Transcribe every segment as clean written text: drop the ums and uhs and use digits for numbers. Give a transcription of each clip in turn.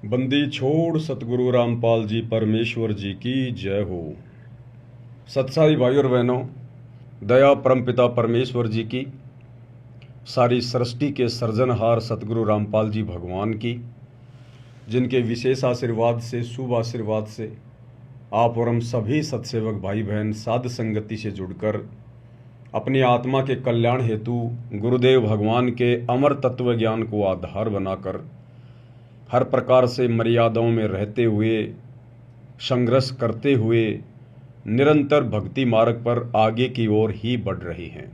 बंदी छोड़ सतगुरु रामपाल जी परमेश्वर जी की जय हो। सत्साई भाई और बहनों, दया परमपिता परमेश्वर जी की, सारी सृष्टि के सृजनहार सतगुरु रामपाल जी भगवान की, जिनके विशेष आशीर्वाद से, शुभ आशीर्वाद से आप और हम सभी सत्सेवक भाई बहन साध संगति से जुड़कर अपनी आत्मा के कल्याण हेतु गुरुदेव भगवान के अमर तत्व ज्ञान को आधार बनाकर हर प्रकार से मर्यादाओं में रहते हुए, संघर्ष करते हुए निरंतर भक्ति मार्ग पर आगे की ओर ही बढ़ रही हैं।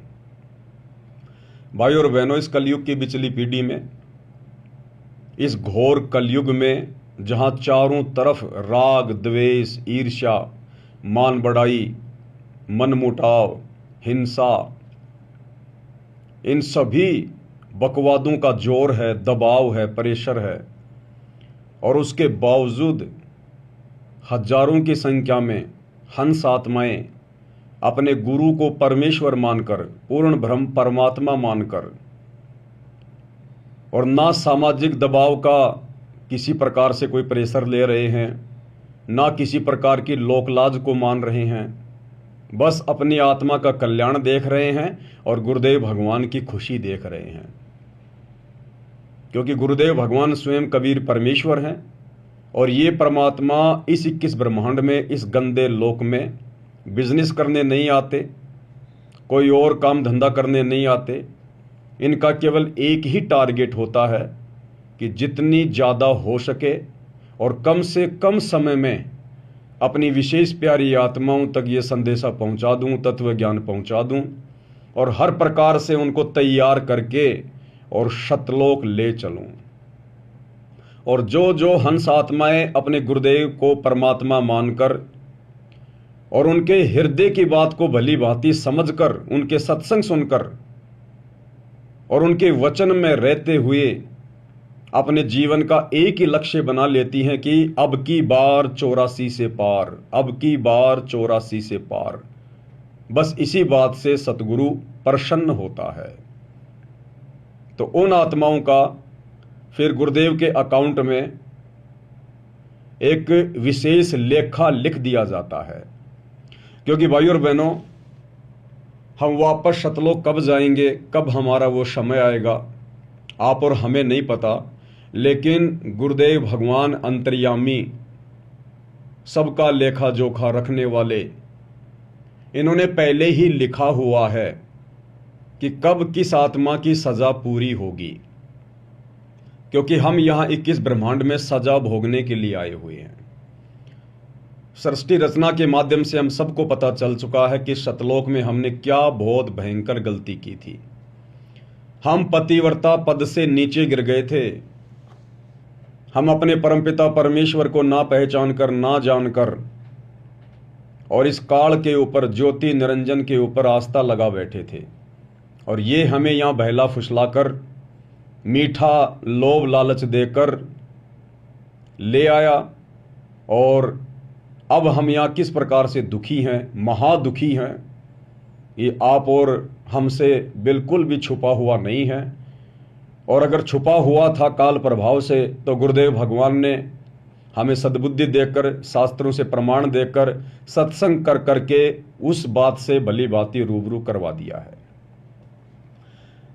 भाई और बहनों, इस कलयुग की बिचली पीढ़ी में, इस घोर कलयुग में जहां चारों तरफ राग, द्वेष, ईर्ष्या, मान बढ़ाई, मनमुटाव, हिंसा, इन सभी बकवादों का जोर है, दबाव है, प्रेशर है, और उसके बावजूद हजारों की संख्या में हंस आत्माएं अपने गुरु को परमेश्वर मानकर, पूर्ण ब्रह्म परमात्मा मानकर, और ना सामाजिक दबाव का किसी प्रकार से कोई प्रेशर ले रहे हैं, ना किसी प्रकार की लोकलाज को मान रहे हैं, बस अपनी आत्मा का कल्याण देख रहे हैं और गुरुदेव भगवान की खुशी देख रहे हैं। क्योंकि गुरुदेव भगवान स्वयं कबीर परमेश्वर हैं और ये परमात्मा इस 21 ब्रह्मांड में, इस गंदे लोक में बिजनेस करने नहीं आते, कोई और काम धंधा करने नहीं आते। इनका केवल एक ही टारगेट होता है कि जितनी ज़्यादा हो सके और कम से कम समय में अपनी विशेष प्यारी आत्माओं तक ये संदेशा पहुंचा दूं, तत्व ज्ञान पहुंचा दूं, और हर प्रकार से उनको तैयार करके और शतलोक ले चलूं। और जो जो हंस आत्माएं अपने गुरुदेव को परमात्मा मानकर और उनके हृदय की बात को भली भांति समझकर, उनके सत्संग सुनकर और उनके वचन में रहते हुए अपने जीवन का एक ही लक्ष्य बना लेती हैं कि अब की बार 84 से पार, अब की बार 84 से पार, बस इसी बात से सतगुरु प्रसन्न होता है। तो उन आत्माओं का फिर गुरुदेव के अकाउंट में एक विशेष लेखा लिख दिया जाता है। क्योंकि भाई और बहनों, हम वापस शतलोक कब जाएंगे, कब हमारा वो समय आएगा, आप और हमें नहीं पता, लेकिन गुरुदेव भगवान अंतर्यामी, सबका लेखा जोखा रखने वाले, इन्होंने पहले ही लिखा हुआ है कि कब किस आत्मा की सजा पूरी होगी। क्योंकि हम यहाँ 21 ब्रह्मांड में सजा भोगने के लिए आए हुए हैं। सृष्टि रचना के माध्यम से हम सबको पता चल चुका है कि शतलोक में हमने क्या बहुत भयंकर गलती की थी। हम पतिव्रता पद से नीचे गिर गए थे। हम अपने परमपिता परमेश्वर को ना पहचान कर, ना जानकर, और इस काल के ऊपर, ज्योति निरंजन के ऊपर आस्था लगा बैठे थे। और ये हमें यहाँ बहला फुसलाकर, मीठा लोभ लालच देकर ले आया, और अब हम यहाँ किस प्रकार से दुखी हैं, महादुखी हैं, ये आप और हमसे बिल्कुल भी छुपा हुआ नहीं है। और अगर छुपा हुआ था काल प्रभाव से, तो गुरुदेव भगवान ने हमें सद्बुद्धि देकर, शास्त्रों से प्रमाण देकर, सत्संग कर करके उस बात से भली भांति रूबरू करवा दिया है।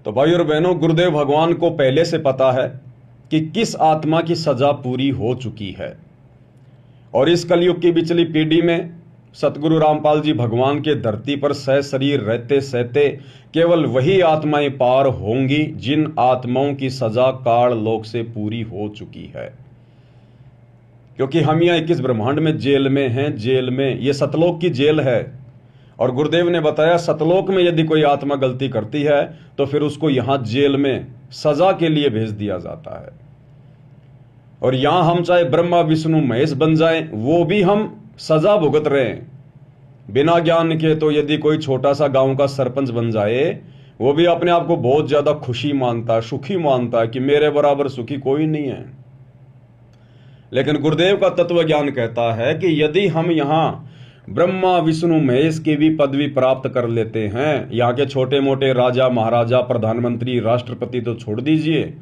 तो भाई और बहनों, गुरुदेव भगवान को पहले से पता है कि किस आत्मा की सजा पूरी हो चुकी है। और इस कलयुग की बिचली पीढ़ी में सतगुरु रामपाल जी भगवान के धरती पर सह शरीर रहते सहते केवल वही आत्माएं पार होंगी जिन आत्माओं की सजा काल लोक से पूरी हो चुकी है। क्योंकि हम यहाँ 21 ब्रह्मांड में जेल में हैं, जेल में, ये सतलोक की जेल है। और गुरुदेव ने बताया, सतलोक में यदि कोई आत्मा गलती करती है तो फिर उसको यहाँ जेल में सजा के लिए भेज दिया जाता है। और यहां हम चाहे ब्रह्मा विष्णु महेश बन जाएं, वो भी हम सजा भुगत रहे हैं बिना ज्ञान के। तो यदि कोई छोटा सा गांव का सरपंच बन जाए, वो भी अपने आप को बहुत ज्यादा खुशी मानता है, सुखी मानता है कि मेरे बराबर सुखी कोई नहीं है। लेकिन गुरुदेव का तत्व ज्ञान कहता है कि यदि हम यहां ब्रह्मा विष्णु महेश की भी पदवी प्राप्त कर लेते हैं, यहाँ के छोटे मोटे राजा महाराजा, प्रधानमंत्री, राष्ट्रपति तो छोड़ दीजिए,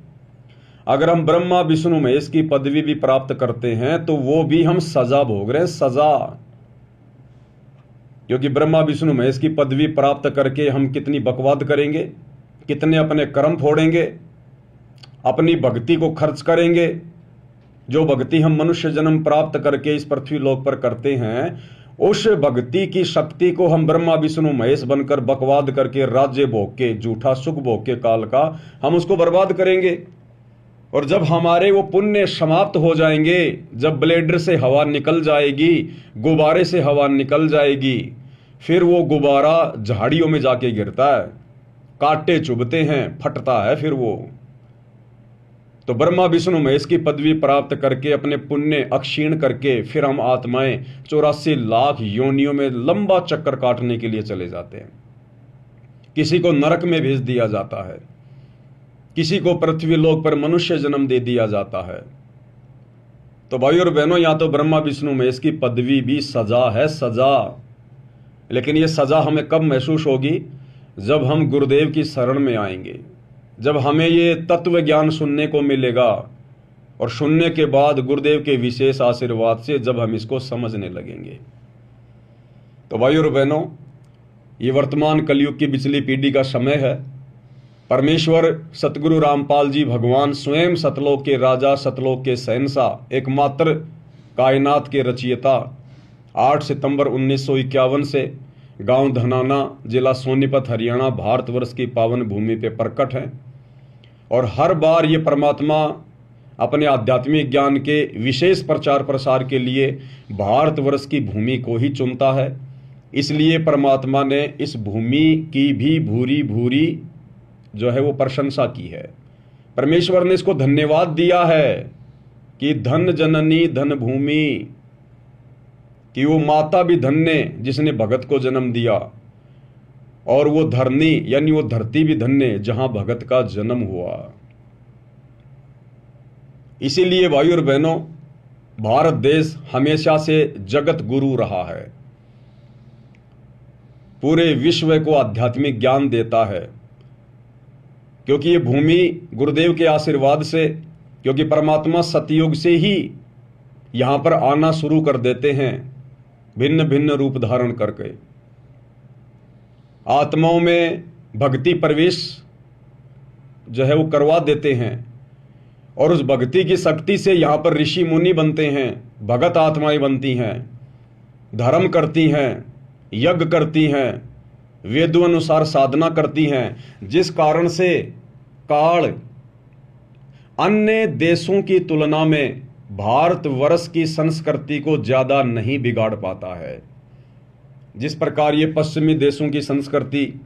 अगर हम ब्रह्मा विष्णु महेश की पदवी भी प्राप्त करते हैं तो वो भी हम सजा भोग रहे हैं, सजा। क्योंकि ब्रह्मा विष्णु महेश की पदवी प्राप्त करके हम कितनी बकवाद करेंगे, कितने अपने कर्म फोड़ेंगे, अपनी भक्ति को खर्च करेंगे। जो भक्ति हम मनुष्य जन्म प्राप्त करके इस पृथ्वी लोक पर करते हैं, उस भक्ति की शक्ति को हम ब्रह्मा विष्णु महेश बनकर बकवाद करके, राज्य भोग के, झूठा सुख भोग के काल का हम उसको बर्बाद करेंगे। और जब हमारे वो पुण्य समाप्त हो जाएंगे, जब ब्लेडर से हवा निकल जाएगी, गुब्बारे से हवा निकल जाएगी, फिर वो गुब्बारा झाड़ियों में जाके गिरता है, कांटे चुभते हैं, फटता है फिर वो। तो ब्रह्मा विष्णु महेश की पदवी प्राप्त करके, अपने पुण्य अक्षीण करके, फिर हम आत्माएं 84 लाख योनियों में लंबा चक्कर काटने के लिए चले जाते हैं। किसी को नरक में भेज दिया जाता है, किसी को पृथ्वी लोक पर मनुष्य जन्म दे दिया जाता है। तो भाई और बहनों, यहां तो ब्रह्मा विष्णु महेश की पदवी भी सजा है, सजा। लेकिन ये सजा हमें कब महसूस होगी? जब हम गुरुदेव की शरण में आएंगे, जब हमें ये तत्व ज्ञान सुनने को मिलेगा, और सुनने के बाद गुरुदेव के विशेष आशीर्वाद से जब हम इसको समझने लगेंगे। तो भाई और बहनों, ये वर्तमान कलयुग की पिछली पीढ़ी का समय है। परमेश्वर सतगुरु रामपाल जी भगवान स्वयं सतलोक के राजा, सतलोक के शहंशाह, एकमात्र कायनात के रचयिता 8 सितंबर 1951 से गांव धनाना, जिला सोनीपत, हरियाणा, भारतवर्ष की पावन भूमि पे प्रकट हैं। और हर बार ये परमात्मा अपने आध्यात्मिक ज्ञान के विशेष प्रचार प्रसार के लिए भारतवर्ष की भूमि को ही चुनता है। इसलिए परमात्मा ने इस भूमि की भी भूरी भूरी जो है वो प्रशंसा की है। परमेश्वर ने इसको धन्यवाद दिया है कि धन जननी धन भूमि, कि वो माता भी धन्य जिसने भगत को जन्म दिया, और वो धरनी यानी वो धरती भी धन्य जहां भगत का जन्म हुआ। इसीलिए भाई और बहनों, भारत देश हमेशा से जगत गुरु रहा है, पूरे विश्व को आध्यात्मिक ज्ञान देता है। क्योंकि ये भूमि गुरुदेव के आशीर्वाद से, क्योंकि परमात्मा सतयुग से ही यहां पर आना शुरू कर देते हैं, भिन्न भिन्न रूप धारण करके आत्माओं में भक्ति प्रवेश जो है वो करवा देते हैं। और उस भक्ति की शक्ति से यहां पर ऋषि मुनि बनते हैं, भगत आत्माएं बनती हैं, धर्म करती हैं, यज्ञ करती हैं, वेदों अनुसार साधना करती हैं, जिस कारण से काल अन्य देशों की तुलना में भारतवर्ष की संस्कृति को ज्यादा नहीं बिगाड़ पाता है। जिस प्रकार ये पश्चिमी देशों की संस्कृति,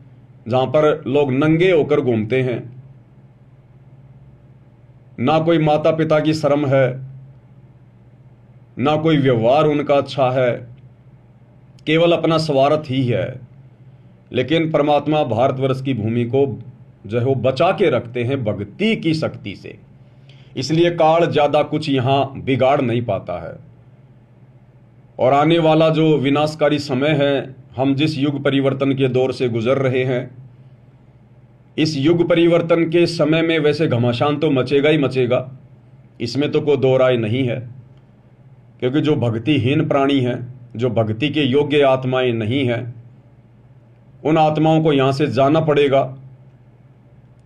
जहां पर लोग नंगे होकर घूमते हैं, ना कोई माता पिता की शर्म है, ना कोई व्यवहार उनका अच्छा है, केवल अपना स्वार्थ ही है। लेकिन परमात्मा भारतवर्ष की भूमि को जो है वो बचा के रखते हैं भक्ति की शक्ति से। इसलिए काल ज्यादा कुछ यहां बिगाड़ नहीं पाता है। और आने वाला जो विनाशकारी समय है, हम जिस युग परिवर्तन के दौर से गुजर रहे हैं, इस युग परिवर्तन के समय में वैसे घमासान तो मचेगा ही मचेगा, इसमें तो कोई दो राय नहीं है। क्योंकि जो भक्तिहीन प्राणी हैं, जो भक्ति के योग्य आत्माएं नहीं हैं, उन आत्माओं को यहां से जाना पड़ेगा,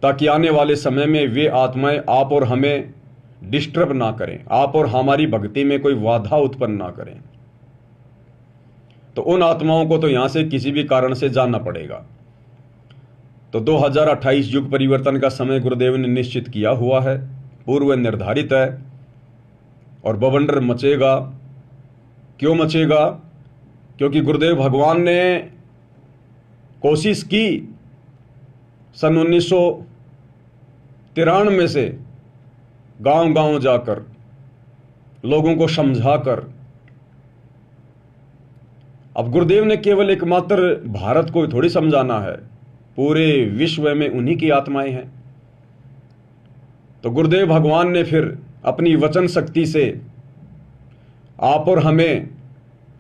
ताकि आने वाले समय में वे आत्माएं आप और हमें डिस्टर्ब ना करें, आप और हमारी भक्ति में कोई बाधा उत्पन्न ना करें। तो उन आत्माओं को तो यहां से किसी भी कारण से जाना पड़ेगा। तो 2028 युग परिवर्तन का समय गुरुदेव ने निश्चित किया हुआ है, पूर्व निर्धारित है, और बवंडर मचेगा। क्यों मचेगा? क्योंकि गुरुदेव भगवान ने कोशिश की सन 1993 से गांव गांव जाकर लोगों को समझाकर। अब गुरुदेव ने केवल एकमात्र भारत को थोड़ी समझाना है, पूरे विश्व में उन्हीं की आत्माएं हैं। तो गुरुदेव भगवान ने फिर अपनी वचन शक्ति से आप और हमें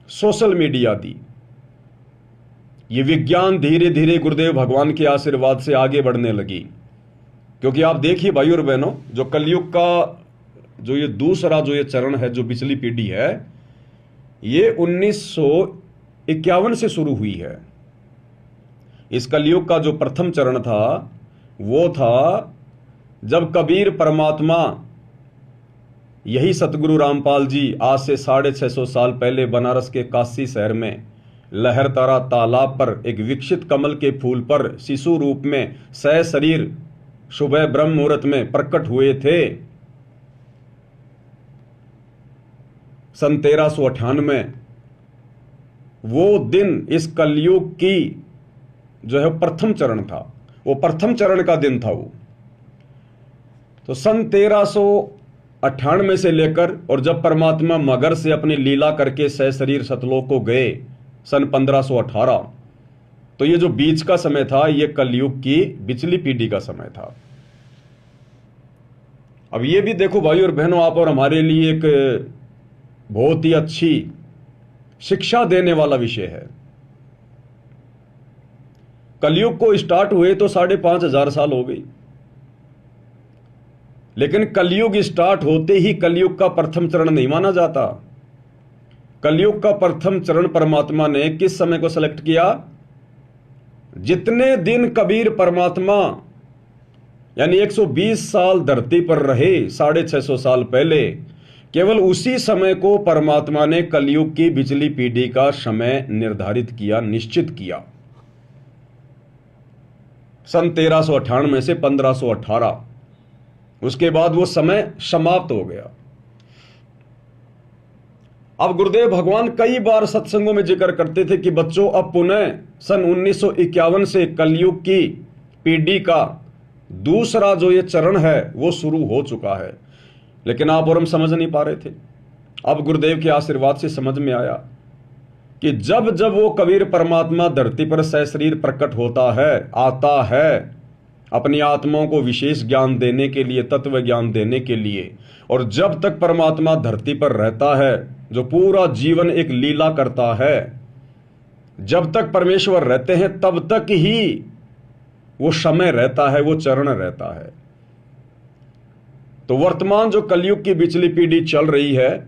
सोशल मीडिया दी। ये विज्ञान धीरे धीरे गुरुदेव भगवान के आशीर्वाद से आगे बढ़ने लगी। क्योंकि आप देखिए भाई और बहनों, जो कलयुग का जो ये दूसरा जो ये चरण है, जो पिछली पीढ़ी है, ये 1951 से शुरू हुई है। इस कलयुग का जो प्रथम चरण था वो था जब कबीर परमात्मा, यही सतगुरु रामपाल जी आज से 650 साल पहले बनारस के काशी शहर में लहरतारा तालाब पर एक विकसित कमल के फूल पर शिशु रूप में सशरीर सुबह ब्रह्म मुहूर्त में प्रकट हुए थे। सन 1398 वो दिन इस कलयुग की जो है प्रथम चरण था, वो प्रथम चरण का दिन था वो। तो सन 1398 से लेकर और जब परमात्मा मगर से अपनी लीला करके सशरीर सतलोक को गए सन 1518, तो ये जो बीच का समय था ये कलयुग की पिछली पीढ़ी का समय था। अब ये भी देखो भाई और बहनों, आप और हमारे लिए एक बहुत ही अच्छी शिक्षा देने वाला विषय है। कलयुग को स्टार्ट हुए तो 5,500 साल हो गई, लेकिन कलयुग स्टार्ट होते ही कलयुग का प्रथम चरण नहीं माना जाता। कलयुग का प्रथम चरण परमात्मा ने किस समय को सेलेक्ट किया? जितने दिन कबीर परमात्मा यानी 120 साल धरती पर रहे 650 साल पहले, केवल उसी समय को परमात्मा ने कलयुग की पिछली पीढ़ी का समय निर्धारित किया, निश्चित किया। सन 1398 से 1518, उसके बाद वो समय समाप्त हो गया। अब गुरुदेव भगवान कई बार सत्संगों में जिक्र करते थे कि बच्चों, अब पुनः सन 1951 से कलयुग की पीढ़ी का दूसरा जो ये चरण है वो शुरू हो चुका है, लेकिन आप और हम समझ नहीं पा रहे थे। अब गुरुदेव के आशीर्वाद से समझ में आया कि जब जब वो कबीर परमात्मा धरती पर सशरीर प्रकट होता है, आता है अपनी आत्माओं को विशेष ज्ञान देने के लिए, तत्व ज्ञान देने के लिए, और जब तक परमात्मा धरती पर रहता है, जो पूरा जीवन एक लीला करता है, जब तक परमेश्वर रहते हैं तब तक ही वो समय रहता है, वो चरण रहता है। तो वर्तमान जो कलयुग की पिछली पीढ़ी चल रही है,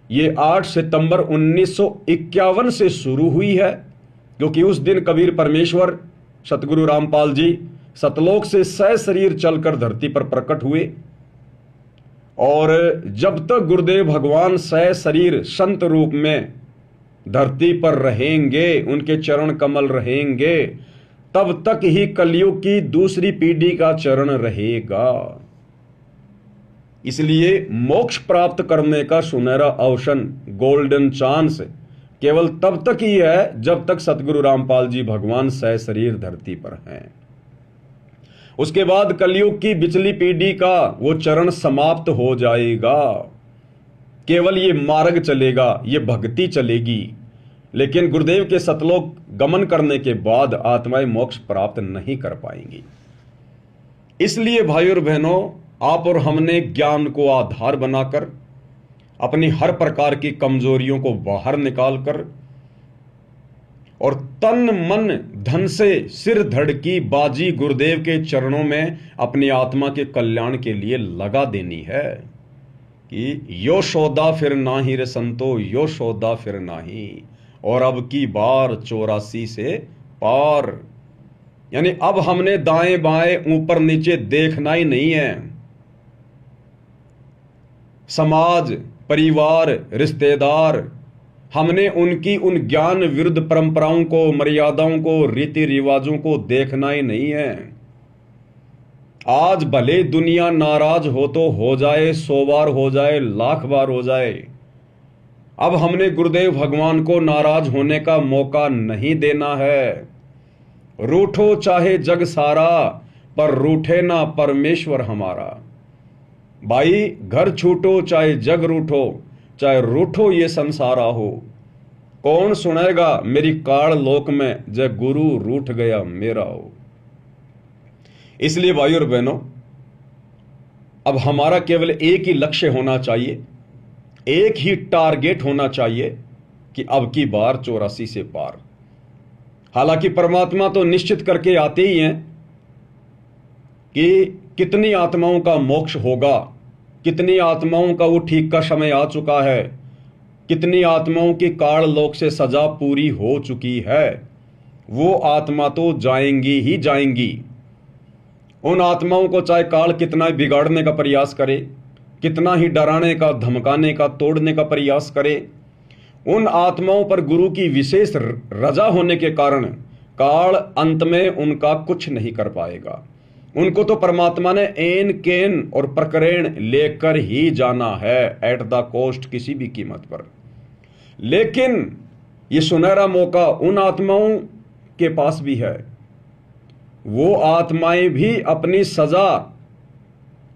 ये 8 सितंबर 1951 से शुरू हुई है, क्योंकि उस दिन कबीर परमेश्वर सतगुरु रामपाल जी सतलोक से सशरीर चलकर धरती पर प्रकट हुए। और जब तक गुरुदेव भगवान सशरीर संत रूप में धरती पर रहेंगे, उनके चरण कमल रहेंगे, तब तक ही कलयुग की दूसरी पीढ़ी का चरण रहेगा। इसलिए मोक्ष प्राप्त करने का सुनहरा अवसर, गोल्डन चांस, केवल तब तक ही है जब तक सतगुरु रामपाल जी भगवान सशरीर धरती पर हैं। उसके बाद कलयुग की पिछली पीढ़ी का वो चरण समाप्त हो जाएगा। केवल ये मार्ग चलेगा, ये भक्ति चलेगी, लेकिन गुरुदेव के सतलोक गमन करने के बाद आत्माएं मोक्ष प्राप्त नहीं कर पाएंगी। इसलिए भाई और बहनों, आप और हमने ज्ञान को आधार बनाकर अपनी हर प्रकार की कमजोरियों को बाहर निकालकर और तन मन धन से सिर धड़ की बाजी गुरुदेव के चरणों में अपनी आत्मा के कल्याण के लिए लगा देनी है कि यो सौदा फिर नाही रे संतो, यो सौदा फिर नाही, और अब की बार 84 से पार। यानी अब हमने दाएं बाएं ऊपर नीचे देखना ही नहीं है। समाज, परिवार, रिश्तेदार, हमने उनकी उन ज्ञान विरुद्ध परंपराओं को, मर्यादाओं को, रीति रिवाजों को देखना ही नहीं है। आज भले दुनिया नाराज हो तो हो जाए, 100 बार हो जाए, 1,00,000 बार हो जाए, अब हमने गुरुदेव भगवान को नाराज होने का मौका नहीं देना है। रूठो चाहे जग सारा, पर रूठे ना परमेश्वर हमारा। भाई, घर छूटो चाहे जग रूठो, चाहे रूठो ये संसारा हो, कौन सुनेगा मेरी काल लोक में, जय गुरु रूठ गया मेरा हो। इसलिए भाई और बहनों, अब हमारा केवल एक ही लक्ष्य होना चाहिए, एक ही टारगेट होना चाहिए कि अब की बार 84 से पार। हालांकि परमात्मा तो निश्चित करके आते ही हैं कि कितनी आत्माओं का मोक्ष होगा, कितनी आत्माओं का वो ठीक का समय आ चुका है, कितनी आत्माओं की काल लोक से सजा पूरी हो चुकी है। वो आत्मा तो जाएंगी ही जाएंगी। उन आत्माओं को चाहे काल कितना बिगाड़ने का प्रयास करे, कितना ही डराने का, धमकाने का, तोड़ने का प्रयास करे, उन आत्माओं पर गुरु की विशेष रजा होने के कारण काल अंत में उनका कुछ नहीं कर पाएगा। उनको तो परमात्मा ने एन केन और प्रकरण लेकर ही जाना है, एट द कॉस्ट, किसी भी कीमत पर। लेकिन ये सुनहरा मौका उन आत्माओं के पास भी है। वो आत्माएं भी अपनी सजा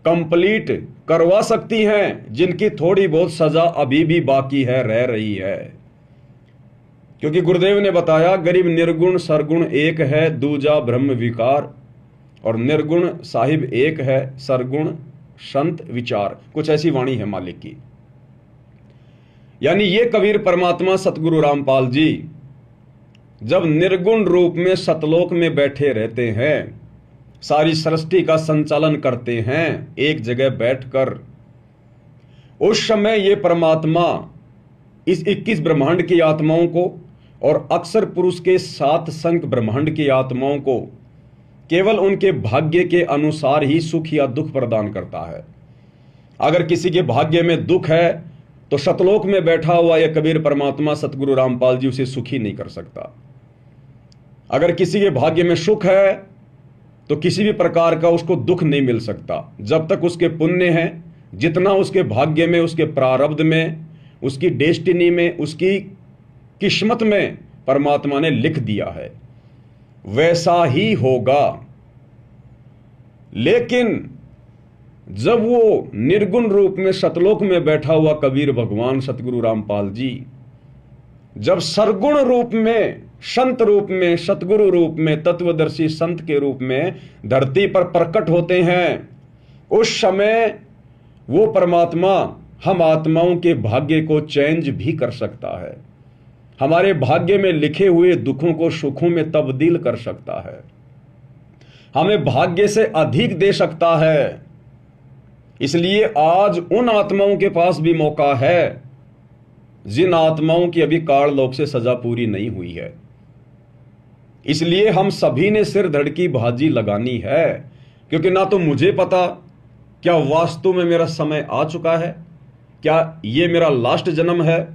कंप्लीट करवा सकती हैं, जिनकी थोड़ी बहुत सजा अभी भी बाकी है, रह रही है। क्योंकि गुरुदेव ने बताया, गरीब निर्गुण सरगुण एक है, दूजा ब्रह्म विकार, और निर्गुण साहिब एक है, सरगुण संत विचार। कुछ ऐसी वाणी है मालिक की। यानी ये कबीर परमात्मा सतगुरु रामपाल जी जब निर्गुण रूप में सतलोक में बैठे रहते हैं, सारी सृष्टि का संचालन करते हैं एक जगह बैठकर, उस समय ये परमात्मा इस 21 ब्रह्मांड की आत्माओं को और अक्षर पुरुष के 7 संख्य ब्रह्मांड की आत्माओं को केवल उनके भाग्य के अनुसार ही सुख या दुख प्रदान करता है। अगर किसी के भाग्य में दुख है तो सतलोक में बैठा हुआ यह कबीर परमात्मा सतगुरु रामपाल जी उसे सुखी नहीं कर सकता। अगर किसी के भाग्य में सुख है तो किसी भी प्रकार का उसको दुख नहीं मिल सकता, जब तक उसके पुण्य हैं, जितना उसके भाग्य में, उसके प्रारब्ध में, उसकी डेस्टिनी में, उसकी किस्मत में परमात्मा ने लिख दिया है, वैसा ही होगा। लेकिन जब वो निर्गुण रूप में सतलोक में बैठा हुआ कबीर भगवान सतगुरु रामपाल जी जब सरगुण रूप में, संत रूप में, सतगुरु रूप में, तत्वदर्शी संत के रूप में धरती पर प्रकट होते हैं, उस समय वो परमात्मा हम आत्माओं के भाग्य को चेंज भी कर सकता है, हमारे भाग्य में लिखे हुए दुखों को सुखों में तब्दील कर सकता है, हमें भाग्य से अधिक दे सकता है। इसलिए आज उन आत्माओं के पास भी मौका है जिन आत्माओं की अभी काल लोक से सजा पूरी नहीं हुई है। इसलिए हम सभी ने सिर धड़ की बाजी लगानी है, क्योंकि ना तो मुझे पता क्या वास्तव में मेरा समय आ चुका है, क्या ये मेरा लास्ट जन्म है,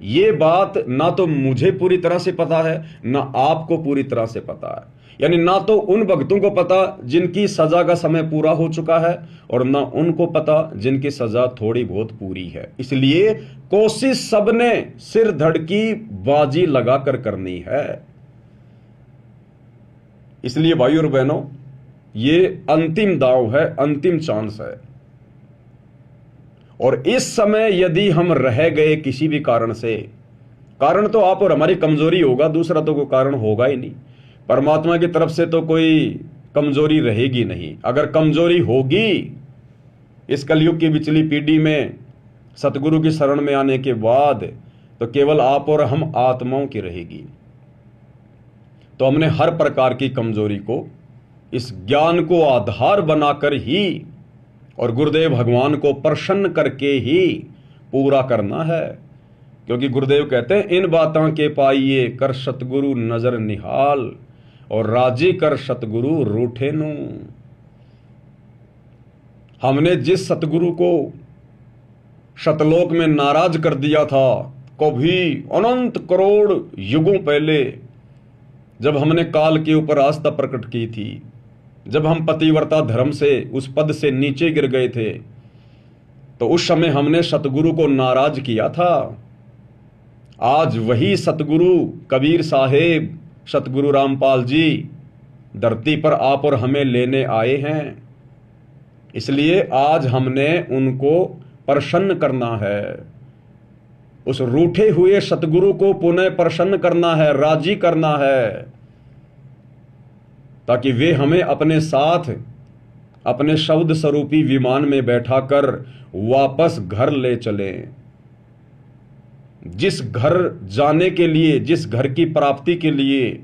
ये बात ना तो मुझे पूरी तरह से पता है, ना आपको पूरी तरह से पता है। यानी ना तो उन भक्तों को पता जिनकी सजा का समय पूरा हो चुका है, और ना उनको पता जिनकी सजा थोड़ी बहुत पूरी है। इसलिए कोशिश सबने सिर धड़ की बाजी लगाकर करनी है। इसलिए भाइयों और बहनों, ये अंतिम दांव है, अंतिम चांस है। और इस समय यदि हम रह गए किसी भी कारण से, कारण तो आप और हमारी कमजोरी होगा, दूसरा तो कोई कारण होगा ही नहीं। परमात्मा की तरफ से तो कोई कमजोरी रहेगी नहीं। अगर कमजोरी होगी इस कलयुग की पिछली पीढ़ी में सतगुरु की शरण में आने के बाद, तो केवल आप और हम आत्माओं की रहेगी। तो हमने हर प्रकार की कमजोरी को इस ज्ञान को आधार बनाकर ही और गुरुदेव भगवान को प्रसन्न करके ही पूरा करना है। क्योंकि गुरुदेव कहते हैं, इन बातों के पाइए कर सतगुरु नजर निहाल, और राजी कर सतगुरु रूठे नू। हमने जिस सतगुरु को सतलोक में नाराज कर दिया था, कभी अनंत करोड़ युगों पहले, जब हमने काल के ऊपर आस्था प्रकट की थी, जब हम पतिव्रता धर्म से उस पद से नीचे गिर गए थे, तो उस समय हमने सतगुरु को नाराज किया था। आज वही सतगुरु कबीर साहेब सतगुरु रामपाल जी धरती पर आप और हमें लेने आए हैं। इसलिए आज हमने उनको प्रसन्न करना है, उस रूठे हुए सतगुरु को पुनः प्रसन्न करना है, राजी करना है, ताकि वे हमें अपने साथ अपने शब्द स्वरूपी विमान में बैठाकर वापस घर ले चलें। जिस घर जाने के लिए, जिस घर की प्राप्ति के लिए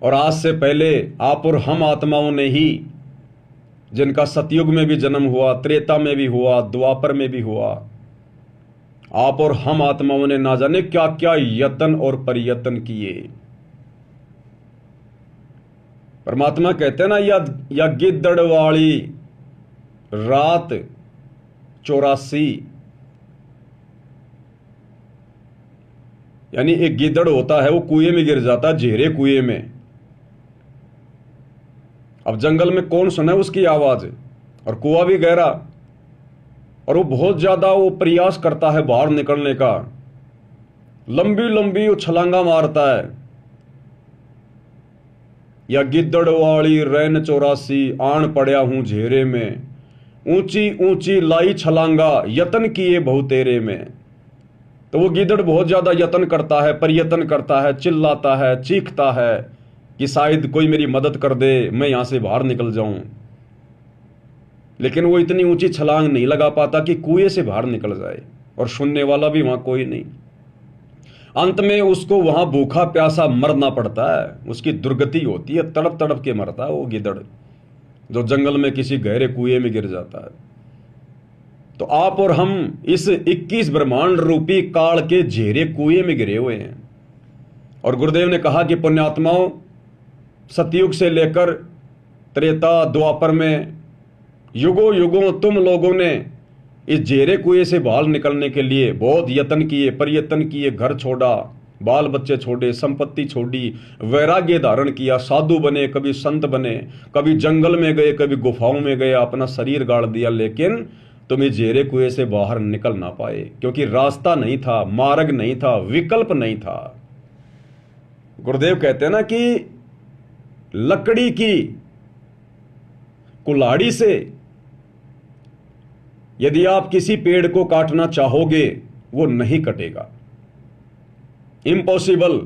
और आज से पहले आप और हम आत्माओं ने ही, जिनका सतयुग में भी जन्म हुआ, त्रेता में भी हुआ, द्वापर में भी हुआ, आप और हम आत्माओं ने ना जाने क्या क्या यत्न और प्रयत्न किए। परमात्मा कहते हैं ना, या गिद्दड़ वाली रात 84, यानी एक गिद्दड़ होता है, वो कुएं में गिर जाता है, झेरे कुएं में। अब जंगल में कौन सुना है उसकी आवाज, और कुआं भी गहरा, और वो बहुत ज्यादा वो प्रयास करता है बाहर निकलने का, लंबी लंबी वो छलांगा मारता है। या गिद्दड़ वाली रैन 84 आन पड़या हूं झेरे में, ऊंची ऊंची लाई छलांगा यतन किए बहुतेरे में। तो वो गिद्दड़ बहुत ज्यादा यत्न करता है, प्रयत्न करता है, चिल्लाता है, चीखता है कि शायद कोई मेरी मदद कर दे, मैं यहां से बाहर निकल जाऊं। लेकिन वो इतनी ऊंची छलांग नहीं लगा पाता कि कुएं से बाहर निकल जाए, और सुनने वाला भी वहां कोई नहीं। अंत में उसको वहां भूखा प्यासा मरना पड़ता है, उसकी दुर्गति होती है, तड़प तड़प के मरता है वो गिद्दड़, जो जंगल में किसी गहरे कुएं में गिर जाता है। तो आप और हम इस 21 ब्रह्मांड रूपी काल के झेरे कुएं में गिरे हुए हैं। और गुरुदेव ने कहा कि पुण्यात्माओं, सतयुग से लेकर त्रेता द्वापर में युगों युगों तुम लोगों ने इस झेरे कुएं से बाहर निकलने के लिए बहुत यत्न किए, प्रयत्न किए, घर छोड़ा, बाल बच्चे छोड़े, संपत्ति छोड़ी, वैराग्य धारण किया, साधु बने, कभी संत बने, कभी जंगल में गए, कभी गुफाओं में गए, अपना शरीर गाड़ दिया, लेकिन तुम इस झेरे कुएं से बाहर निकल ना पाए, क्योंकि रास्ता नहीं था, मार्ग नहीं था, विकल्प नहीं था। गुरुदेव कहते हैं ना कि लकड़ी की कुल्हाड़ी से यदि आप किसी पेड़ को काटना चाहोगे, वो नहीं कटेगा, इम्पॉसिबल।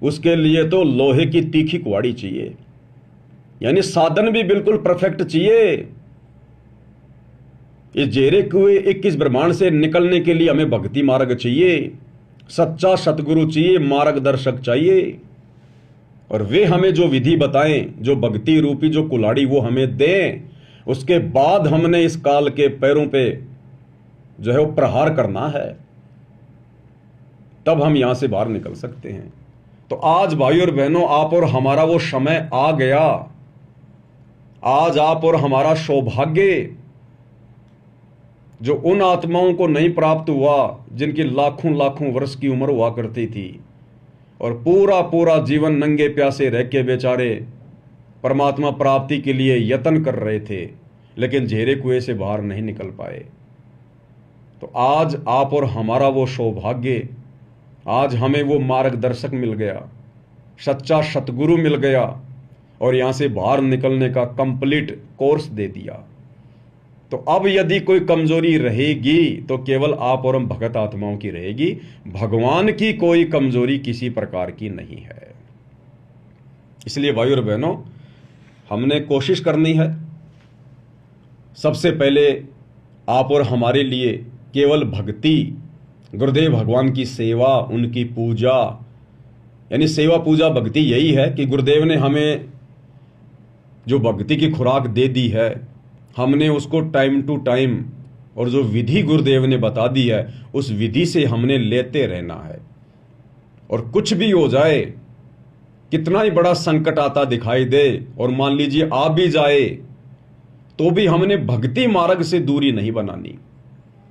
उसके लिए तो लोहे की तीखी कुल्हाड़ी चाहिए, यानी साधन भी बिल्कुल परफेक्ट चाहिए। इस झेरे कुएं 21 ब्रह्मांड से निकलने के लिए हमें भक्ति मार्ग चाहिए, सच्चा सतगुरु चाहिए, मार्गदर्शक चाहिए, और वे हमें जो विधि बताएं, जो भक्ति रूपी जो कुल्हाड़ी वो हमें दें, उसके बाद हमने इस काल के पैरों पे जो है वो प्रहार करना है, तब हम यहां से बाहर निकल सकते हैं। तो आज भाई और बहनों, आप और हमारा वो समय आ गया। आज आप और हमारा सौभाग्य जो उन आत्माओं को नहीं प्राप्त हुआ जिनकी लाखों लाखों वर्ष की उम्र हुआ करती थी, और पूरा पूरा जीवन नंगे प्यासे रह के बेचारे परमात्मा प्राप्ति के लिए यत्न कर रहे थे, लेकिन झेरे कुएं से बाहर नहीं निकल पाए। तो आज आप और हमारा वो सौभाग्य, आज हमें वो मार्गदर्शक मिल गया, सच्चा सतगुरु मिल गया, और यहां से बाहर निकलने का कंप्लीट कोर्स दे दिया। तो अब यदि कोई कमजोरी रहेगी तो केवल आप और हम भगत आत्माओं की रहेगी, भगवान की कोई कमजोरी किसी प्रकार की नहीं है। इसलिए भाई और बहनों, हमने कोशिश करनी है सबसे पहले आप और हमारे लिए केवल भक्ति, गुरुदेव भगवान की सेवा, उनकी पूजा, यानी सेवा पूजा भक्ति यही है कि गुरुदेव ने हमें जो भक्ति की खुराक दे दी है, हमने उसको टाइम टू टाइम, और जो विधि गुरुदेव ने बता दी है उस विधि से हमने लेते रहना है। और कुछ भी हो जाए, कितना ही बड़ा संकट आता दिखाई दे, और मान लीजिए आ भी जाए, तो भी हमने भक्ति मार्ग से दूरी नहीं बनानी।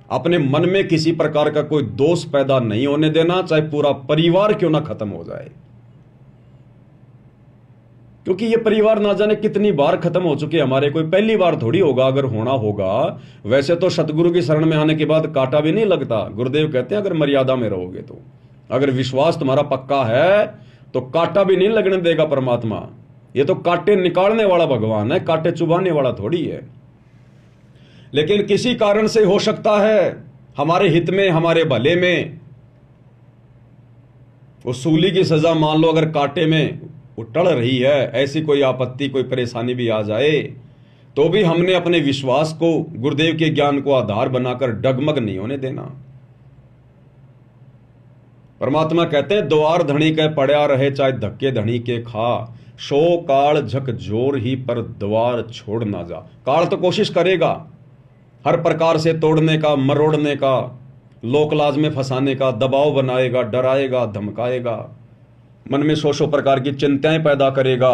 अपने मन में किसी प्रकार का कोई दोष पैदा नहीं होने देना, चाहे पूरा परिवार क्यों ना खत्म हो जाए, क्योंकि ये परिवार ना जाने कितनी बार खत्म हो चुके हमारे, कोई पहली बार थोड़ी होगा। अगर होना होगा, वैसे तो सतगुरु की शरण में आने के बाद कांटा भी नहीं लगता। गुरुदेव कहते हैं अगर मर्यादा में रहोगे तो, अगर विश्वास तुम्हारा पक्का है तो कांटा भी नहीं लगने देगा परमात्मा। ये तो कांटे निकालने वाला भगवान है, कांटे चुभाने वाला थोड़ी है। लेकिन किसी कारण से हो सकता है हमारे हित में, हमारे भले में, वो सूली की सजा मान लो अगर कांटे में वो टल रही है, ऐसी कोई आपत्ति, कोई परेशानी भी आ जाए, तो भी हमने अपने विश्वास को, गुरुदेव के ज्ञान को आधार बनाकर डगमग नहीं होने देना। परमात्मा कहते हैं द्वार धनी के पड़या रहे चाहे धक्के धनी के खा, शो काल झक जोर ही पर द्वार छोड़ ना जा। काल तो कोशिश करेगा हर प्रकार से तोड़ने का, मरोड़ने का, लोक लाज में फंसाने का, दबाव बनाएगा, डराएगा, धमकाएगा, मन में सौ प्रकार की चिंताएं पैदा करेगा।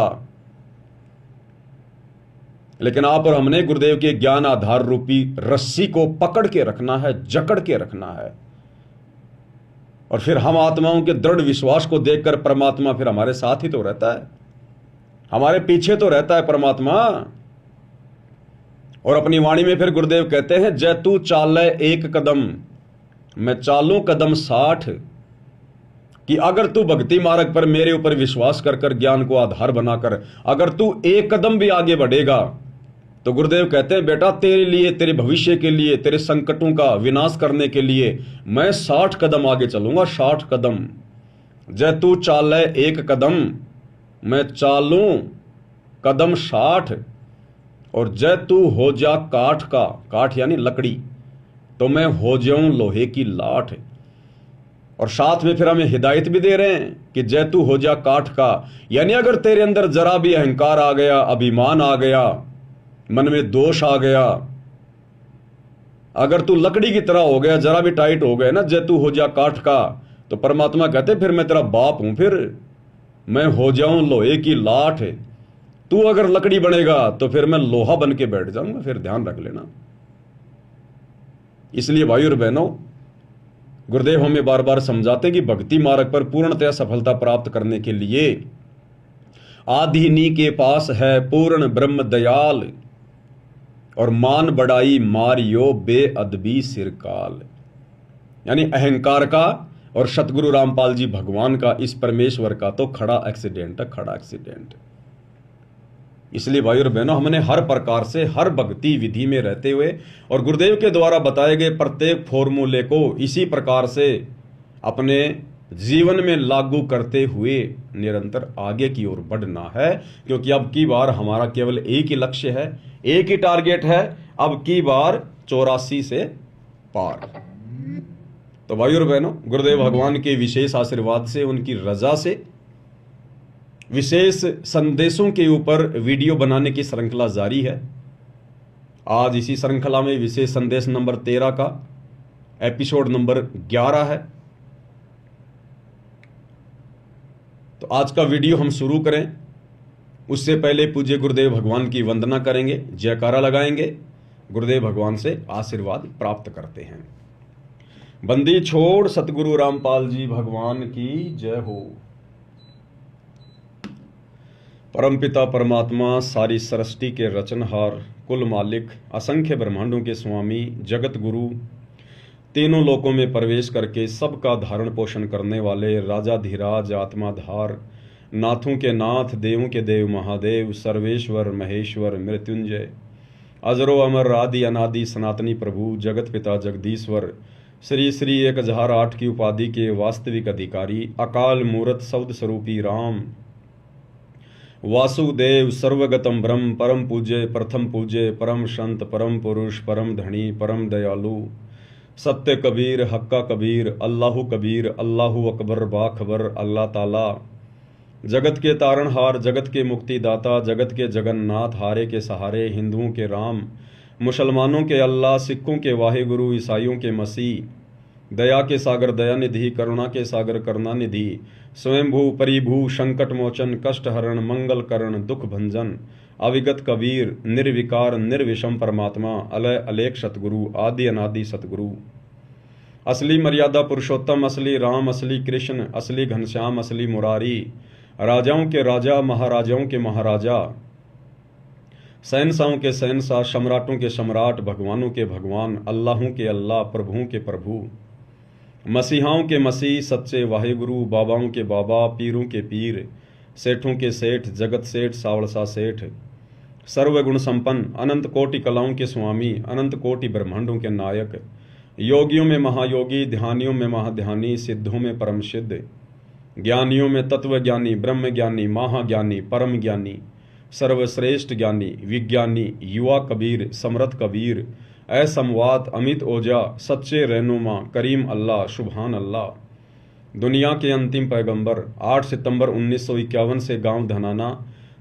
लेकिन आप और हमने गुरुदेव के ज्ञान आधार रूपी रस्सी को पकड़ के रखना है, जकड़ के रखना है। और फिर हम आत्माओं के दृढ़ विश्वास को देखकर परमात्मा फिर हमारे साथ ही तो रहता है, हमारे पीछे तो रहता है परमात्मा। और अपनी वाणी में फिर गुरुदेव कहते हैं, जय तू चाले एक कदम मैं चालूं कदम 60, कि अगर तू भक्ति मार्ग पर मेरे ऊपर विश्वास कर कर ज्ञान को आधार बनाकर अगर तू एक कदम भी आगे बढ़ेगा तो गुरुदेव कहते हैं बेटा तेरे लिए, तेरे भविष्य के लिए, तेरे संकटों का विनाश करने के लिए मैं 60 कदम आगे चलूंगा, 60 कदम। जय तू चाले एक कदम मैं चालूं कदम 60, और जय तू हो जा काठ का, काठ यानी लकड़ी, तो मैं हो जाऊं लोहे की लाठ। और साथ में फिर हमें हिदायत भी दे रहे हैं कि जय तू हो जा काठ का, यानी अगर तेरे अंदर जरा भी अहंकार आ गया, अभिमान आ गया, मन में दोष आ गया, अगर तू लकड़ी की तरह हो गया, जरा भी टाइट हो गया ना, जय तू हो जा काठ का, तो परमात्मा कहते फिर मैं तेरा बाप हूं, फिर मैं हो जाऊं लोहे की लाठ। तू अगर लकड़ी बनेगा तो फिर मैं लोहा बन के बैठ जाऊंगा, फिर ध्यान रख लेना। इसलिए भाई और बहनों, गुरुदेव हमें बार बार समझाते हैं कि भक्ति मार्ग पर पूर्णतया सफलता प्राप्त करने के लिए आधिनी के पास है पूर्ण ब्रह्म दयाल, और मान बढ़ाई मारियो बेअदबी सिरकाल। यानी अहंकार का और सतगुरु रामपाल जी भगवान का, इस परमेश्वर का तो खड़ा एक्सीडेंट है, खड़ा एक्सीडेंट। इसलिए भाई और बहनों, हमने हर प्रकार से हर भक्ति विधि में रहते हुए और गुरुदेव के द्वारा बताए गए प्रत्येक फॉर्मूले को इसी प्रकार से अपने जीवन में लागू करते हुए निरंतर आगे की ओर बढ़ना है। क्योंकि अब की बार हमारा केवल एक ही लक्ष्य है, एक ही टारगेट है, अब की बार 84 से पार। तो भाई और बहनों, गुरुदेव भगवान के विशेष आशीर्वाद से, उनकी रजा से विशेष संदेशों के ऊपर वीडियो बनाने की श्रृंखला जारी है। आज इसी श्रृंखला में विशेष संदेश नंबर 13 का एपिसोड नंबर 11 है। तो आज का वीडियो हम शुरू करें उससे पहले पूज्य गुरुदेव भगवान की वंदना करेंगे, जयकारा लगाएंगे, गुरुदेव भगवान से आशीर्वाद प्राप्त करते हैं। बंदी छोड़ सतगुरु रामपाल जी भगवान की जय हो। परमपिता परमात्मा, सारी सृष्टि के रचनहार, कुल मालिक, असंख्य ब्रह्मांडों के स्वामी, जगत गुरु, तीनों लोकों में प्रवेश करके सबका धारण पोषण करने वाले राजाधिराज, आत्माधार, नाथों के नाथ, देवों के देव महादेव, सर्वेश्वर महेश्वर मृत्युंजय, अजरो अमर आदि अनादि सनातनी प्रभु, जगत पिता जगदीश्वर, श्री श्री 1008 की उपाधि के वास्तविक अधिकारी, अकाल मूर्त शब्द स्वरूपी राम, वासुदेव, सर्वगतम ब्रह्म, परम पूज्य, प्रथम पूज्य, परम संत, परम पुरुष, परम धनी, परम दयालु, सत्य कबीर, हक्का कबीर, अल्लाहु कबीर, अल्लाहु अकबर, बाखबर, अल्लाह ताला, जगत के तारणहार, जगत के मुक्तिदाता, जगत के जगन्नाथ, हारे के सहारे, हिंदुओं के राम, मुसलमानों के अल्लाह, सिखों के वाहिगुरु, ईसाइयों के मसीह, दया के सागर दयानिधि, करुणा के सागर करुणानिधि, स्वयंभू परिभू, संकट मोचन, कष्ट हरण, मंगल करण, दुख भंजन, अविगत कबीर, निर्विकार निर्विषम परमात्मा, अलय अलेख सतगुरु, आदि अनादि सतगुरु, असली मर्यादा पुरुषोत्तम, असली राम, असली कृष्ण, असली घनश्याम, असली मुरारी, राजाओं के राजा, महाराजाओं के महाराजा, शहंशाहों के शहंशाह, सम्राटों के सम्राट, भगवानों के भगवान, अल्लाहों के अल्लाह, प्रभुओं के प्रभु, मसीहाओं के मसीह, सच्चे वाहिगुरु, बाबाओं के बाबा, पीरों के पीर, सेठों के सेठ, जगत सेठ, सावड़सा सेठ, सर्वगुण संपन्न, अनंत कोटि कलाओं के स्वामी, अनंत कोटि ब्रह्मांडों के नायक, योगियों में महायोगी, ध्यानियों में महाध्यानी, सिद्धों में परम सिद्ध, ज्ञानियों में तत्वज्ञानी, ब्रह्म ज्ञानी, महाज्ञानी, परम ज्ञानी, सर्वश्रेष्ठ ज्ञानी, विज्ञानी, युवा कबीर, समर्थ कबीर, असमवात, अमित ओजा, सच्चे रहनुमा, करीम अल्लाह, सुभान अल्लाह, दुनिया के अंतिम पैगंबर 8 सितंबर 1951 से गांव धनाना,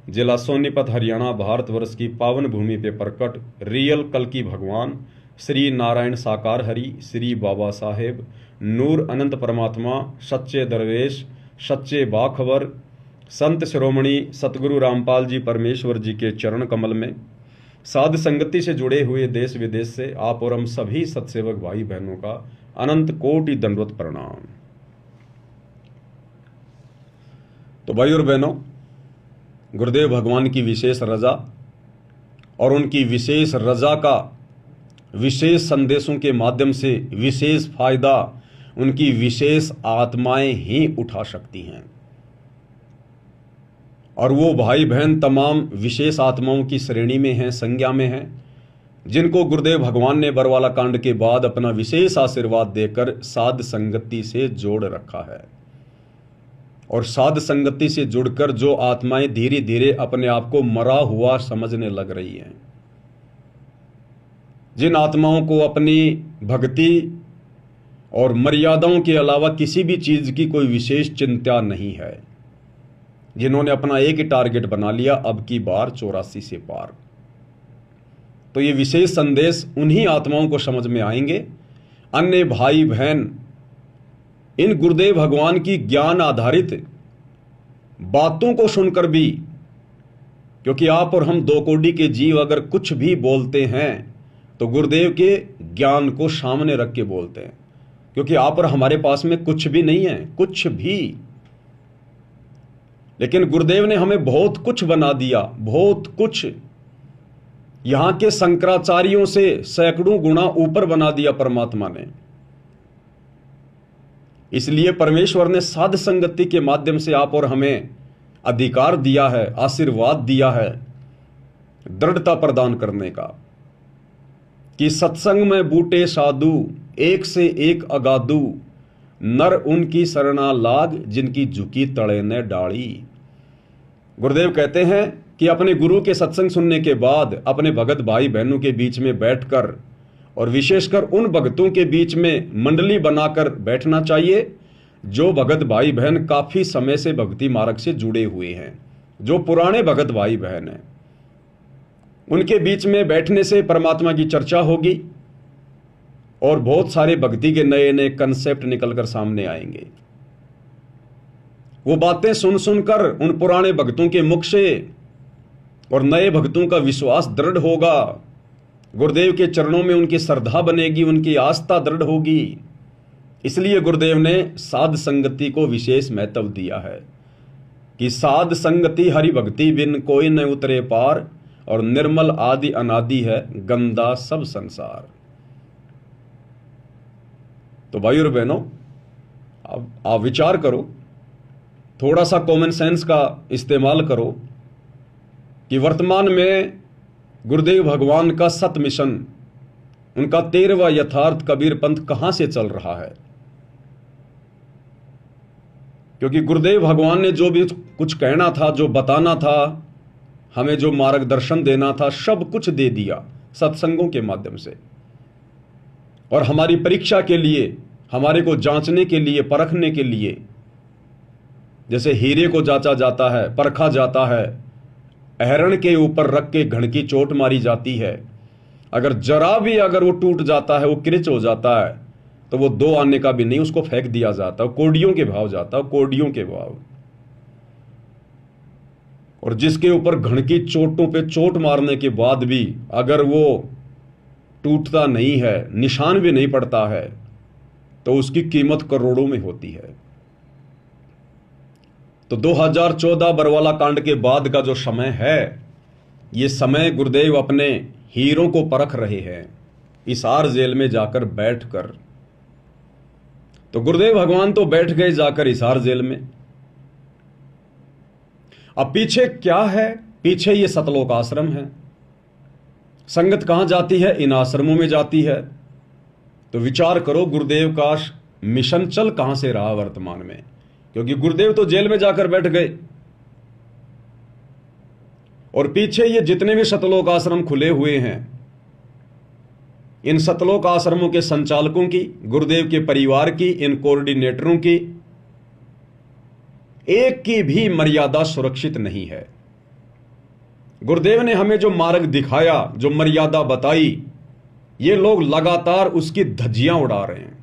जिला सोनीपत, हरियाणा, भारतवर्ष की पावन भूमि पे प्रकट रियल कल्कि भगवान श्री नारायण साकार हरि, श्री बाबा साहेब नूर अनंत परमात्मा, सच्चे दरवेश, सच्चे बाखबर, संत शिरोमणि सतगुरु रामपाल जी परमेश्वर जी के चरण कमल में साध संगति से जुड़े हुए देश विदेश से आप और हम सभी सत्सेवक भाई बहनों का अनंत कोटि दंडवत प्रणाम। तो भाई और बहनों, गुरुदेव भगवान की विशेष रजा और उनकी विशेष रजा का विशेष संदेशों के माध्यम से विशेष फायदा उनकी विशेष आत्माएं ही उठा सकती हैं। और वो भाई बहन तमाम विशेष आत्माओं की श्रेणी में हैं, संज्ञा में हैं, जिनको गुरुदेव भगवान ने बरवाला कांड के बाद अपना विशेष आशीर्वाद देकर साध संगति से जोड़ रखा है। और साध संगति से जुड़कर जो आत्माएं धीरे धीरे अपने आप को मरा हुआ समझने लग रही हैं, जिन आत्माओं को अपनी भक्ति और मर्यादाओं के अलावा किसी भी चीज की कोई विशेष चिंता नहीं है, जिन्होंने अपना एक ही टारगेट बना लिया, अब की बार 84 से पार, तो ये विशेष संदेश उन्हीं आत्माओं को समझ में आएंगे। अन्य भाई बहन इन गुरुदेव भगवान की ज्ञान आधारित बातों को सुनकर भी, क्योंकि आप और हम दो कोटि के जीव अगर कुछ भी बोलते हैं तो गुरुदेव के ज्ञान को सामने रख के बोलते हैं, क्योंकि आप और हमारे पास में कुछ भी नहीं है, कुछ भी। लेकिन गुरुदेव ने हमें बहुत कुछ बना दिया, बहुत कुछ, यहां के शंकराचार्यों से सैकड़ों गुना ऊपर बना दिया परमात्मा ने। इसलिए परमेश्वर ने साध संगति के माध्यम से आप और हमें अधिकार दिया है, आशीर्वाद दिया है, दृढ़ता प्रदान करने का, कि सत्संग में बूटे साधु एक से एक अगाधु, नर उनकी शरणा लाग जिनकी झुकी तड़े ने डाली। गुरुदेव कहते हैं कि अपने गुरु के सत्संग सुनने के बाद अपने भगत भाई बहनों के बीच में बैठकर, और विशेषकर उन भक्तों के बीच में मंडली बनाकर बैठना चाहिए जो भगत भाई बहन काफी समय से भक्ति मार्ग से जुड़े हुए हैं, जो पुराने भगत भाई बहन हैं। उनके बीच में बैठने से परमात्मा की चर्चा होगी और बहुत सारे भक्ति के नए नए कंसेप्ट निकलकर सामने आएंगे। वो बातें सुन सुनकर उन पुराने भक्तों के मुख से और नए भक्तों का विश्वास दृढ़ होगा, गुरुदेव के चरणों में उनकी श्रद्धा बनेगी, उनकी आस्था दृढ़ होगी। इसलिए गुरुदेव ने साध संगति को विशेष महत्व दिया है कि साध संगति हरि भक्ति बिन कोई न उतरे पार, और निर्मल आदि अनादि है गंदा सब संसार। तो भाई और बहनों, अब आप विचार करो, थोड़ा सा कॉमन सेंस का इस्तेमाल करो कि वर्तमान में गुरुदेव भगवान का सत मिशन, उनका 13वां यथार्थ कबीर पंथ कहां से चल रहा है। क्योंकि गुरुदेव भगवान ने जो भी कुछ कहना था, जो बताना था, हमें जो मार्गदर्शन देना था, सब कुछ दे दिया सत्संगों के माध्यम से। और हमारी परीक्षा के लिए, हमारे को जांचने के लिए, परखने के लिए, जैसे हीरे को जांचा जाता है, परखा जाता है, अहरण के ऊपर रख के घण की चोट मारी जाती है, अगर जरा भी अगर वो टूट जाता है, वो किरच हो जाता है, तो वो 2 आने का भी नहीं, उसको फेंक दिया जाता है, कोडियों के भाव जाता है, कोडियों के भाव। और जिसके ऊपर घण की चोटों पे चोट मारने के बाद भी अगर वो टूटता नहीं है, निशान भी नहीं पड़ता है, तो उसकी कीमत करोड़ों में होती है। तो 2014 बरवाला कांड के बाद का जो समय है, ये समय गुरुदेव अपने हीरों को परख रहे हैं, हिसार जेल में जाकर बैठकर। तो गुरुदेव भगवान तो बैठ गए जाकर हिसार जेल में। अब पीछे क्या है? पीछे ये सतलोक आश्रम है। संगत कहां जाती है? इन आश्रमों में जाती है। तो विचार करो, गुरुदेव का मिशन चल कहां से रहा वर्तमान में, क्योंकि गुरुदेव तो जेल में जाकर बैठ गए। और पीछे ये जितने भी सतलोक आश्रम खुले हुए हैं, इन सतलोक आश्रमों के संचालकों की, गुरुदेव के परिवार की, इन कोऑर्डिनेटरों की एक की भी मर्यादा सुरक्षित नहीं है। गुरुदेव ने हमें जो मार्ग दिखाया, जो मर्यादा बताई, ये लोग लगातार उसकी धज्जियां उड़ा रहे हैं।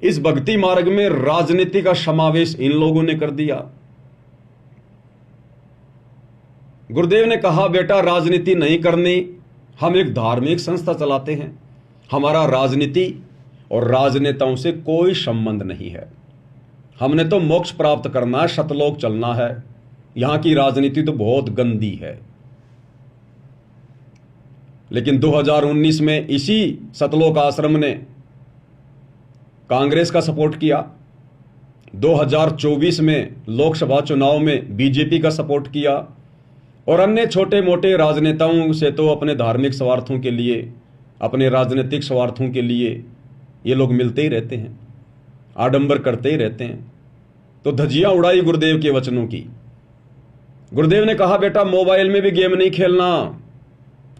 इस भक्ति मार्ग में राजनीति का समावेश इन लोगों ने कर दिया। गुरुदेव ने कहा, बेटा राजनीति नहीं करनी, हम एक धार्मिक संस्था चलाते हैं, हमारा राजनीति और राजनेताओं से कोई संबंध नहीं है, हमने तो मोक्ष प्राप्त करना है, सतलोक चलना है, यहां की राजनीति तो बहुत गंदी है। लेकिन 2019 में इसी सतलोक आश्रम ने कांग्रेस का सपोर्ट किया, 2024 में लोकसभा चुनाव में बीजेपी का सपोर्ट किया, और अन्य छोटे मोटे राजनेताओं से तो अपने धार्मिक स्वार्थों के लिए, अपने राजनीतिक स्वार्थों के लिए ये लोग मिलते ही रहते हैं, आडंबर करते ही रहते हैं। तो धज्जियां उड़ाई गुरुदेव के वचनों की। गुरुदेव ने कहा, बेटा मोबाइल में भी गेम नहीं खेलना।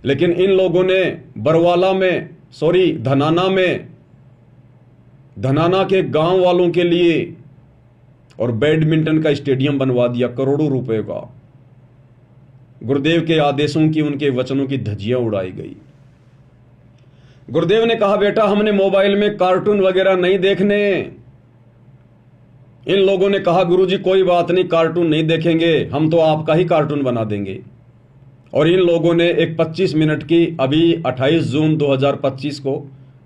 लेकिन इन लोगों ने बरवाला में, धनाना के गांव वालों के लिए और बैडमिंटन का स्टेडियम बनवा दिया करोड़ों रुपए का। गुरुदेव के आदेशों की, उनके वचनों की धज्जियां उड़ाई गई। गुरुदेव ने कहा, बेटा हमने मोबाइल में कार्टून वगैरह नहीं देखने। इन लोगों ने कहा, गुरुजी कोई बात नहीं, कार्टून नहीं देखेंगे, हम तो आपका ही कार्टून बना देंगे। और इन लोगों ने एक 25 मिनट की, अभी 28 जून 2025 को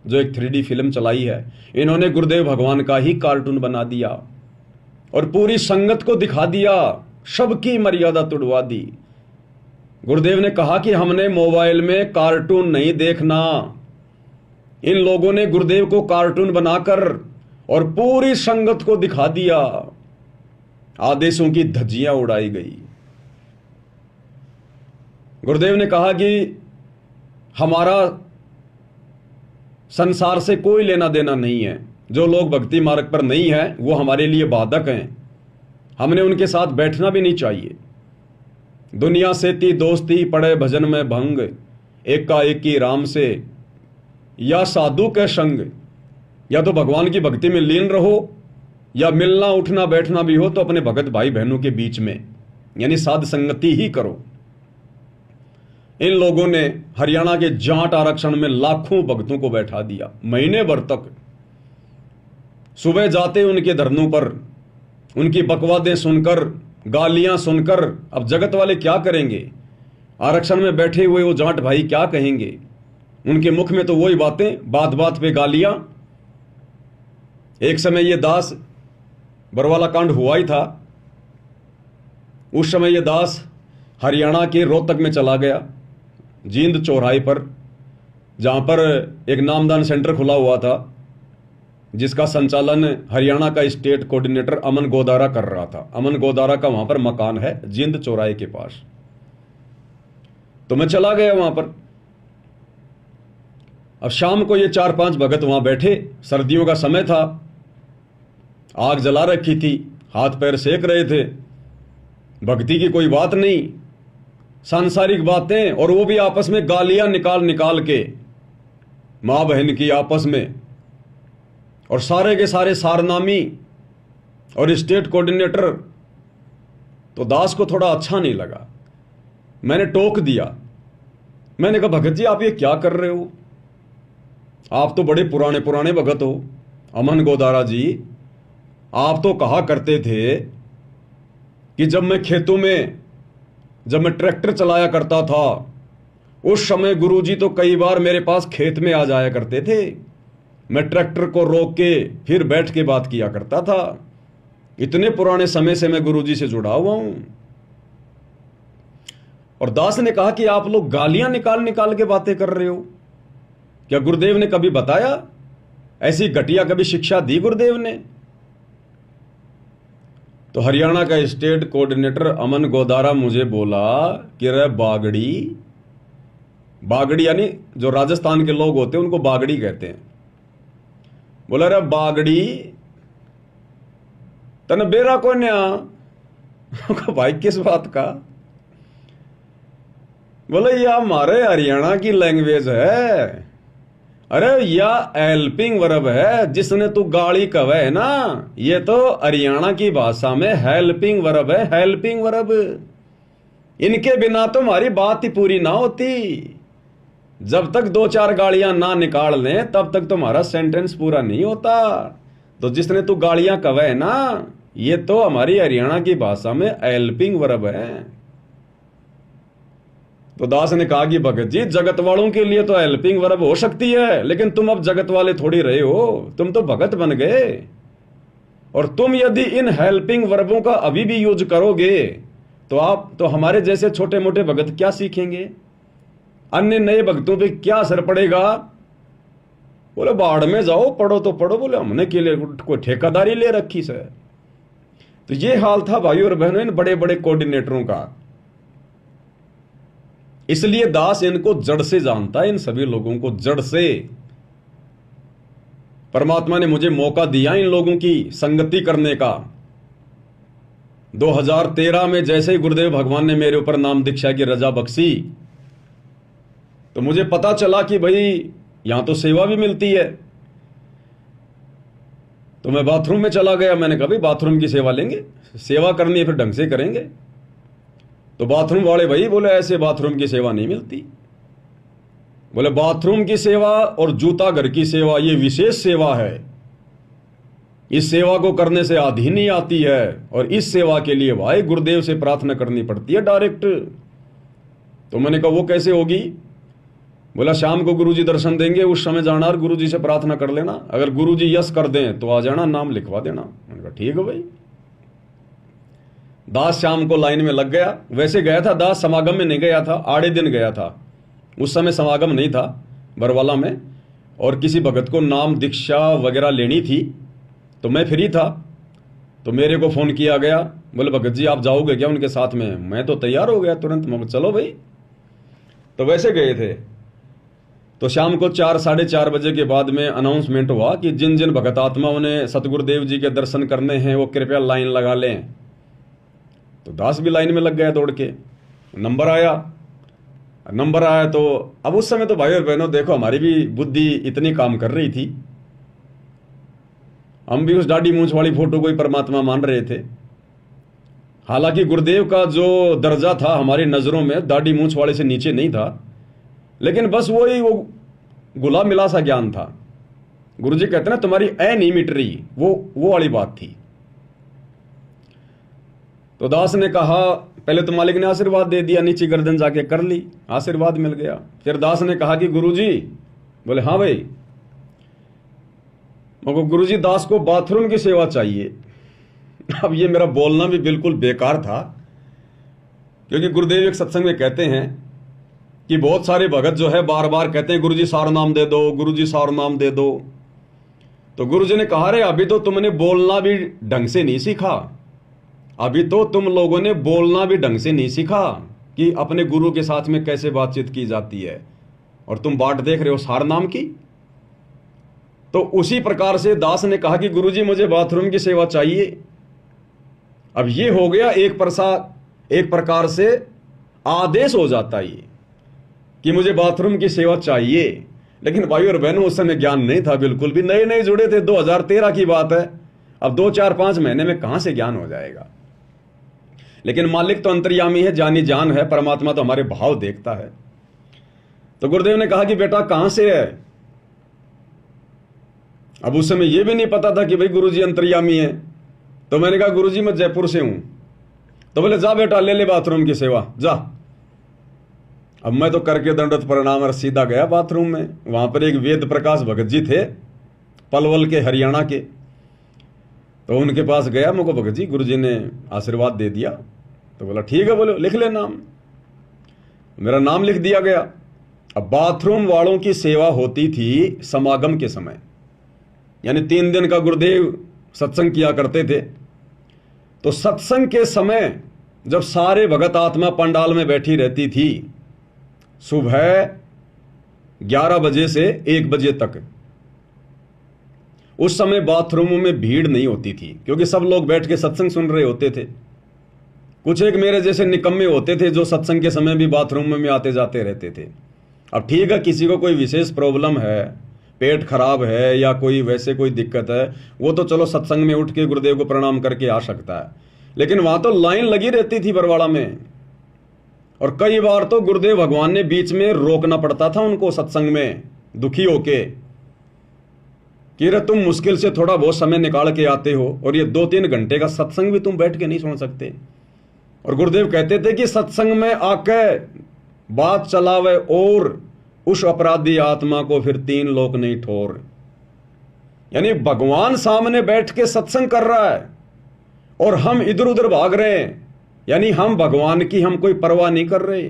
जो एक 3D फिल्म चलाई है, इन्होंने गुरुदेव भगवान का ही कार्टून बना दिया और पूरी संगत को दिखा दिया, सबकी मर्यादा तोड़वा दी। गुरुदेव ने कहा कि हमने मोबाइल में कार्टून नहीं देखना। इन लोगों ने गुरुदेव को कार्टून बनाकर और पूरी संगत को दिखा दिया। आदेशों की धज्जियां उड़ाई गई। गुरुदेव ने कहा कि हमारा संसार से कोई लेना देना नहीं है, जो लोग भक्ति मार्ग पर नहीं है वो हमारे लिए बाधक हैं, हमने उनके साथ बैठना भी नहीं चाहिए। दुनिया से ती दोस्ती, पड़े भजन में भंग, एकाएकी राम से या साधु के संग। या तो भगवान की भक्ति में लीन रहो, या मिलना उठना बैठना भी हो तो अपने भगत भाई बहनों के बीच में, यानी साध संगति ही करो। इन लोगों ने हरियाणा के जाट आरक्षण में लाखों भक्तों को बैठा दिया, महीने भर तक। सुबह जाते उनके धरनों पर, उनकी बकवादें सुनकर, गालियां सुनकर, अब जगत वाले क्या करेंगे? आरक्षण में बैठे हुए वो जाट भाई क्या कहेंगे? उनके मुख में तो वही बातें, बात बात पे गालियां। एक समय ये दास, बरवाला कांड हुआ ही था, उस समय ये दास हरियाणा के रोहतक में चला गया, जींद चौराहे पर, जहां पर एक नामदान सेंटर खुला हुआ था, जिसका संचालन हरियाणा का स्टेट कोऑर्डिनेटर अमन गोदारा कर रहा था। अमन गोदारा का वहां पर मकान है जींद चौराहे के पास। तो मैं चला गया वहां पर। अब शाम को ये 4-5 भगत वहां बैठे, सर्दियों का समय था, आग जला रखी थी, हाथ पैर सेक रहे थे, भक्ति की कोई बात नहीं, सांसारिक बातें, और वो भी आपस में गालियां निकाल निकाल के, मां बहन की आपस में, और सारे के सारे सारनामी और स्टेट कोऑर्डिनेटर। तो दास को थोड़ा अच्छा नहीं लगा, मैंने टोक दिया। मैंने कहा, भगत जी आप ये क्या कर रहे हो? आप तो बड़े पुराने पुराने भगत हो। अमन गोदारा जी, आप तो कहा करते थे कि जब मैं खेतों में, जब मैं ट्रैक्टर चलाया करता था, उस समय गुरुजी तो कई बार मेरे पास खेत में आ जाया करते थे, मैं ट्रैक्टर को रोक के फिर बैठ के बात किया करता था। इतने पुराने समय से मैं गुरुजी से जुड़ा हुआ हूं। और दास ने कहा कि आप लोग गालियां निकाल निकाल के बातें कर रहे हो, क्या गुरुदेव ने कभी बताया? ऐसी घटिया कभी शिक्षा दी गुरुदेव ने? तो हरियाणा का स्टेट कोऑर्डिनेटर अमन गोदारा मुझे बोला कि रे बागड़ी, बागड़ी यानी जो राजस्थान के लोग होते हैं उनको बागड़ी कहते हैं। बोला, रे बागड़ी तने बेरा को न्या। भाई किस बात का? बोले, ये हमारे हरियाणा की लैंग्वेज है, अरे या हेल्पिंग वर्ब है, जिसने तू गाड़ी कवे है ना, ये तो हरियाणा की भाषा में हेल्पिंग वर्ब है, हेल्पिंग वर्ब। इनके बिना तो हमारी बात ही पूरी ना होती। जब तक दो चार गाड़ियां ना निकाल लें तब तक तुम्हारा सेंटेंस पूरा नहीं होता। तो जिसने तू गाड़ियां कवे है ना, ये तो हमारी हरियाणा की भाषा में हेल्पिंग वर्ब है। तो दास ने कहा कि भगत जी, जगत वालों के लिए तो हेल्पिंग वर्ब हो सकती है, लेकिन तुम अब जगत वाले थोड़ी रहे हो, तुम तो भगत बन गए। और तुम यदि इन हेल्पिंग वर्बों का अभी भी यूज करोगे तो हमारे जैसे छोटे मोटे भगत क्या सीखेंगे, अन्य नए भक्तों पे क्या असर पड़ेगा। बोले बाढ़ में जाओ, पढ़ो तो पढ़ो, बोले हमने के लिए कोई ठेकेदारी ले रखी से। तो ये हाल था भाई और बहनों इन बड़े बड़े कोऑर्डिनेटरों का। इसलिए दास इनको जड़ से जानता है, इन सभी लोगों को जड़ से। परमात्मा ने मुझे मौका दिया इन लोगों की संगति करने का। 2013 में जैसे ही गुरुदेव भगवान ने मेरे ऊपर नाम दीक्षा की रजा बख्शी, तो मुझे पता चला कि भाई यहां तो सेवा भी मिलती है। तो मैं बाथरूम में चला गया, मैंने कहा भाई बाथरूम की सेवा लेंगे, सेवा करनी है फिर ढंग से करेंगे। तो बाथरूम वाले भाई बोले ऐसे बाथरूम की सेवा नहीं मिलती। बोले बाथरूम की सेवा और जूता घर की सेवा ये विशेष सेवा है, इस सेवा को करने से आधी नहीं आती है, और इस सेवा के लिए भाई गुरुदेव से प्रार्थना करनी पड़ती है डायरेक्ट। तो मैंने कहा वो कैसे होगी। बोला शाम को गुरुजी दर्शन देंगे, उस समय जाना और गुरुजी से प्रार्थना कर लेना, अगर गुरुजी यस कर दें तो आ जाना, नाम लिखवा देना। मैंने कहा ठीक है भाई। दास शाम को लाइन में लग गया। वैसे गया था दास, समागम में नहीं गया था, आड़े दिन गया था। उस समय समागम नहीं था बरवाला में, और किसी भगत को नाम दीक्षा वगैरह लेनी थी, तो मैं फ्री था। तो मेरे को फोन किया गया, बोले भगत जी आप जाओगे क्या उनके साथ में। मैं तो तैयार हो गया तुरंत, मैं चलो भाई। तो वैसे गए थे। तो शाम को 4 साढ़े 4 बजे के बाद में अनाउंसमेंट हुआ कि जिन जिन भगत आत्माओं ने सतगुरुदेव जी के दर्शन करने हैं वो कृपया लाइन लगा लें। तो दास भी लाइन में लग गया दौड़ के। नंबर आया तो अब उस समय तो भाई और बहनों देखो हमारी भी बुद्धि इतनी काम कर रही थी, हम भी उस दाढ़ी मूंछ वाली फोटो को ही परमात्मा मान रहे थे। हालांकि गुरुदेव का जो दर्जा था हमारी नजरों में दाढ़ी मूंछ वाले से नीचे नहीं था, लेकिन बस वो गुला मिला सा ज्ञान था। गुरुजी कहते ना तुम्हारी ऐ नहीं मिट रही, वो वाली बात थी। तो दास ने कहा पहले तो मालिक ने आशीर्वाद दे दिया, नीचे गर्दन जाके कर ली, आशीर्वाद मिल गया। फिर दास ने कहा कि गुरुजी, बोले हाँ भाई। मगर गुरुजी दास को बाथरूम की सेवा चाहिए। अब ये मेरा बोलना भी बिल्कुल बेकार था, क्योंकि गुरुदेव एक सत्संग में कहते हैं कि बहुत सारे भगत जो है बार बार कहते हैं गुरुजी सार नाम दे दो, गुरुजी सार नाम दे दो। तो गुरुजी ने कहा रे अभी तो तुमने बोलना भी ढंग से नहीं सीखा, अभी तो तुम लोगों ने बोलना भी ढंग से नहीं सीखा कि अपने गुरु के साथ में कैसे बातचीत की जाती है, और तुम बाट देख रहे हो सार नाम की। तो उसी प्रकार से दास ने कहा कि गुरुजी मुझे बाथरूम की सेवा चाहिए। अब ये हो गया एक प्रकार से आदेश हो जाता है कि मुझे बाथरूम की सेवा चाहिए। लेकिन भाई और बहनों उस समय ज्ञान नहीं था बिल्कुल भी, नए नए जुड़े थे, 2013 की बात है। अब 2-4-5 महीने में कहां से ज्ञान हो जाएगा। लेकिन मालिक तो अंतर्यामी है, जानी जान है, परमात्मा तो हमारे भाव देखता है। तो गुरुदेव ने कहा कि बेटा कहां से है। अब उस समय यह भी नहीं पता था कि भाई गुरुजी अंतर्यामी है। तो मैंने कहा गुरुजी मैं जयपुर से हूं। तो बोले जा बेटा ले ले बाथरूम की सेवा जा। अब मैं तो करके दंडवत प्रणाम और सीधा गया बाथरूम में। वहां पर एक वेद प्रकाश भगत जी थे, पलवल के, हरियाणा के। तो उनके पास गया, मुझको भगत जी गुरुजी ने आशीर्वाद दे दिया। तो बोला ठीक है, बोलो लिख ले नाम। मेरा नाम लिख दिया गया। अब बाथरूम वालों की सेवा होती थी समागम के समय, यानी 3 दिन का गुरुदेव सत्संग किया करते थे। तो सत्संग के समय जब सारे भगत आत्मा पंडाल में बैठी रहती थी, सुबह 11 बजे से 1 बजे तक, उस समय बाथरूमों में भीड़ नहीं होती थी, क्योंकि सब लोग बैठ के सत्संग सुन रहे होते थे। कुछ एक मेरे जैसे निकम्मे होते थे जो सत्संग के समय भी बाथरूम में आते जाते रहते थे। अब ठीक है, किसी को कोई विशेष प्रॉब्लम है, पेट खराब है या कोई वैसे कोई दिक्कत है, वो तो चलो सत्संग में उठ के गुरुदेव को प्रणाम करके आ सकता है, लेकिन वहां तो लाइन लगी रहती थी बरवाड़ा में। और कई बार तो गुरुदेव भगवान ने बीच में रोकना पड़ता था उनको सत्संग में, दुखी होके कि रे तुम मुश्किल से थोड़ा बहुत समय निकाल के आते हो और ये 2-3 घंटे का सत्संग भी तुम बैठ के नहीं सुन सकते। और गुरुदेव कहते थे कि सत्संग में आके बात चलावे और उस अपराधी आत्मा को फिर 3 लोक नहीं ठोर। यानी भगवान सामने बैठ के सत्संग कर रहा है और हम इधर उधर भाग रहे हैं, यानी हम भगवान की हम कोई परवाह नहीं कर रहे,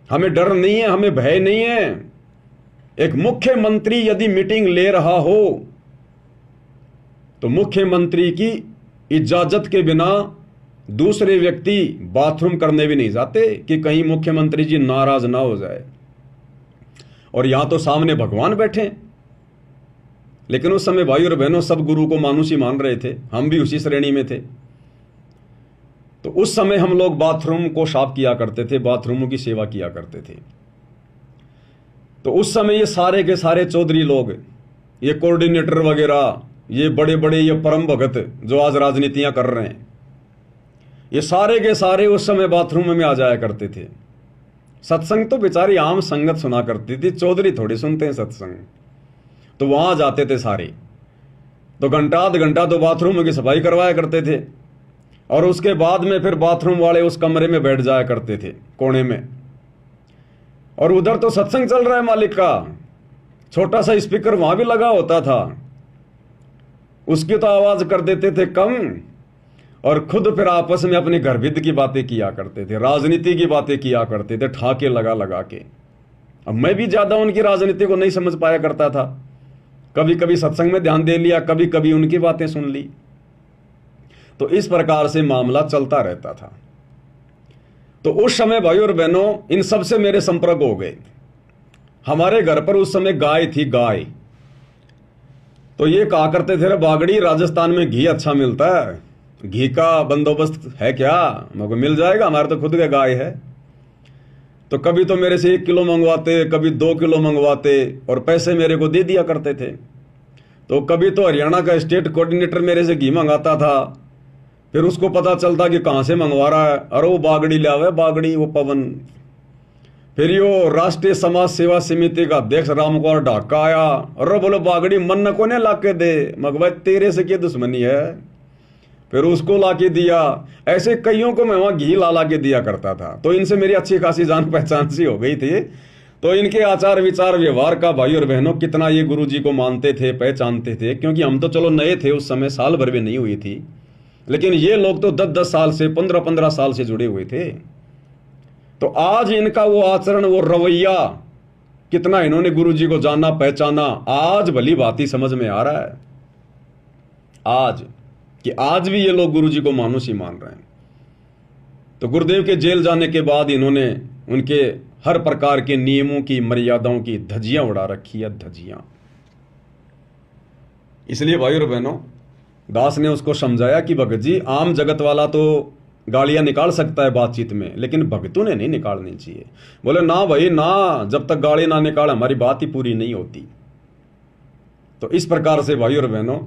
हमें डर नहीं है, हमें भय नहीं है। एक मुख्यमंत्री यदि मीटिंग ले रहा हो तो मुख्यमंत्री की इजाजत के बिना दूसरे व्यक्ति बाथरूम करने भी नहीं जाते कि कहीं मुख्यमंत्री जी नाराज ना हो जाए। और यहां तो सामने भगवान बैठे, लेकिन उस समय भाई और बहनों सब गुरु को मानुष ही मान रहे थे, हम भी उसी श्रेणी में थे। तो उस समय हम लोग बाथरूम को साफ किया करते थे, बाथरूमों की सेवा किया करते थे। तो उस समय ये सारे के सारे चौधरी लोग, ये कोऑर्डिनेटर वगैरह, ये बड़े बड़े ये परम भगत जो आज राजनीतियां कर रहे हैं, ये सारे के सारे उस समय बाथरूम में आ जाया करते थे। सत्संग तो बेचारी आम संगत सुना करती थी, चौधरी थोड़ी सुनते हैं सत्संग। तो वहां जाते थे सारे, तो घंटा आध घंटा तो बाथरूम की सफाई करवाया करते थे और उसके बाद में फिर बाथरूम वाले उस कमरे में बैठ जाया करते थे कोने में। और उधर तो सत्संग चल रहा है मालिक का, छोटा सा स्पीकर वहां भी लगा होता था, उसकी तो आवाज कर देते थे कम और खुद फिर आपस में अपने घरविद की बातें किया करते थे, राजनीति की बातें किया करते थे ठाके लगा लगा के। अब मैं भी ज्यादा उनकी राजनीति को नहीं समझ पाया करता था, कभी कभी सत्संग में ध्यान दे लिया, कभी कभी उनकी बातें सुन ली। तो इस प्रकार से मामला चलता रहता था। तो उस समय भाई और बहनों इन सब से मेरे संपर्क हो गए। हमारे घर पर उस समय गाय थी, गाय। तो ये कहा करते थे, बागड़ी राजस्थान में घी अच्छा मिलता है, घी का बंदोबस्त है क्या? मगर मिल जाएगा, हमारे तो खुद का गाय है। तो कभी तो मेरे से 1 किलो मंगवाते, कभी 2 किलो मंगवाते और पैसे मेरे को दे दिया करते थे। तो कभी तो हरियाणा का स्टेट कोऑर्डिनेटर मेरे से घी मंगाता था, फिर उसको पता चलता कि कहां से मंगवा रहा है, अरे वो बागड़ी ले आवे, बागड़ी वो पवन। फिर यो राष्ट्रीय समाज सेवा समिति का अध्यक्ष रामकुमार ढाका आया, अरे बोलो बागड़ी मन को ने लाके दे, मगर तेरे से क्या दुश्मनी है? फिर उसको लाके दिया। ऐसे कईयों को मैं वहां घी ला के दिया करता था। तो इनसे मेरी अच्छी खासी जान पहचान सी हो गई थी। तो इनके आचार विचार व्यवहार का भाई और बहनों कितना ये गुरु जी को मानते थे, पहचानते थे, क्योंकि हम तो चलो नए थे उस समय, साल भर भी नहीं हुई थी, लेकिन ये लोग तो 10-10 साल से, 15-15 साल से जुड़े हुए थे। तो आज इनका वो आचरण, वो रवैया, कितना इन्होंने गुरु जी को जाना पहचाना, आज भली भांति समझ में आ रहा है आज कि आज भी ये लोग गुरु जी को मानुष ही मान रहे हैं। तो गुरुदेव के जेल जाने के बाद इन्होंने उनके हर प्रकार के नियमों की, मर्यादाओं की धज्जियां उड़ा रखी है, धज्जियां। इसलिए भाई और बहनों, दास ने उसको समझाया कि भगत जी, आम जगत वाला तो गालियां निकाल सकता है बातचीत में, लेकिन भक्तों ने नहीं निकालनी चाहिए। बोले ना भाई ना, जब तक गाली ना निकाल हमारी बात ही पूरी नहीं होती। तो इस प्रकार से भाई और बहनों,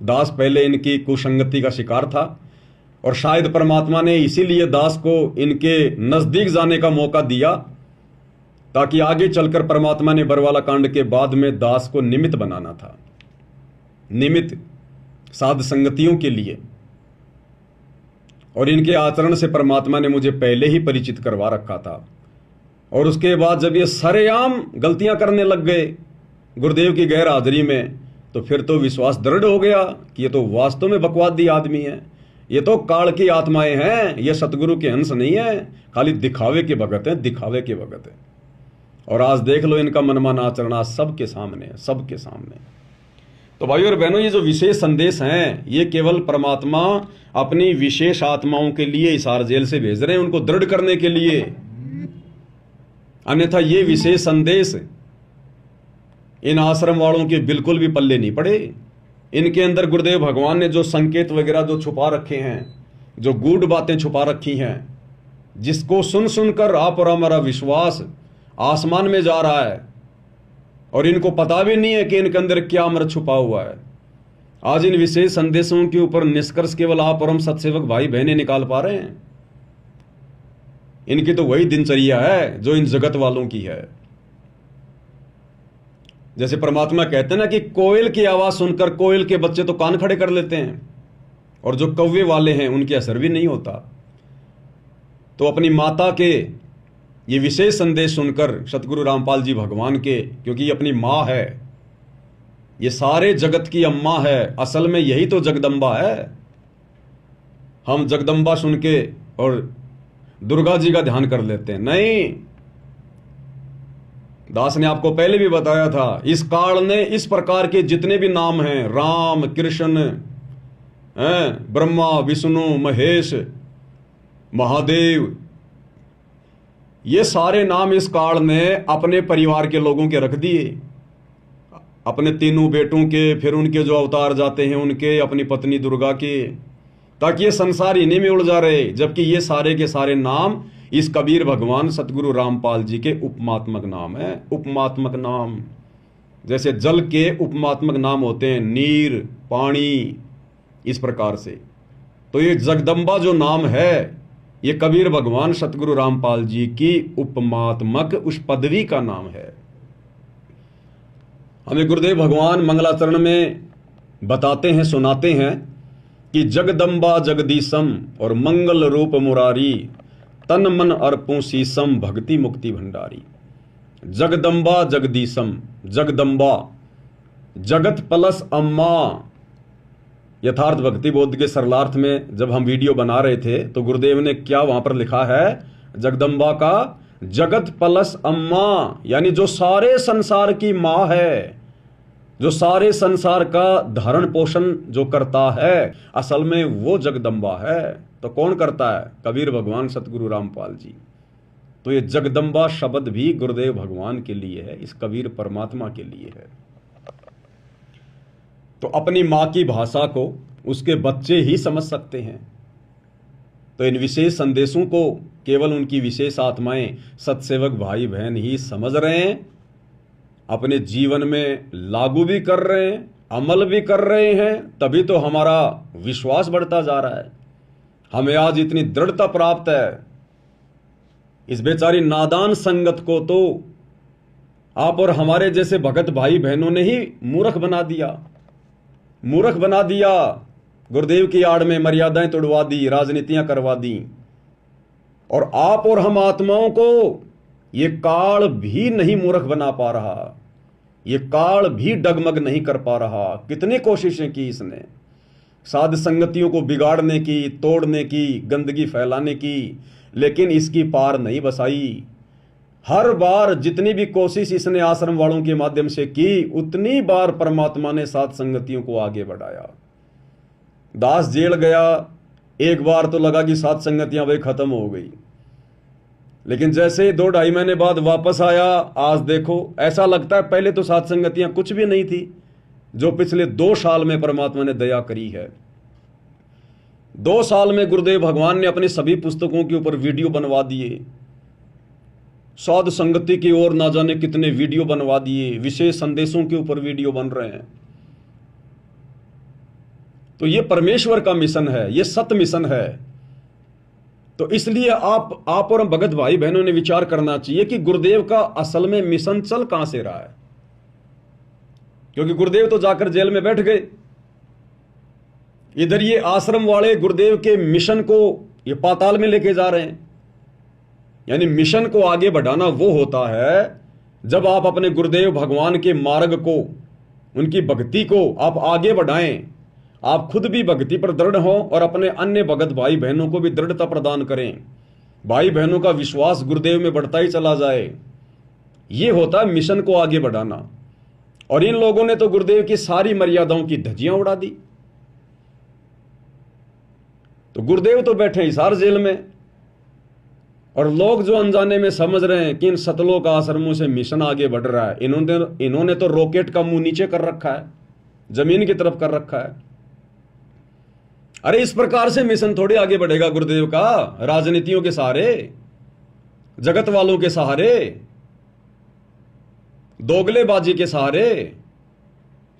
दास पहले इनकी कुसंगति का शिकार था और शायद परमात्मा ने इसीलिए दास को इनके नजदीक जाने का मौका दिया, ताकि आगे चलकर परमात्मा ने बरवाला कांड के बाद में दास को निमित्त बनाना था, निमित्त साध संगतियों के लिए। और इनके आचरण से परमात्मा ने मुझे पहले ही परिचित करवा रखा था। और उसके बाद जब ये सरेआम गलतियां करने लग गए गुरुदेव की गैर हाजिरी में, तो फिर तो विश्वास दृढ़ हो गया कि ये तो वास्तव में बकवादी आदमी है, ये तो काल की आत्माएं हैं, ये सतगुरु के अंश नहीं है, खाली दिखावे के भगत हैं, दिखावे के भगत हैं। और आज देख लो इनका मनमाना आचरण आज सबके सामने है, सबके सामने। तो भाइयों और बहनों, ये जो विशेष संदेश हैं, ये केवल परमात्मा अपनी विशेष आत्माओं के लिए हिसार जेल से भेज रहे हैं, उनको दृढ़ करने के लिए। अन्यथा ये विशेष संदेश इन आश्रम वालों के बिल्कुल भी पल्ले नहीं पड़े। इनके अंदर गुरुदेव भगवान ने जो संकेत वगैरह जो छुपा रखे हैं, जो गूढ़ बातें छुपा रखी हैं, जिसको सुन सुनकर आप और हमारा विश्वास आसमान में जा रहा है, और इनको पता भी नहीं है कि इनके अंदर क्या अमृत छुपा हुआ है। आज इन विशेष संदेशों के ऊपर निष्कर्ष केवल आप और हम सत्सेवक भाई बहनें निकाल पा रहे हैं। इनकी तो वही दिनचर्या है जो इन जगत वालों की है। जैसे परमात्मा कहते हैं ना कि कोयल की आवाज सुनकर कोयल के बच्चे तो कान खड़े कर लेते हैं, और जो कौवे वाले हैं उनके असर भी नहीं होता। तो अपनी माता के ये विशेष संदेश सुनकर सतगुरु रामपाल जी भगवान के, क्योंकि ये अपनी माँ है, ये सारे जगत की अम्मा है, असल में यही तो जगदम्बा है। हम जगदम्बा सुन के और दुर्गा जी का ध्यान कर लेते हैं, नहीं। दास ने आपको पहले भी बताया था, इस काल ने इस प्रकार के जितने भी नाम हैं, राम, कृष्ण, ब्रह्मा, विष्णु, महेश, महादेव, ये सारे नाम इस काल ने अपने परिवार के लोगों के रख दिए, अपने तीनों बेटों के, फिर उनके जो अवतार जाते हैं उनके, अपनी पत्नी दुर्गा के, ताकि ये संसार इन्हीं में उलझा रहे। जबकि ये सारे के सारे नाम इस कबीर भगवान सतगुरु रामपाल जी के उपमात्मक नाम है। उपमात्मक नाम, जैसे जल के उपमात्मक नाम होते हैं, नीर, पानी, इस प्रकार से। तो ये जगदम्बा जो नाम है, ये कबीर भगवान सतगुरु रामपाल जी की उपमात्मक उस पदवी का नाम है। हमें गुरुदेव भगवान मंगलाचरण में बताते हैं, सुनाते हैं कि जगदम्बा जगदीशम और मंगल रूप मुरारी, तन मन अर्पूं शीसम भक्ति मुक्ति भंडारी। जगदम्बा जगदीशम, जगदम्बा जगत प्लस अम्मा। यथार्थ भक्ति बोध के सरलार्थ में जब हम वीडियो बना रहे थे तो गुरुदेव ने क्या वहां पर लिखा है, जगदम्बा का जगत प्लस अम्मा, यानी जो सारे संसार की मां है, जो सारे संसार का धारण पोषण जो करता है, असल में वो जगदम्बा है। तो कौन करता है? कबीर भगवान सतगुरु रामपाल जी। तो ये जगदम्बा शब्द भी गुरुदेव भगवान के लिए है, इस कबीर परमात्मा के लिए है। तो अपनी मां की भाषा को उसके बच्चे ही समझ सकते हैं। तो इन विशेष संदेशों को केवल उनकी विशेष आत्माएं, सत्सेवक भाई बहन ही समझ रहे हैं, अपने जीवन में लागू भी कर रहे हैं, अमल भी कर रहे हैं। तभी तो हमारा विश्वास बढ़ता जा रहा है, हमें आज इतनी दृढ़ता प्राप्त है। इस बेचारी नादान संगत को तो आप और हमारे जैसे भगत भाई बहनों ने ही मूर्ख बना दिया, मूर्ख बना दिया। गुरुदेव की आड़ में मर्यादाएं तोड़वा दी, राजनीतियां करवा दी। और आप और हम आत्माओं को ये काल भी नहीं मूर्ख बना पा रहा, ये काल भी डगमग नहीं कर पा रहा। कितनी कोशिशें की इसने, साध संगतियों को बिगाड़ने की, तोड़ने की, गंदगी फैलाने की, लेकिन इसकी पार नहीं बसाई। हर बार जितनी भी कोशिश इसने आश्रम वालों के माध्यम से की, उतनी बार परमात्मा ने साध संगतियों को आगे बढ़ाया। दास जेल गया, एक बार तो लगा कि साध संगतियां भाई खत्म हो गई, लेकिन जैसे 2-2.5 महीने बाद वापस आया, आज देखो ऐसा लगता है पहले तो साध संगतियां कुछ भी नहीं थी, जो पिछले 2 साल में परमात्मा ने दया करी है। 2 साल में गुरुदेव भगवान ने अपनी सभी पुस्तकों के ऊपर वीडियो बनवा दिए, साध संगति की ओर ना जाने कितने वीडियो बनवा दिए, विशेष संदेशों के ऊपर वीडियो बन रहे हैं। तो ये परमेश्वर का मिशन है, ये सत्य मिशन है। तो इसलिए आप और भगत भाई बहनों ने विचार करना चाहिए कि गुरुदेव का असल में मिशन चल कहां से रहा है। क्योंकि गुरुदेव तो जाकर जेल में बैठ गए, इधर ये आश्रम वाले गुरुदेव के मिशन को ये पाताल में लेके जा रहे हैं। यानी मिशन को आगे बढ़ाना वो होता है जब आप अपने गुरुदेव भगवान के मार्ग को, उनकी भक्ति को आप आगे बढ़ाएं, आप खुद भी भक्ति पर दृढ़ हों और अपने अन्य भगत भाई बहनों को भी दृढ़ता प्रदान करें। भाई बहनों का विश्वास गुरुदेव में बढ़ता ही चला जाए, ये होता है मिशन को आगे बढ़ाना। और इन लोगों ने तो गुरुदेव की सारी मर्यादाओं की धज्जियां उड़ा दी। तो गुरुदेव तो बैठे हिसार जेल में, और लोग जो अनजाने में समझ रहे हैं कि इन सतलोक आश्रमों से मिशन आगे बढ़ रहा है, इन्होंने तो रॉकेट का मुंह नीचे कर रखा है, जमीन की तरफ कर रखा है। अरे इस प्रकार से मिशन थोड़ी आगे बढ़ेगा गुरुदेव का, राजनीतियों के सहारे, जगत वालों के सहारे। दोगलेबाजी के सहारे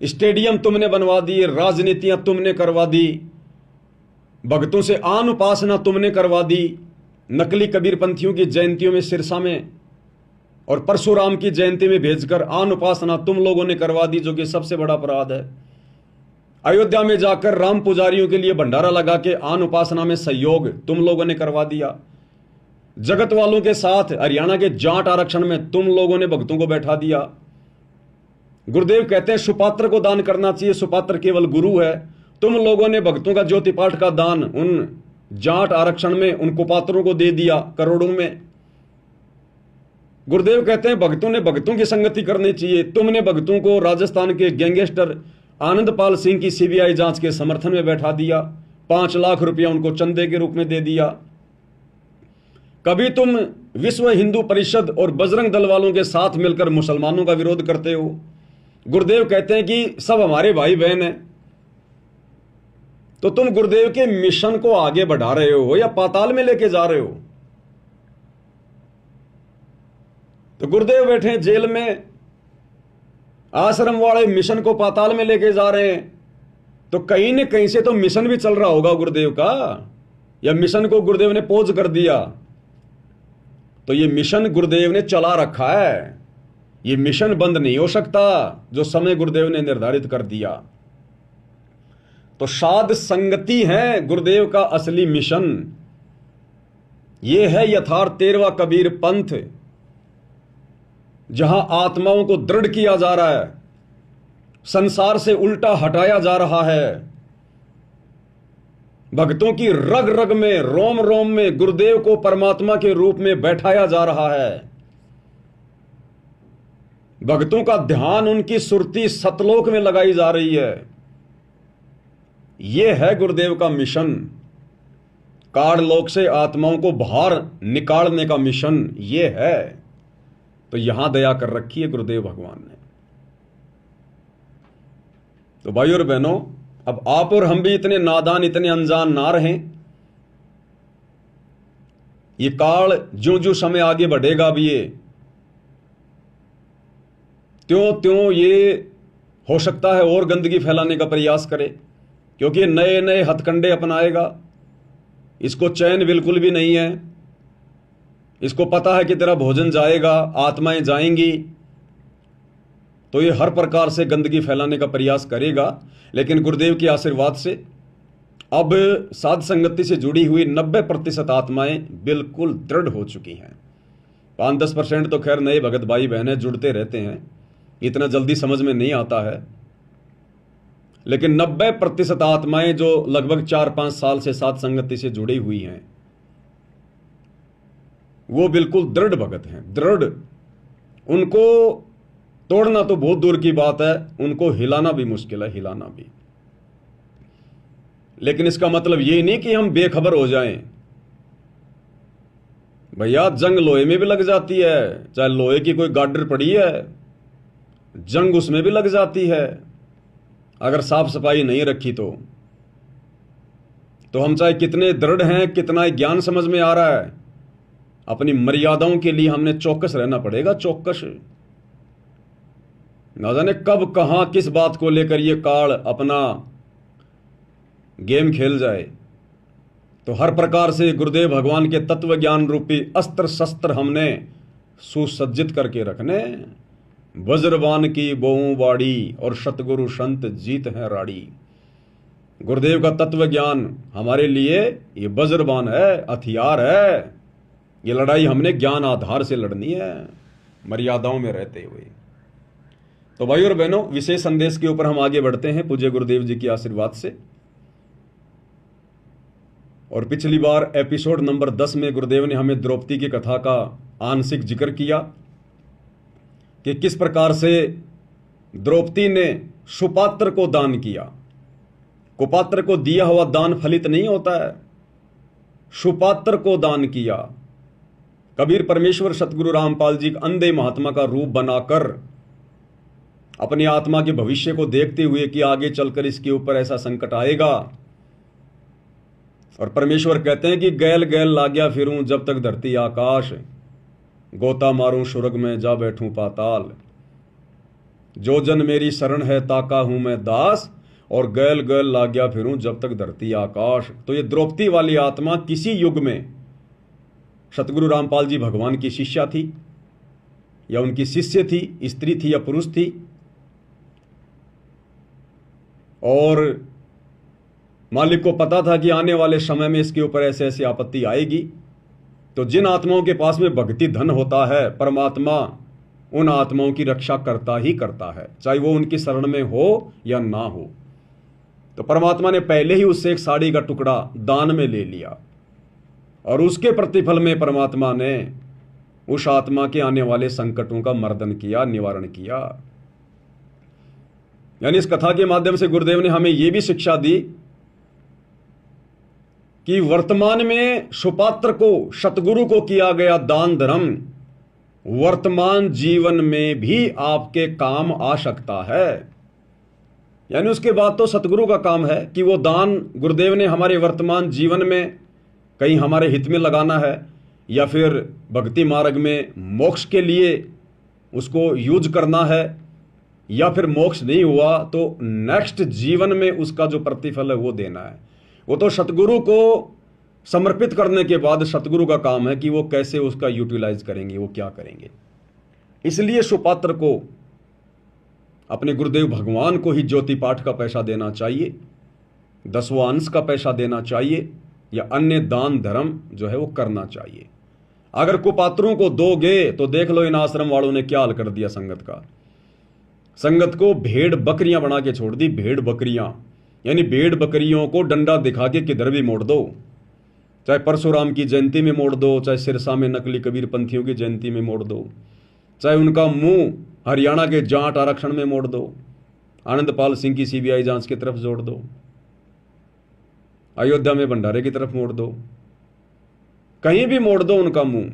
स्टेडियम तुमने बनवा दिए, राजनीतियां तुमने करवा दी, भक्तों से आन उपासना तुमने करवा दी, नकली कबीरपंथियों की जयंतियों में सिरसा में और परशुराम की जयंती में भेजकर आन उपासना तुम लोगों ने करवा दी, जो कि सबसे बड़ा अपराध है। अयोध्या में जाकर राम पुजारियों के लिए भंडारा लगा के आन उपासना में सहयोग तुम लोगों ने करवा दिया। जगत वालों के साथ हरियाणा के जाट आरक्षण में तुम लोगों ने भक्तों को बैठा दिया। गुरुदेव कहते हैं सुपात्र को दान करना चाहिए, सुपात्र केवल गुरु है। तुम लोगों ने भक्तों का ज्योति पाठ का दान उन जाट आरक्षण में उन कुपात्रों को दे दिया करोड़ों में। गुरुदेव कहते हैं भक्तों ने भक्तों की संगति करनी चाहिए। तुमने भक्तों को राजस्थान के गैंगस्टर आनंदपाल सिंह की सीबीआई जांच के समर्थन में बैठा दिया, 5 लाख रुपया उनको चंदे के रूप में दे दिया। कभी तुम विश्व हिंदू परिषद और बजरंग दल वालों के साथ मिलकर मुसलमानों का विरोध करते हो। गुरुदेव कहते हैं कि सब हमारे भाई बहन हैं। तो तुम गुरुदेव के मिशन को आगे बढ़ा रहे हो या पाताल में लेके जा रहे हो? तो गुरुदेव बैठे हैं जेल में, आश्रम वाले मिशन को पाताल में लेके जा रहे हैं। तो कहीं न कहीं से तो मिशन भी चल रहा होगा गुरुदेव का, या मिशन को गुरुदेव ने पोज कर दिया। तो ये मिशन गुरुदेव ने चला रखा है, ये मिशन बंद नहीं हो सकता जो समय गुरुदेव ने निर्धारित कर दिया। तो साध संगति है गुरुदेव का असली मिशन। यह है यथार्थ 13वां कबीर पंथ, जहां आत्माओं को दृढ़ किया जा रहा है, संसार से उल्टा हटाया जा रहा है। भक्तों की रग रग में, रोम रोम में गुरुदेव को परमात्मा के रूप में बैठाया जा रहा है। भक्तों का ध्यान, उनकी सुरती सतलोक में लगाई जा रही है। यह है गुरुदेव का मिशन। काललोक से आत्माओं को बाहर निकालने का मिशन यह है। तो यहां दया कर रखी है गुरुदेव भगवान ने। तो भाइयों और बहनों, अब आप और हम भी इतने नादान, इतने अनजान ना रहें। ये काल ज्यों ज्यों समय आगे बढ़ेगा भी ये त्यों त्यों ये हो सकता है और गंदगी फैलाने का प्रयास करे, क्योंकि नए नए हथकंडे अपनाएगा। इसको चैन बिल्कुल भी नहीं है। इसको पता है कि तेरा भोजन जाएगा, आत्माएं जाएंगी, तो ये हर प्रकार से गंदगी फैलाने का प्रयास करेगा। लेकिन गुरुदेव के आशीर्वाद से अब साध संगति से जुड़ी हुई 90% आत्माएं बिल्कुल दृढ़ हो चुकी हैं। 5-10% तो खैर नए भगत भाई बहनें जुड़ते रहते हैं, इतना जल्दी समझ में नहीं आता है। लेकिन 90% आत्माएं जो लगभग 4-5 साल से साध संगति से जुड़ी हुई हैं, वो बिल्कुल दृढ़ भगत हैं, दृढ़। उनको तोड़ना तो बहुत दूर की बात है, उनको हिलाना भी मुश्किल है, हिलाना भी। लेकिन इसका मतलब ये नहीं कि हम बेखबर हो जाएं। भैया जंग लोहे में भी लग जाती है, चाहे लोहे की कोई गाडर पड़ी है, जंग उसमें भी लग जाती है अगर साफ सफाई नहीं रखी तो हम चाहे कितने दृढ़ हैं, कितना ज्ञान समझ में आ रहा है, अपनी मर्यादाओं के लिए हमने चौकस रहना पड़ेगा, चौकस। ना जाने कब कहां किस बात को लेकर ये काल अपना गेम खेल जाए। तो हर प्रकार से गुरुदेव भगवान के तत्व ज्ञान रूपी अस्त्र शस्त्र हमने सुसज्जित करके रखने। वज्रबान की बोऊ बाड़ी और सतगुरु संत जीत है राड़ी। गुरुदेव का तत्व ज्ञान हमारे लिए ये वज्रबान है, हथियार है। ये लड़ाई हमने ज्ञान आधार से लड़नी है, मर्यादाओं में रहते हुए। तो भाई और बहनों, विशेष संदेश के ऊपर हम आगे बढ़ते हैं पूज्य गुरुदेव जी के आशीर्वाद से। और पिछली बार एपिसोड नंबर 10 में गुरुदेव ने हमें द्रौपदी की कथा का आंशिक जिक्र किया कि किस प्रकार से द्रौपदी ने सुपात्र को दान किया। कुपात्र को दिया हुआ दान फलित नहीं होता है, सुपात्र को दान किया। कबीर परमेश्वर सतगुरु रामपाल जी अंधे महात्मा का रूप बनाकर अपनी आत्मा के भविष्य को देखते हुए कि आगे चलकर इसके ऊपर ऐसा संकट आएगा, और परमेश्वर कहते हैं कि गैल गैल लाग्या फिरूं जब तक धरती आकाश, गोता मारूं सुरग में जा बैठूं पाताल। जो जन मेरी शरण है ताका हूं मैं दास, और गैल गैल लाग्या फिरूं जब तक धरती आकाश। तो ये द्रौपदी वाली आत्मा किसी युग में सतगुरु रामपाल जी भगवान की शिष्या थी, या उनकी शिष्य थी, स्त्री थी या पुरुष थी, और मालिक को पता था कि आने वाले समय में इसके ऊपर ऐसे ऐसी आपत्ति आएगी। तो जिन आत्माओं के पास में भक्ति धन होता है, परमात्मा उन आत्माओं की रक्षा करता ही करता है, चाहे वो उनकी शरण में हो या ना हो। तो परमात्मा ने पहले ही उससे एक साड़ी का टुकड़ा दान में ले लिया, और उसके प्रतिफल में परमात्मा ने उस आत्मा के आने वाले संकटों का मर्दन किया, निवारण किया। यानी इस कथा के माध्यम से गुरुदेव ने हमें यह भी शिक्षा दी कि वर्तमान में सुपात्र को, सतगुरु को किया गया दान धर्म वर्तमान जीवन में भी आपके काम आ सकता है। यानी उसके बाद तो सतगुरु का काम है कि वो दान गुरुदेव ने हमारे वर्तमान जीवन में कहीं हमारे हित में लगाना है, या फिर भक्ति मार्ग में मोक्ष के लिए उसको यूज करना है, या फिर मोक्ष नहीं हुआ तो नेक्स्ट जीवन में उसका जो प्रतिफल है वो देना है। वो तो सतगुरु को समर्पित करने के बाद सतगुरु का काम है कि वो कैसे उसका यूटिलाइज करेंगे, वो क्या करेंगे। इसलिए सुपात्र को अपने गुरुदेव भगवान को ही ज्योति पाठ का पैसा देना चाहिए, 10वां अंश का पैसा देना चाहिए, या अन्य दान धर्म जो है वो करना चाहिए। अगर कुपात्रों को दोगे तो देख लो इन आश्रम वालों ने क्या हाल कर दिया संगत का। संगत को भेड़ बकरियां बना के छोड़ दी, भेड़ बकरियां, यानी भेड़ बकरियों को डंडा दिखा के किधर भी मोड़ दो, चाहे परशुराम की जयंती में मोड़ दो, चाहे सिरसा में नकली कबीर पंथियों की जयंती में मोड़ दो, चाहे उनका मुंह हरियाणा के जाट आरक्षण में मोड़ दो, आनंदपाल सिंह की सीबीआई जांच की तरफ जोड़ दो, अयोध्या में भंडारे की तरफ मोड़ दो, कहीं भी मोड़ दो उनका मुंह।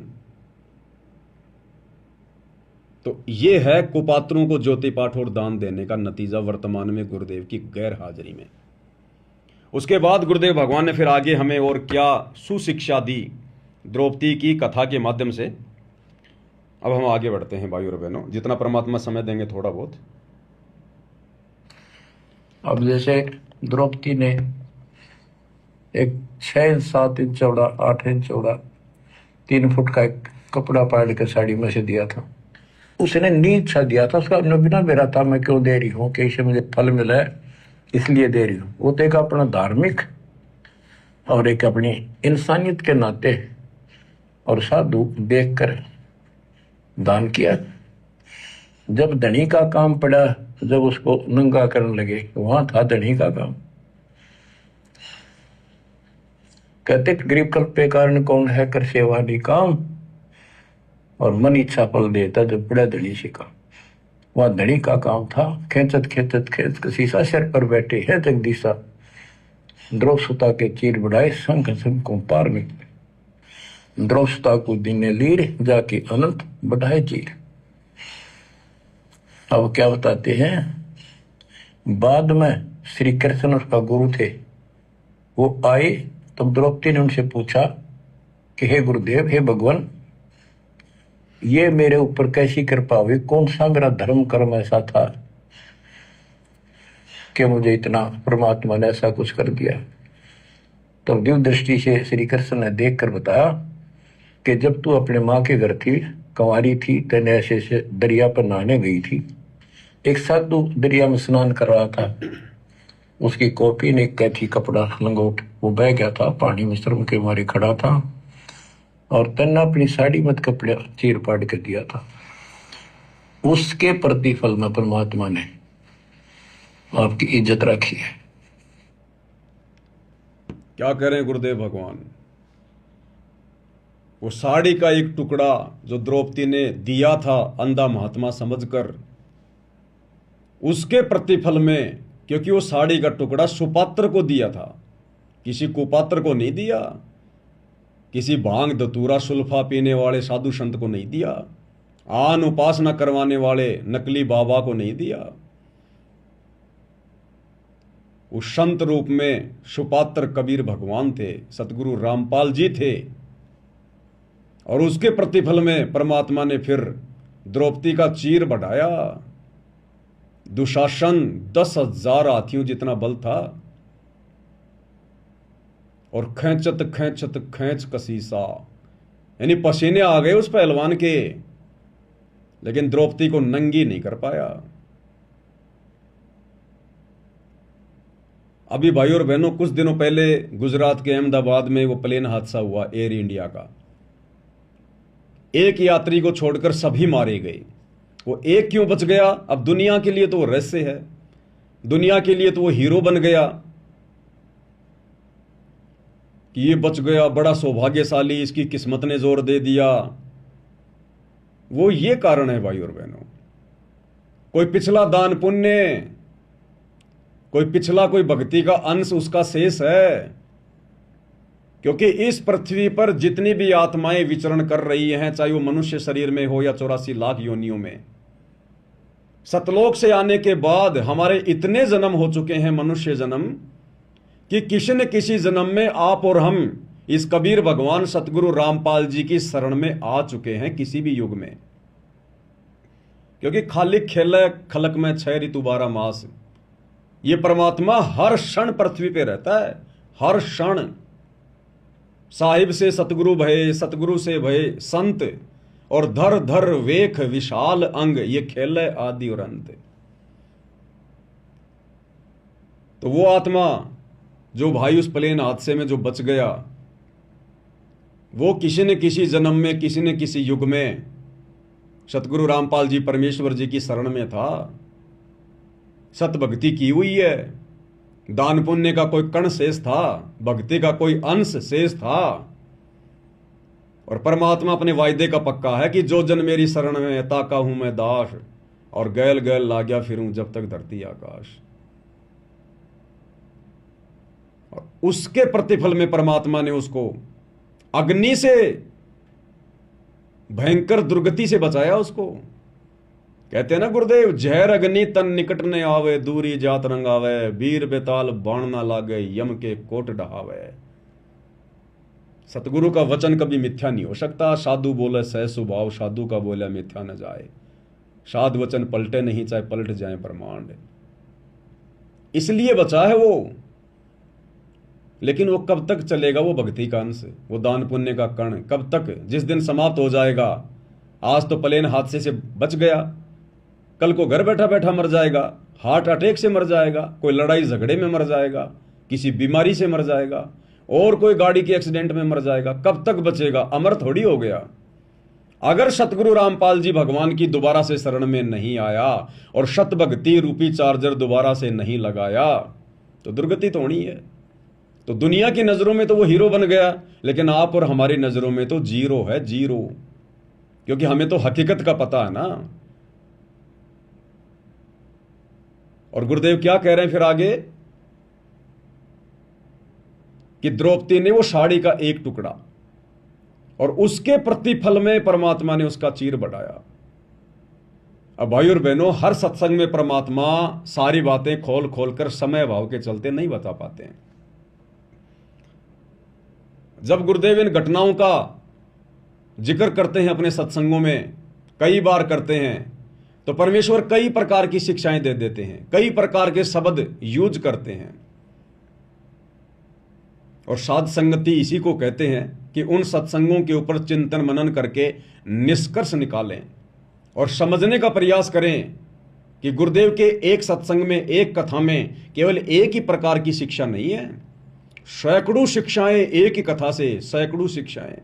तो ये है कुपात्रों को ज्योति पाठ और दान देने का नतीजा वर्तमान में गुरुदेव की गैर हाजिरी में। उसके बाद गुरुदेव भगवान ने फिर आगे हमें और क्या सुशिक्षा दी द्रौपदी की कथा के माध्यम से। अब हम आगे बढ़ते हैं भाइयों और बहनों, जितना परमात्मा समय देंगे थोड़ा बहुत। अब जैसे द्रौपदी ने एक 6-7 इंच चौड़ा, 8 इंच चौड़ा, 3 फुट का एक कपड़ा पाड़ के साड़ी में से दिया था। उसने नीच सा दिया था, उसका बिना मेरा था, मैं क्यों दे रही हूँ, कि इससे मुझे फल मिला है इसलिए दे रही हूँ। वो तो एक अपना धार्मिक और एक अपनी इंसानियत के नाते और साधु देख कर दान किया। जब धनी का काम पड़ा, जब उसको नंगा करने लगे, वहां था धनी का काम। कहते गरीब कल्पे कारण कौन है, कर सेवा नहीं काम, और मन इच्छा फल देता जब बड़ा धनी से काम। वह धनी का काम था। खेचत खेचत खेच शीशा सिर पर बैठे हैं जगदीशा, द्रौपदा के चीर बढ़ाए संग संग को पार निकले। द्रौपदा को दिने लीर जाके अनंत बढ़ाए चीर। अब क्या बताते हैं, बाद में श्री कृष्ण उसका गुरु थे, वो आए तब द्रौपदी ने उनसे पूछा कि हे गुरुदेव, हे भगवान, ये मेरे ऊपर कैसी कृपा हुई, कौन सा मेरा धर्म कर्म ऐसा था कि मुझे इतना परमात्मा ने ऐसा कुछ कर दिया। तब दिव्य दृष्टि से श्री कृष्ण ने देख कर बताया कि जब तू अपने माँ के घर थी, कंवारी थी, तेने ऐसे से दरिया पर नहाने गई थी, एक साधु दरिया में स्नान कर रहा था, उसकी कॉपी ने कैथी कपड़ा लंगोट वो बह गया था, पानी में शर्म के मारे खड़ा था, और तन्ना अपनी साड़ी मत कपड़े चीर पाड़ के दिया था। उसके प्रतिफल में परमात्मा ने आपकी इज्जत रखी है। क्या कह रहे हैं गुरुदेव भगवान। वो साड़ी का एक टुकड़ा जो द्रौपदी ने दिया था अंधा महात्मा समझकर, उसके प्रतिफल में, क्योंकि वो साड़ी का टुकड़ा सुपात्र को दिया था, किसी कुपात्र को नहीं दिया, किसी भांग धतूरा सुल्फा पीने वाले साधु संत को नहीं दिया, आन उपासना करवाने वाले नकली बाबा को नहीं दिया। उस संत रूप में सुपात्र कबीर भगवान थे, सतगुरु रामपाल जी थे, और उसके प्रतिफल में परमात्मा ने फिर द्रौपदी का चीर बढ़ाया। दुशासन 10,000 हाथियों जितना बल था, और खेचत खेचत खेच कसीसा, यानी पसीने आ गए उस पहलवान के, लेकिन द्रौपदी को नंगी नहीं कर पाया। अभी भाई और बहनों, कुछ दिनों पहले गुजरात के अहमदाबाद में वो प्लेन हादसा हुआ एयर इंडिया का। एक यात्री को छोड़कर सभी मारे गए। वो एक क्यों बच गया? अब दुनिया के लिए तो वो रहस्य है, दुनिया के लिए तो वो हीरो बन गया कि ये बच गया, बड़ा सौभाग्यशाली, इसकी किस्मत ने जोर दे दिया। वो ये कारण है भाई और बहनों, कोई पिछला दान पुण्य, कोई पिछला कोई भक्ति का अंश उसका शेष है। क्योंकि इस पृथ्वी पर जितनी भी आत्माएं विचरण कर रही हैं, चाहे वो मनुष्य शरीर में हो या 84 लाख योनियों में, सतलोक से आने के बाद हमारे इतने जन्म हो चुके हैं, मनुष्य जन्म, कि किसी न किसी जन्म में आप और हम इस कबीर भगवान सतगुरु रामपाल जी की शरण में आ चुके हैं, किसी भी युग में। क्योंकि खाली खेल खलक में 6 ऋतु 12 मास, ये परमात्मा हर क्षण पृथ्वी पे रहता है, हर क्षण। साहिब से सतगुरु भये, सतगुरु से भये संत, और धर धर वेख विशाल अंग, ये खेल है आदि और अंत। तो वो आत्मा जो भाई उस प्लेन हादसे में जो बच गया, वो किसी न किसी जन्म में, किसी न किसी युग में सतगुरु रामपाल जी परमेश्वर जी की शरण में था, सत भक्ति की हुई है, दान पुण्य का कोई कण शेष था, भक्ति का कोई अंश शेष था, और परमात्मा अपने वायदे का पक्का है कि जो जन मेरी शरण में, ताका हूं मैं दास, और गैल गैल लाग्या फिरूं जब तक धरती आकाश। और उसके प्रतिफल में परमात्मा ने उसको अग्नि से, भयंकर दुर्गति से बचाया उसको। कहते हैं ना गुरुदेव, जहर अग्नि तन निकट ने आवे, दूरी जात रंगावे, वीर बेताल बाण ना लागे, यम के कोट डहावे। सतगुरु का वचन कभी मिथ्या नहीं हो सकता। साधु बोले सह सुभाव, साधु का बोला मिथ्या न जाए। साध वचन पलटे नहीं, चाहे पलट जाए ब्रह्मांड। इसलिए बचा है वो, लेकिन वो कब तक चलेगा? वो भक्ति का अंश, वो दान पुण्य का कण कब तक? जिस दिन समाप्त हो जाएगा। आज तो प्लेन हादसे से बच गया, कल को घर बैठा बैठा मर जाएगा, हार्ट अटैक से मर जाएगा, कोई लड़ाई झगड़े में मर जाएगा, किसी बीमारी से मर जाएगा, और कोई गाड़ी के एक्सीडेंट में मर जाएगा। कब तक बचेगा? अमर थोड़ी हो गया। अगर सतगुरु रामपाल जी भगवान की दोबारा से शरण में नहीं आया और सत भक्ति रूपी चार्जर दोबारा से नहीं लगाया, तो दुर्गति तो होनी है। तो दुनिया की नजरों में तो वो हीरो बन गया, लेकिन आप और हमारी नजरों में तो जीरो है, जीरो। क्योंकि हमें तो हकीकत का पता है ना। और गुरुदेव क्या कह रहे हैं फिर आगे, कि द्रौपदी ने वो साड़ी का एक टुकड़ा, और उसके प्रतिफल में परमात्मा ने उसका चीर बढ़ाया। अब भाई और बहनों, हर सत्संग में परमात्मा सारी बातें खोल खोल कर समय भाव के चलते नहीं बता पाते हैं। जब गुरुदेव इन घटनाओं का जिक्र करते हैं अपने सत्संगों में, कई बार करते हैं, तो परमेश्वर कई प्रकार की शिक्षाएं दे देते हैं, कई प्रकार के शब्द यूज करते हैं। और साध संगति इसी को कहते हैं कि उन सत्संगों के ऊपर चिंतन मनन करके निष्कर्ष निकालें और समझने का प्रयास करें कि गुरुदेव के एक सत्संग में, एक कथा में केवल एक ही प्रकार की शिक्षा नहीं है, सैकड़ों शिक्षाएं एक ही कथा से, सैकड़ों शिक्षाएं।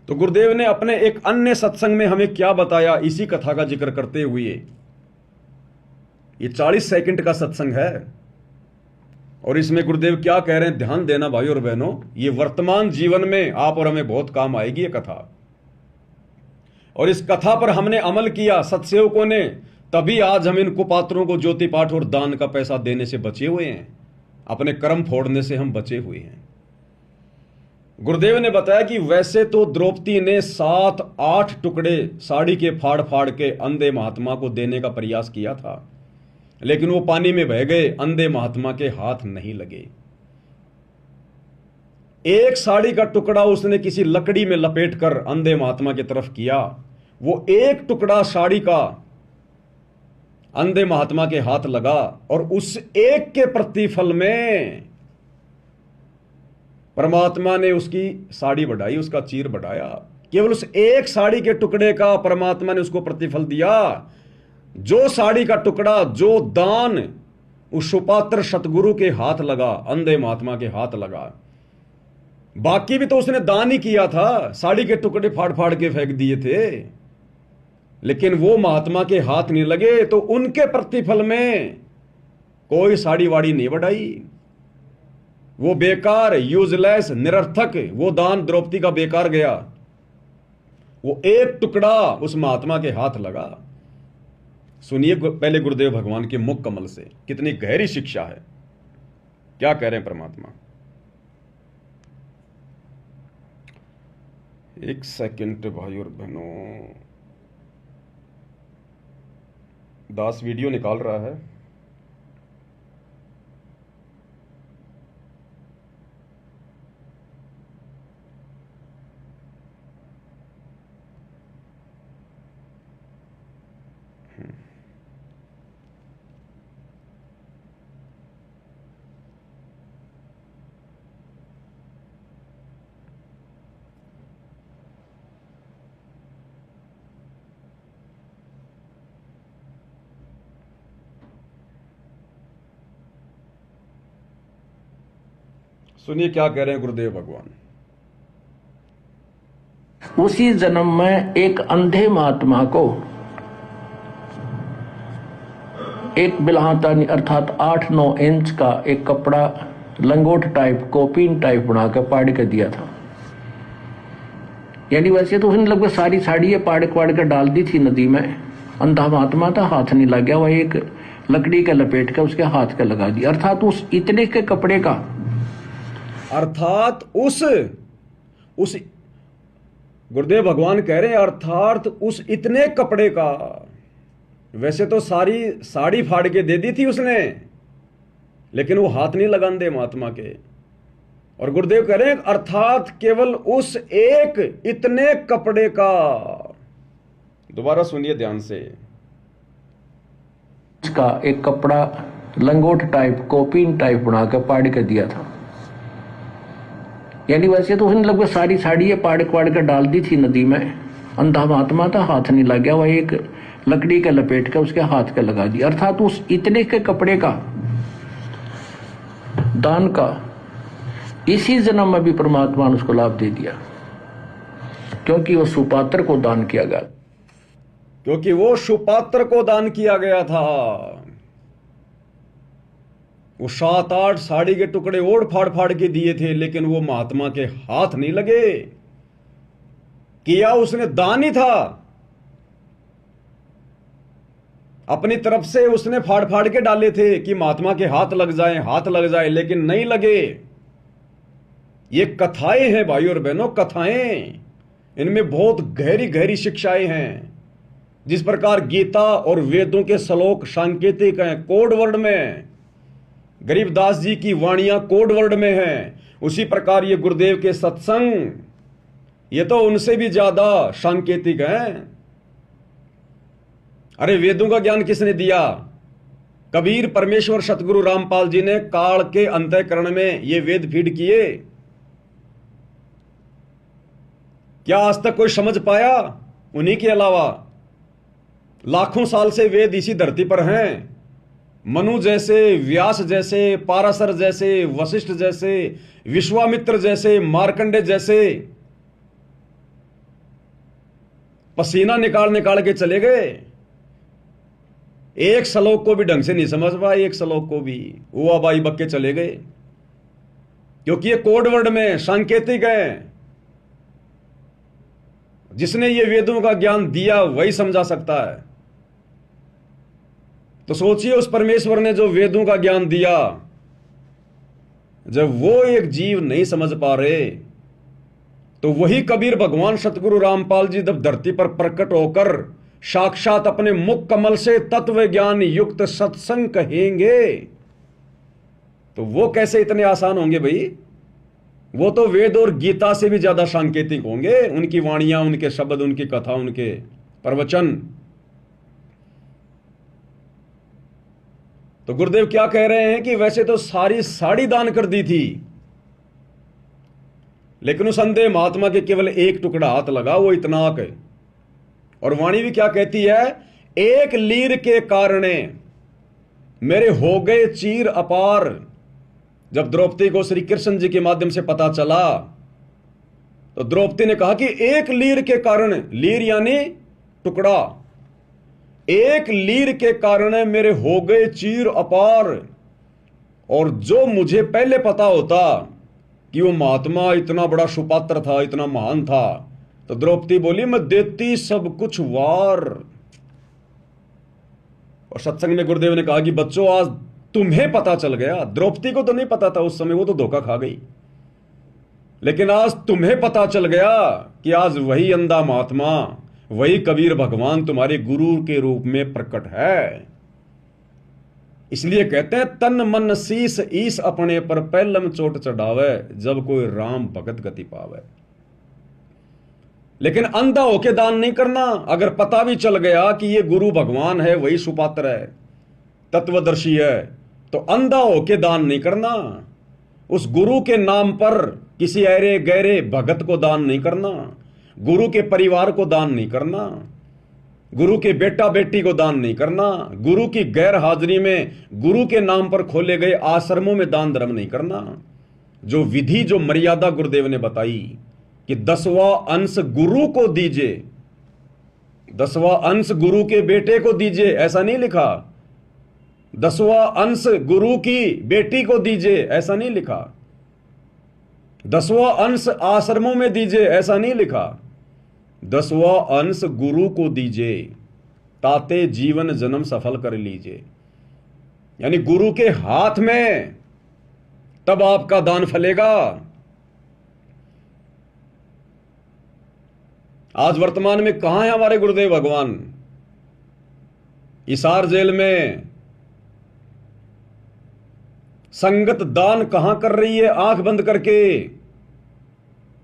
तो गुरुदेव ने अपने एक अन्य सत्संग में हमें क्या बताया, इसी कथा का जिक्र करते हुए, ये 40 सेकंड का सत्संग है, और इसमें गुरुदेव क्या कह रहे हैं, ध्यान देना भाई और बहनों। ये वर्तमान जीवन में आप और हमें बहुत काम आएगी ये कथा। और इस कथा पर हमने अमल किया सत्सेवकों ने, तभी आज हम इन कुपात्रों को ज्योति पाठ और दान का पैसा देने से बचे हुए हैं, अपने कर्म फोड़ने से हम बचे हुए हैं। गुरुदेव ने बताया कि वैसे तो द्रौपदी ने 7-8 टुकड़े साड़ी के फाड़ फाड़ के अंधे महात्मा को देने का प्रयास किया था, लेकिन वो पानी में बह गए, अंधे महात्मा के हाथ नहीं लगे। एक साड़ी का टुकड़ा उसने किसी लकड़ी में लपेटकर अंधे महात्मा की तरफ किया। वो एक टुकड़ा साड़ी का अंधे महात्मा के हाथ लगा और उस एक के प्रतिफल में परमात्मा ने उसकी साड़ी बढ़ाई, उसका चीर बढ़ाया। केवल उस एक साड़ी के टुकड़े का परमात्मा ने उसको प्रतिफल दिया। जो साड़ी का टुकड़ा, जो दान उस सुपात्र सतगुरु के हाथ लगा, अंधे महात्मा के हाथ लगा, बाकी भी तो उसने दान ही किया था, साड़ी के टुकड़े फाड़ फाड़ के फेंक दिए थे, लेकिन वो महात्मा के हाथ नहीं लगे तो उनके प्रतिफल में कोई साड़ी वाड़ी नहीं बढ़ाई। वो बेकार, यूजलेस, निरर्थक वो दान द्रौपदी का बेकार गया। वो एक टुकड़ा उस महात्मा के हाथ लगा। सुनिए पहले गुरुदेव भगवान के मुख कमल से, कितनी गहरी शिक्षा है। क्या कह रहे हैं परमात्मा। एक सेकंड भाई और बहनों, दास वीडियो निकाल रहा है। सुनिए क्या कह रहे हैं गुरुदेव भगवान। उसी जन्म में एक अंधे महात्मा को एक बिल्हाता अर्थात 8-9 इंच का एक कपड़ा लंगोट टाइप, कोपीन टाइप बनाकर पाड़ के दिया था। यानी वैसे तो उसने लगभग सारी साड़ी पाड़ कर डाल दी थी नदी में। अंधा महात्मा था, हाथ नहीं लग गया, वह एक लकड़ी के लपेट के उसके हाथ के लगा दी। अर्थात उस इतने के कपड़े का, अर्थात उस गुरुदेव भगवान कह रहे हैं अर्थात उस इतने कपड़े का। वैसे तो सारी साड़ी फाड़ के दे दी थी उसने, लेकिन वो हाथ नहीं लगा अंधे महात्मा के। और गुरुदेव कह रहे हैं अर्थात केवल उस एक इतने कपड़े का। दोबारा सुनिए ध्यान से। इसका एक कपड़ा लंगोट टाइप, कोपीन टाइप बनाकर पाड़ के दिया था। यानी वैसे तो उसने लगभग सारी साड़ी पाड़ कर डाल दी थी नदी में। अंधा महात्मा था, हाथ नहीं लग गया, वह एक लकड़ी के लपेट के उसके हाथ के लगा दी। अर्थात उस इतने के कपड़े का दान का इसी जन्म में भी परमात्मा ने उसको लाभ दे दिया, क्योंकि वो सुपात्र को दान किया गया, क्योंकि वो सुपात्र को दान किया गया था। वो 7-8 साड़ी के टुकड़े ओढ़ फाड़ फाड़ के दिए थे, लेकिन वो महात्मा के हाथ नहीं लगे। किया उसने दान ही था, अपनी तरफ से उसने फाड़ फाड़ के डाले थे कि महात्मा के हाथ लग जाए, लेकिन नहीं लगे। ये कथाएं हैं भाई और बहनों, कथाएं। इनमें बहुत गहरी गहरी शिक्षाएं हैं। जिस प्रकार गीता और वेदों के श्लोक सांकेतिक हैं, कोड वर्ड में, गरीबदास जी की वाणियां कोड वर्ड में हैं, उसी प्रकार ये गुरुदेव के सत्संग, ये तो उनसे भी ज्यादा सांकेतिक हैं। अरे वेदों का ज्ञान किसने दिया? कबीर, परमेश्वर, सतगुरु रामपाल जी ने काल के अंतःकरण में ये वेद फीड किए। क्या आज तक कोई समझ पाया? उन्हीं के अलावा लाखों साल से वेद इसी धरती पर हैं। मनु जैसे, व्यास जैसे, पाराशर जैसे, वशिष्ठ जैसे, विश्वामित्र जैसे, मार्कंडे जैसे पसीना निकाल के चले गए। एक श्लोक को भी ढंग से नहीं समझ पाए, एक श्लोक को भी हुआ बाई बक के चले गए, क्योंकि ये कोड वर्ड में सांकेतिक है। जिसने ये वेदों का ज्ञान दिया वही समझा सकता है। तो सोचिए, उस परमेश्वर ने जो वेदों का ज्ञान दिया, जब वो एक जीव नहीं समझ पा रहे, तो वही कबीर भगवान सतगुरु रामपाल जी जब धरती पर प्रकट होकर साक्षात अपने मुख कमल से तत्व ज्ञान युक्त सत्संग कहेंगे, तो वो कैसे इतने आसान होंगे भाई? वो तो वेद और गीता से भी ज्यादा सांकेतिक होंगे। उनकी वाणियां, उनके शब्द, उनकी कथा, उनके प्रवचन। तो गुरुदेव क्या कह रहे हैं कि वैसे तो सारी साड़ी दान कर दी थी, लेकिन उस अंधे महात्मा के केवल एक टुकड़ा हाथ लगा, वो इतनाक है। और वाणी भी क्या कहती है, एक लीर के कारणे मेरे हो गए चीर अपार। जब द्रौपदी को श्री कृष्ण जी के माध्यम से पता चला तो द्रौपदी ने कहा कि एक लीर के कारण, लीर यानी टुकड़ा, एक लीर के कारण मेरे हो गए चीर अपार। और जो मुझे पहले पता होता कि वो महात्मा इतना बड़ा सुपात्र था, इतना महान था, तो द्रौपदी बोली मैं देती सब कुछ वार। और सत्संग में गुरुदेव ने कहा कि बच्चों आज तुम्हें पता चल गया, द्रौपदी को तो नहीं पता था उस समय, वो तो धोखा खा गई, लेकिन आज तुम्हें पता चल गया कि आज वही अंधा महात्मा, वही कबीर भगवान तुम्हारे गुरु के रूप में प्रकट है। इसलिए कहते हैं तन मन शीस ईस अपने पर पहलम चोट चढ़ावे, जब कोई राम भगत गति पावे। लेकिन अंधा होके दान नहीं करना। अगर पता भी चल गया कि ये गुरु भगवान है, वही सुपात्र है, तत्वदर्शी है, तो अंधा होके दान नहीं करना। उस गुरु के नाम पर किसी ऐरे गहरे भगत को दान नहीं करना, गुरु के परिवार को दान नहीं करना, गुरु के बेटा बेटी को दान नहीं करना, गुरु की गैर हाजिरी में गुरु के नाम पर खोले गए आश्रमों में दान धर्म नहीं करना। जो विधि, जो मर्यादा गुरुदेव ने बताई कि 10वां अंश गुरु को दीजिए, 10वां अंश गुरु के बेटे को दीजिए, ऐसा नहीं लिखा। 10वां अंश गुरु की बेटी को दीजिए, ऐसा नहीं लिखा। 10वां अंश आश्रमों में दीजिए, ऐसा नहीं लिखा। 10वां अंश गुरु को दीजिए, ताते जीवन जन्म सफल कर लीजिए। यानी गुरु के हाथ में, तब आपका दान फलेगा। आज वर्तमान में कहां है हमारे गुरुदेव भगवान? हिसार जेल में। संगत दान कहां कर रही है आंख बंद करके?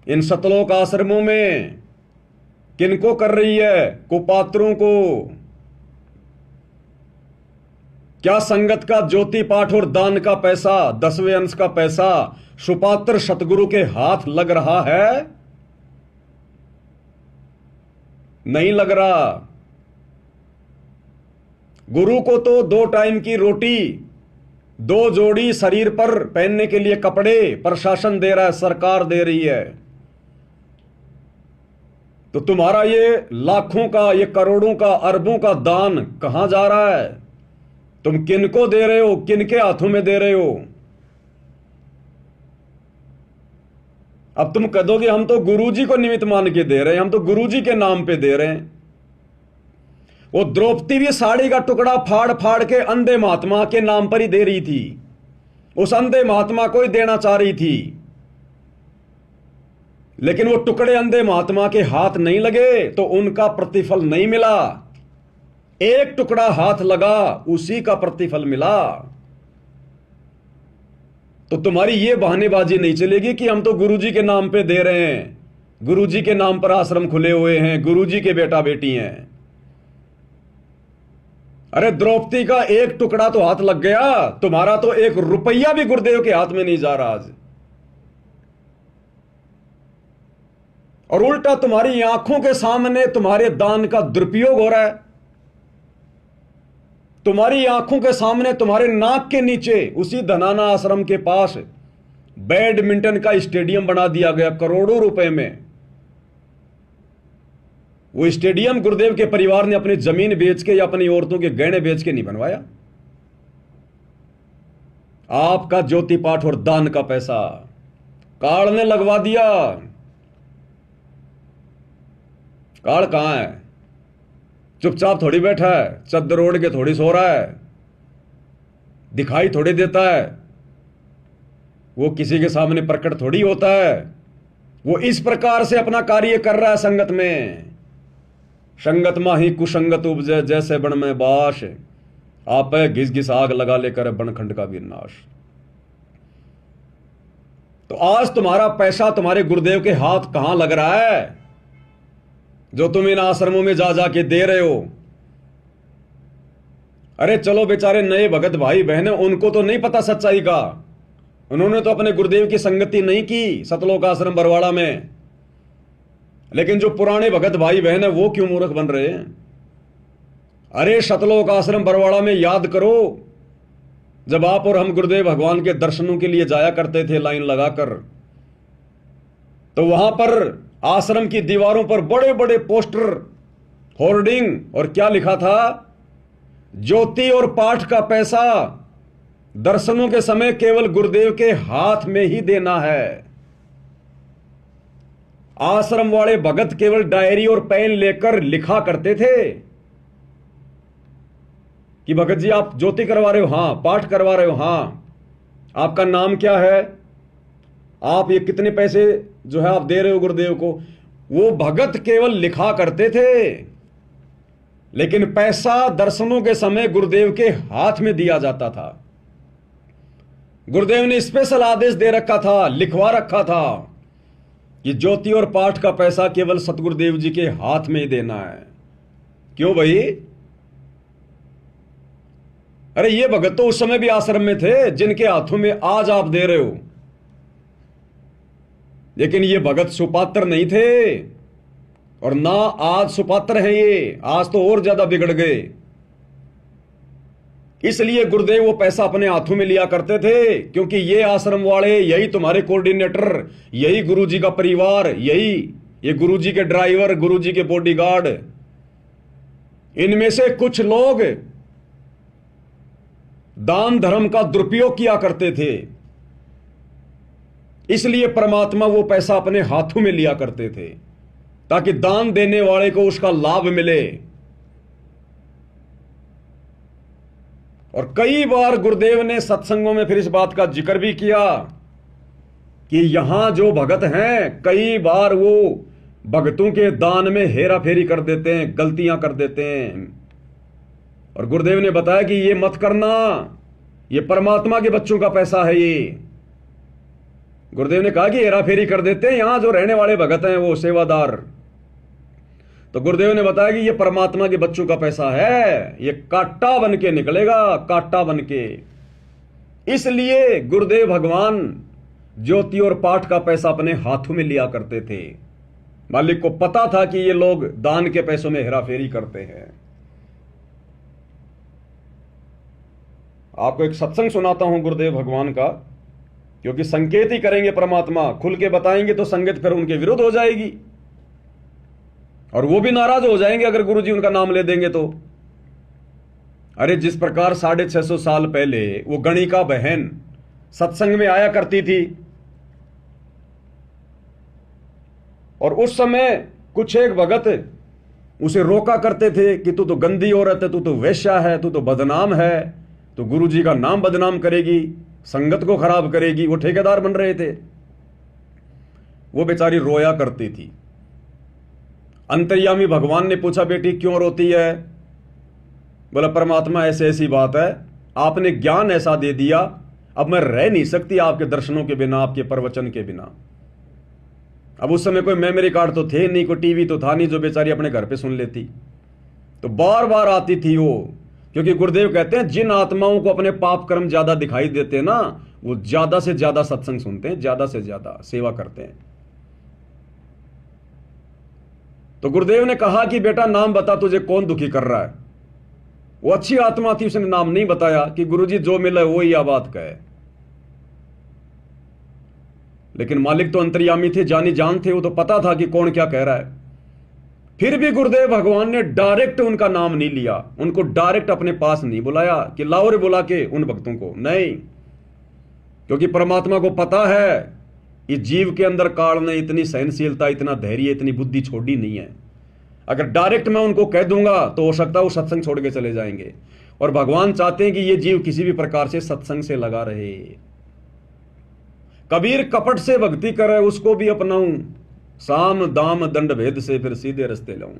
इन सतलोक आश्रमों में किनको कर रही है? कुपात्रों को। क्या संगत का ज्योति पाठ और दान का पैसा, 10वें अंश का पैसा सुपात्र सतगुरु के हाथ लग रहा है? नहीं लग रहा। गुरु को तो 2 टाइम की रोटी, 2 जोड़ी शरीर पर पहनने के लिए कपड़े प्रशासन दे रहा है, सरकार दे रही है। तो तुम्हारा ये लाखों का, ये करोड़ों का, अरबों का दान कहां जा रहा है? तुम किनको दे रहे हो? किनके हाथों में दे रहे हो? अब तुम कह दोगे हम तो गुरुजी को निमित्त मान के दे रहे हैं, हम तो गुरुजी के नाम पे दे रहे हैं। वो द्रौपदी भी साड़ी का टुकड़ा फाड़ फाड़ के अंधे महात्मा के नाम पर ही दे रही थी, उस अंधे महात्मा को ही देना चाह रही थी, लेकिन वो टुकड़े अंधे महात्मा के हाथ नहीं लगे तो उनका प्रतिफल नहीं मिला। एक टुकड़ा हाथ लगा, उसी का प्रतिफल मिला। तो तुम्हारी ये बहानेबाजी नहीं चलेगी कि हम तो गुरुजी के नाम पे दे रहे हैं, गुरुजी के नाम पर आश्रम खुले हुए हैं, गुरुजी के बेटा बेटी हैं। अरे द्रौपदी का एक टुकड़ा तो हाथ लग गया, तुम्हारा तो 1 रुपया भी गुरुदेव के हाथ में नहीं जा रहा आज। और उल्टा तुम्हारी आंखों के सामने तुम्हारे दान का दुरुपयोग हो रहा है। तुम्हारी आंखों के सामने, तुम्हारे नाक के नीचे, उसी धनाना आश्रम के पास बैडमिंटन का स्टेडियम बना दिया गया करोड़ों रुपए में। वो स्टेडियम गुरुदेव के परिवार ने अपनी जमीन बेच के या अपनी औरतों के गहने बेच के नहीं बनवाया। आपका ज्योति पाठ और दान का पैसा काल ने लगवा दिया। काल कहां है? चुपचाप थोड़ी बैठा है, चद्दर ओढ़ के थोड़ी सो रहा है, दिखाई थोड़ी देता है, वो किसी के सामने प्रकट थोड़ी होता है। वो इस प्रकार से अपना कार्य कर रहा है संगत में। संगत माही कुसंगत उपजे, जैसे बन में बाश, आप घिस घिस आग लगा लेकर बनखंड का विनाश। तो आज तुम्हारा पैसा तुम्हारे गुरुदेव के हाथ कहां लग रहा है, जो तुम इन आश्रमों में जा जा के दे रहे हो? अरे चलो बेचारे नए भगत भाई बहन, उनको तो नहीं पता सच्चाई का, उन्होंने तो अपने गुरुदेव की संगति नहीं की सतलोक आश्रम बरवाड़ा में। लेकिन जो पुराने भगत भाई बहन है वो क्यों मूर्ख बन रहे हैं? अरे सतलोक आश्रम बरवाड़ा में याद करो, जब आप और हम गुरुदेव भगवान के दर्शनों के लिए जाया करते थे लाइन लगाकर, तो वहां पर आश्रम की दीवारों पर बड़े बड़े पोस्टर, होर्डिंग, और क्या लिखा था? ज्योति और पाठ का पैसा दर्शनों के समय केवल गुरुदेव के हाथ में ही देना है। आश्रम वाले भगत केवल डायरी और पेन लेकर लिखा करते थे कि भगत जी आप ज्योति करवा रहे हो, हां। पाठ करवा रहे हो, हां। आपका नाम क्या है? आप ये कितने पैसे जो है आप दे रहे हो गुरुदेव को? वो भगत केवल लिखा करते थे, लेकिन पैसा दर्शनों के समय गुरुदेव के हाथ में दिया जाता था। गुरुदेव ने स्पेशल आदेश दे रखा था, लिखवा रखा था कि ज्योति और पाठ का पैसा केवल सतगुरुदेव जी के हाथ में ही देना है। क्यों भाई? अरे ये भगत तो उस समय भी आश्रम में थे जिनके हाथों में आज आप दे रहे हो, लेकिन ये भगत सुपात्र नहीं थे, और ना आज सुपात्र हैं ये, आज तो और ज्यादा बिगड़ गए। इसलिए गुरुदेव वो पैसा अपने हाथों में लिया करते थे, क्योंकि ये आश्रम वाले, यही तुम्हारे कोऑर्डिनेटर, यही गुरुजी का परिवार, यही ये गुरुजी के ड्राइवर, गुरुजी के बॉडीगार्ड, इनमें से कुछ लोग दान धर्म का दुरुपयोग किया करते थे। इसलिए परमात्मा वो पैसा अपने हाथों में लिया करते थे ताकि दान देने वाले को उसका लाभ मिले। और कई बार गुरुदेव ने सत्संगों में फिर इस बात का जिक्र भी किया कि यहां जो भगत हैं, कई बार वो भगतों के दान में हेरा फेरी कर देते हैं, गलतियां कर देते हैं। और गुरुदेव ने बताया कि ये मत करना, ये परमात्मा के बच्चों का पैसा है। ये गुरुदेव ने कहा कि हेरा फेरी कर देते हैं यहां जो रहने वाले भगत हैं, वो सेवादार। तो गुरुदेव ने बताया कि ये परमात्मा के बच्चों का पैसा है, ये कांटा बन के निकलेगा, कांटा बन के। इसलिए गुरुदेव भगवान ज्योति और पाठ का पैसा अपने हाथों में लिया करते थे। मालिक को पता था कि ये लोग दान के पैसों में हेराफेरी करते हैं। आपको एक सत्संग सुनाता हूं गुरुदेव भगवान का, क्योंकि संकेत ही करेंगे परमात्मा, खुल के बताएंगे तो संगत फिर उनके विरुद्ध हो जाएगी, और वो भी नाराज हो जाएंगे अगर गुरुजी उनका नाम ले देंगे तो। अरे जिस प्रकार 650 साल पहले वो गणिका बहन सत्संग में आया करती थी, और उस समय कुछ एक भगत उसे रोका करते थे कि तू तो गंदी औरत है, तू तो वेश्या है, तू तो बदनाम है, तो गुरुजी का नाम बदनाम करेगी, संगत को खराब करेगी। वो ठेकेदार बन रहे थे। वो बेचारी रोया करती थी। अंतर्यामी भगवान ने पूछा, बेटी क्यों रोती है? बोला, परमात्मा ऐसे ऐसी बात है, आपने ज्ञान ऐसा दे दिया, अब मैं रह नहीं सकती आपके दर्शनों के बिना, आपके प्रवचन के बिना। अब उस समय कोई मेमोरी कार्ड तो थे नहीं, कोई टीवी तो था नहीं जो बेचारी अपने घर पे सुन लेती। तो बार बार आती थी वो, क्योंकि गुरुदेव कहते हैं जिन आत्माओं को अपने पाप कर्म ज्यादा दिखाई देते हैं ना, वो ज्यादा से ज्यादा सत्संग सुनते हैं, ज्यादा से ज्यादा सेवा करते हैं। तो गुरुदेव ने कहा कि बेटा नाम बता, तुझे कौन दुखी कर रहा है? वो अच्छी आत्मा थी, उसने नाम नहीं बताया कि गुरुजी जो मिला वो ही बात कहे। लेकिन मालिक तो अंतर्यामी थे, जानी जान थे, वो तो पता था कि कौन क्या कह रहा है। फिर भी गुरुदेव भगवान ने डायरेक्ट उनका नाम नहीं लिया, उनको डायरेक्ट अपने पास नहीं बुलाया कि लाओ रे बुला के उन भक्तों को, नहीं। क्योंकि परमात्मा को पता है इस जीव के अंदर काल ने इतनी सहनशीलता, इतना धैर्य, इतनी बुद्धि छोड़ी नहीं है। अगर डायरेक्ट मैं उनको कह दूंगा तो हो सकता है वो सत्संग छोड़ के चले जाएंगे, और भगवान चाहते हैं कि ये जीव किसी भी प्रकार से सत्संग से लगा रहे। कबीर कपट से भक्ति करे उसको भी अपनाऊं, साम दाम दंड भेद से फिर सीधे रास्ते लाऊं।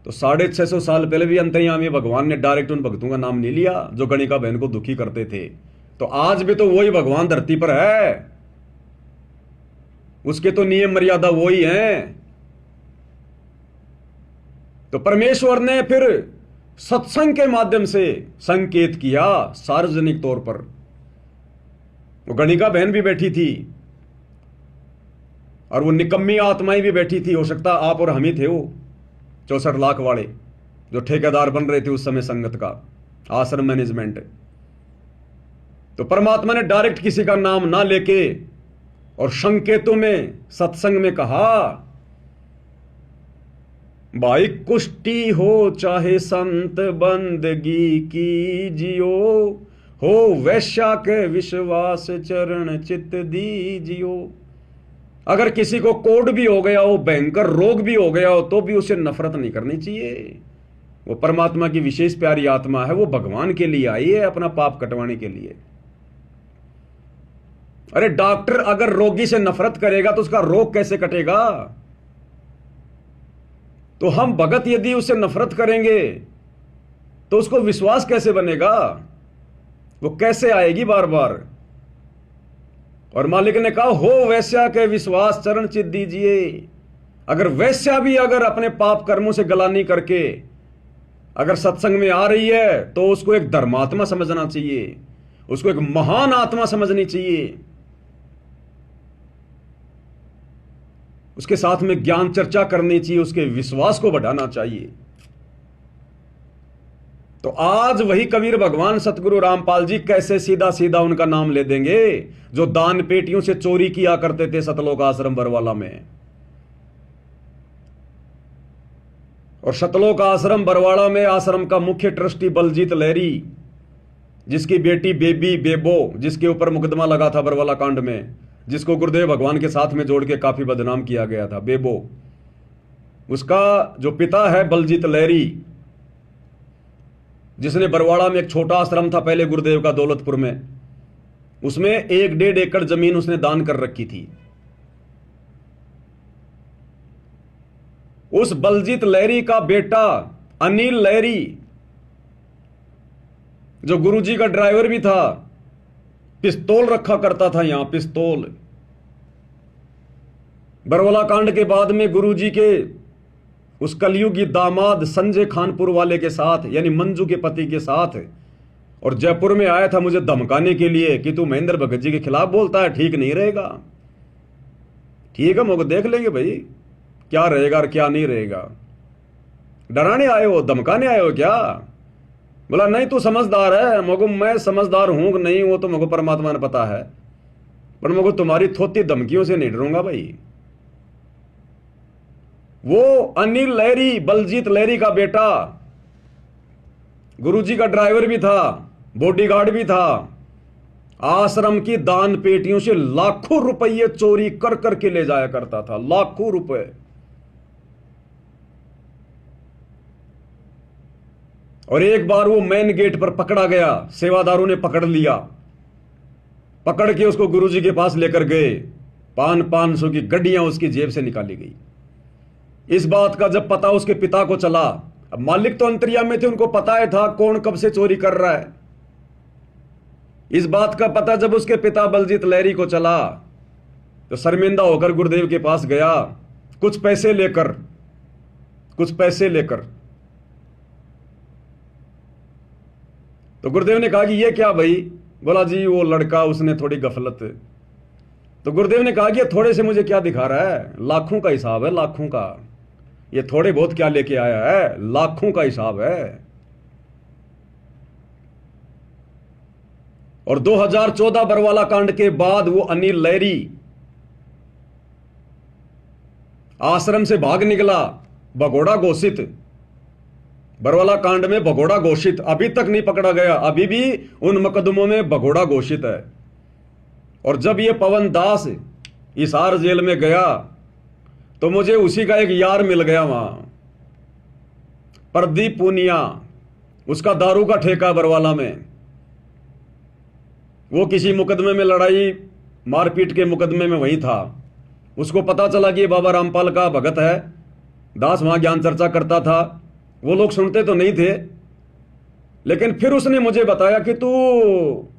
तो 650 साल पहले भी अंतर्यामी भगवान ने डायरेक्ट उन भक्तों का नाम नहीं लिया जो गणिका बहन को दुखी करते थे। तो आज भी तो वही भगवान धरती पर है, उसके तो नियम मर्यादा वही हैं। तो परमेश्वर ने फिर सत्संग के माध्यम से संकेत किया सार्वजनिक तौर पर। वो गणिका बहन भी बैठी थी और वो निकम्मी आत्माएं भी बैठी थी। हो सकता आप और हम ही थे वो 64 लाख वाले जो ठेकेदार बन रहे थे उस समय संगत का, आश्रम मैनेजमेंट। तो परमात्मा ने डायरेक्ट किसी का नाम ना लेके और संकेतों में सत्संग में कहा, भाई कुष्टी हो चाहे संत बंदगी की जियो, हो वैश्या के विश्वास चरण चित दीजियो। अगर किसी को कोढ़ भी हो गया हो, भयंकर रोग भी हो गया हो, तो भी उसे नफरत नहीं करनी चाहिए। वो परमात्मा की विशेष प्यारी आत्मा है, वो भगवान के लिए आई है, अपना पाप कटवाने के लिए। अरे डॉक्टर अगर रोगी से नफरत करेगा तो उसका रोग कैसे कटेगा? तो हम भगत यदि उससे नफरत करेंगे तो उसको विश्वास कैसे बनेगा? वो कैसे आएगी बार बार? और मालिक ने कहा, हो वैश्या के विश्वास चरण चित दीजिए। अगर वैश्या भी अगर अपने पाप कर्मों से गलानी करके अगर सत्संग में आ रही है तो उसको एक धर्मात्मा समझना चाहिए, उसको एक महान आत्मा समझनी चाहिए। उसके साथ में ज्ञान चर्चा करनी चाहिए, उसके विश्वास को बढ़ाना चाहिए। तो आज वही कबीर भगवान सतगुरु रामपाल जी कैसे सीधा सीधा उनका नाम ले देंगे, जो दान पेटियों से चोरी किया करते थे सतलोक आश्रम बरवाला में। और सतलोक आश्रम बरवाड़ा में आश्रम का मुख्य ट्रस्टी बलजीत लहरी, जिसकी बेटी बेबी बेबो, जिसके ऊपर मुकदमा लगा था बरवाला कांड में, जिसको गुरुदेव भगवान के साथ में जोड़ के काफी बदनाम किया गया था, बेबो, उसका जो पिता है बलजीत लहरी, जिसने बरवाड़ा में एक छोटा आश्रम था पहले गुरुदेव का दौलतपुर में, उसमें 1-1.5 एकड़ जमीन उसने दान कर रखी थी। उस बलजीत लहरी का बेटा अनिल लहरी, जो गुरुजी का ड्राइवर भी था, पिस्तौल रखा करता था यहां, पिस्तौल। बरवाला कांड के बाद में गुरुजी के उस कलयुगी दामाद संजय खानपुर वाले के साथ, यानी मंजू के पति के साथ, और जयपुर में आया था मुझे धमकाने के लिए कि तू महेंद्र भगत जी के खिलाफ बोलता है, ठीक नहीं रहेगा। ठीक है, मुझे देख लेंगे भाई क्या रहेगा और क्या नहीं रहेगा। डराने आए हो, धमकाने आए हो क्या? बोला नहीं तू समझदार है। मगो मैं समझदार हूं कि नहीं वो तो मगो परमात्मा ने पता है, पर मगो तुम्हारी थोती धमकियों से नहीं डरूंगा भाई। वो अनिल लहरी, बलजीत लहरी का बेटा, गुरुजी का ड्राइवर भी था, बॉडीगार्ड भी था, आश्रम की दान पेटियों से लाखों रुपये चोरी कर करके ले जाया करता था, लाखों रुपए। और एक बार वो मेन गेट पर पकड़ा गया, सेवादारों ने पकड़ लिया, पकड़ के उसको गुरुजी के पास लेकर गए। 500 की गड्डियां उसकी जेब से निकाली गई। इस बात का जब पता उसके पिता को चला, अब मालिक तो अंतर्यामी थे, उनको पता है था कौन कब से चोरी कर रहा है। इस बात का पता जब उसके पिता बलजीत लहरी को चला तो शर्मिंदा होकर गुरुदेव के पास गया, कुछ पैसे लेकर। तो गुरुदेव ने कहा कि ये क्या भाई? बोला जी वो लड़का, उसने थोड़ी गफलत। तो गुरुदेव ने कहा कि ये थोड़े से मुझे क्या दिखा रहा है? लाखों का हिसाब है, लाखों का। ये थोड़े बहुत क्या लेके आया है? लाखों का हिसाब है। और 2014 बरवाला कांड के बाद वो अनिल लहरी आश्रम से भाग निकला, भगोड़ा घोषित, बरवाला कांड में भगोड़ा घोषित, अभी तक नहीं पकड़ा गया, अभी भी उन मुकदमों में भगोड़ा घोषित है। और जब ये पवन दास हिसार जेल में गया तो मुझे उसी का एक यार मिल गया वहां, प्रदीप पूनिया, उसका दारू का ठेका बरवाला में। वो किसी मुकदमे में, लड़ाई मारपीट के मुकदमे में वही था। उसको पता चला कि ये बाबा रामपाल का भगत है, दास वहां ज्ञान चर्चा करता था। वो लोग सुनते तो नहीं थे, लेकिन फिर उसने मुझे बताया कि तू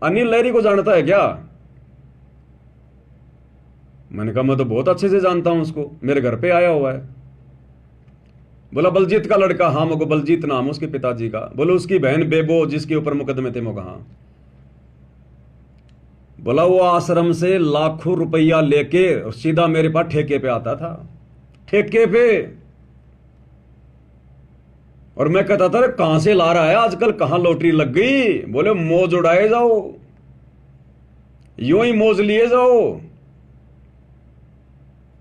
अनिल लहरी को जानता है क्या? मैंने कहा मैं तो बहुत अच्छे से जानता हूं उसको, मेरे घर पे आया हुआ है। बोला बलजीत का लड़का, हाँ मगो बलजीत नाम उसके पिताजी का। बोले उसकी बहन बेबो जिसके ऊपर मुकदमे थे मगो, हाँ। बोला वो आश्रम से लाखों रुपया लेके सीधा मेरे पास ठेके पे आता था, ठेके पे। और मैं कहता था कहां से ला रहा है आजकल, कहां लॉटरी लग गई। बोले मौज उड़ाए जाओ, यूं ही मौज लिए जाओ।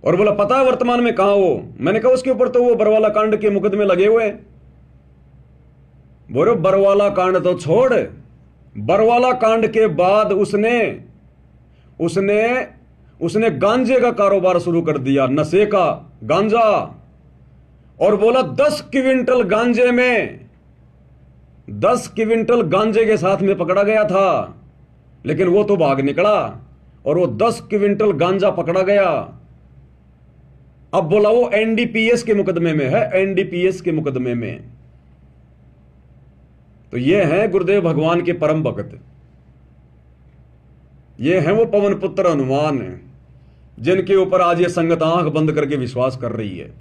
और बोला पता है वर्तमान में कहां हो? मैंने कहा उसके ऊपर तो वो बरवाला कांड के मुकदमे लगे हुए। बोले बरवाला कांड तो छोड़, बरवाला कांड के बाद उसने उसने उसने गांजे का कारोबार शुरू कर दिया, नशे का, गांजा। और बोला 10 क्विंटल गांजे में, 10 क्विंटल गांजे के साथ में पकड़ा गया था, लेकिन वो तो भाग निकला और वो 10 क्विंटल गांजा पकड़ा गया। अब बोला वो एनडीपीएस के मुकदमे में है, एनडीपीएस के मुकदमे में। तो ये हैं गुरुदेव भगवान के परम भक्त, ये हैं वो पवन पुत्र हनुमान, जिनके ऊपर आज ये संगत आंख बंद करके विश्वास कर रही है।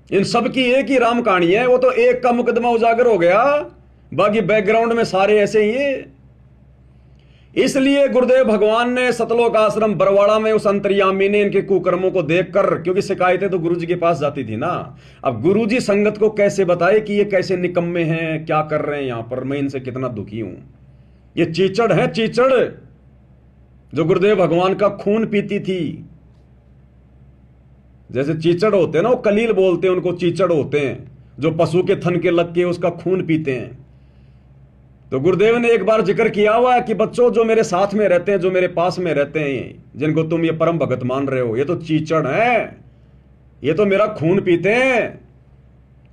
इन सब की एक ही राम कहानी है, वो तो एक का मुकदमा उजागर हो गया, बाकी बैकग्राउंड में सारे ऐसे ही है। इसलिए गुरुदेव भगवान ने सतलोक आश्रम बरवाड़ा में उस अंतर्यामी ने इनके कुकर्मों को देखकर, क्योंकि शिकायतें तो गुरुजी के पास जाती थी ना, अब गुरुजी संगत को कैसे बताए कि ये कैसे निकम्मे हैं, क्या कर रहे हैं यहां पर, मैं इनसे कितना दुखी हूं। ये चीचड़ है, चीचड़, जो गुरुदेव भगवान का खून पीती थी। जैसे चीचड़ होते हैं ना, वो कलील बोलते हैं उनको, चीचड़ होते हैं जो पशु के थन के लग के उसका खून पीते हैं। तो गुरुदेव ने एक बार जिक्र किया हुआ है कि बच्चों जो मेरे साथ में रहते हैं, जो मेरे पास में रहते हैं, जिनको तुम ये परम भगत मान रहे हो, ये तो चीचड़ हैं, ये तो मेरा खून पीते हैं।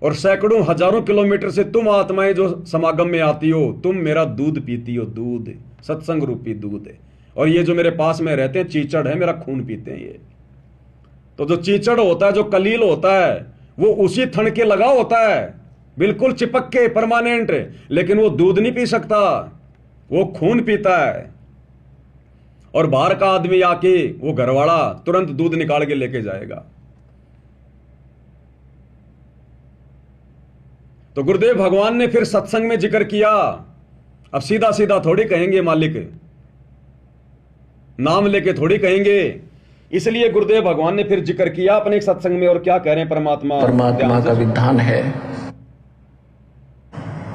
और सैकड़ों हजारों किलोमीटर से तुम आत्माएं जो समागम में आती हो, तुम मेरा दूध पीती हो, दूध, सत्संग रूपी दूध। और ये जो मेरे पास में रहते हैं चीचड़ है, मेरा खून पीते हैं ये। तो जो चीचड़ होता है, जो कलील होता है, वो उसी थन के लगा होता है, बिल्कुल चिपक के, परमानेंट, लेकिन वो दूध नहीं पी सकता, वो खून पीता है। और बाहर का आदमी आके, वो घरवाला तुरंत दूध निकाल के लेके जाएगा। तो गुरुदेव भगवान ने फिर सत्संग में जिक्र किया। अब सीधा सीधा थोड़ी कहेंगे मालिक, नाम लेके थोड़ी कहेंगे। इसलिए गुरुदेव भगवान ने फिर जिक्र किया अपने एक सत्संग में। और क्या कह रहे हैं? परमात्मा का विधान है।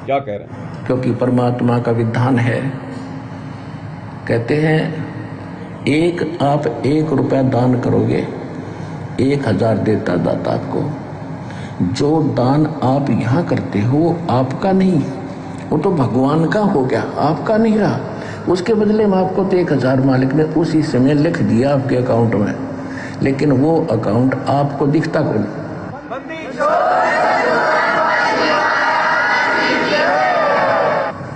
क्या कह रहे हैं? क्योंकि परमात्मा का विधान है, कहते हैं आप 1 रुपया दान करोगे, 1000 देता दाता आपको। जो दान आप यहाँ करते हो वो आपका नहीं, वो तो भगवान का हो गया, आपका नहीं रहा। उसके बदले में आपको तो 1000 मालिक ने उसी समय लिख दिया आपके अकाउंट में, लेकिन वो अकाउंट आपको दिखता कौन?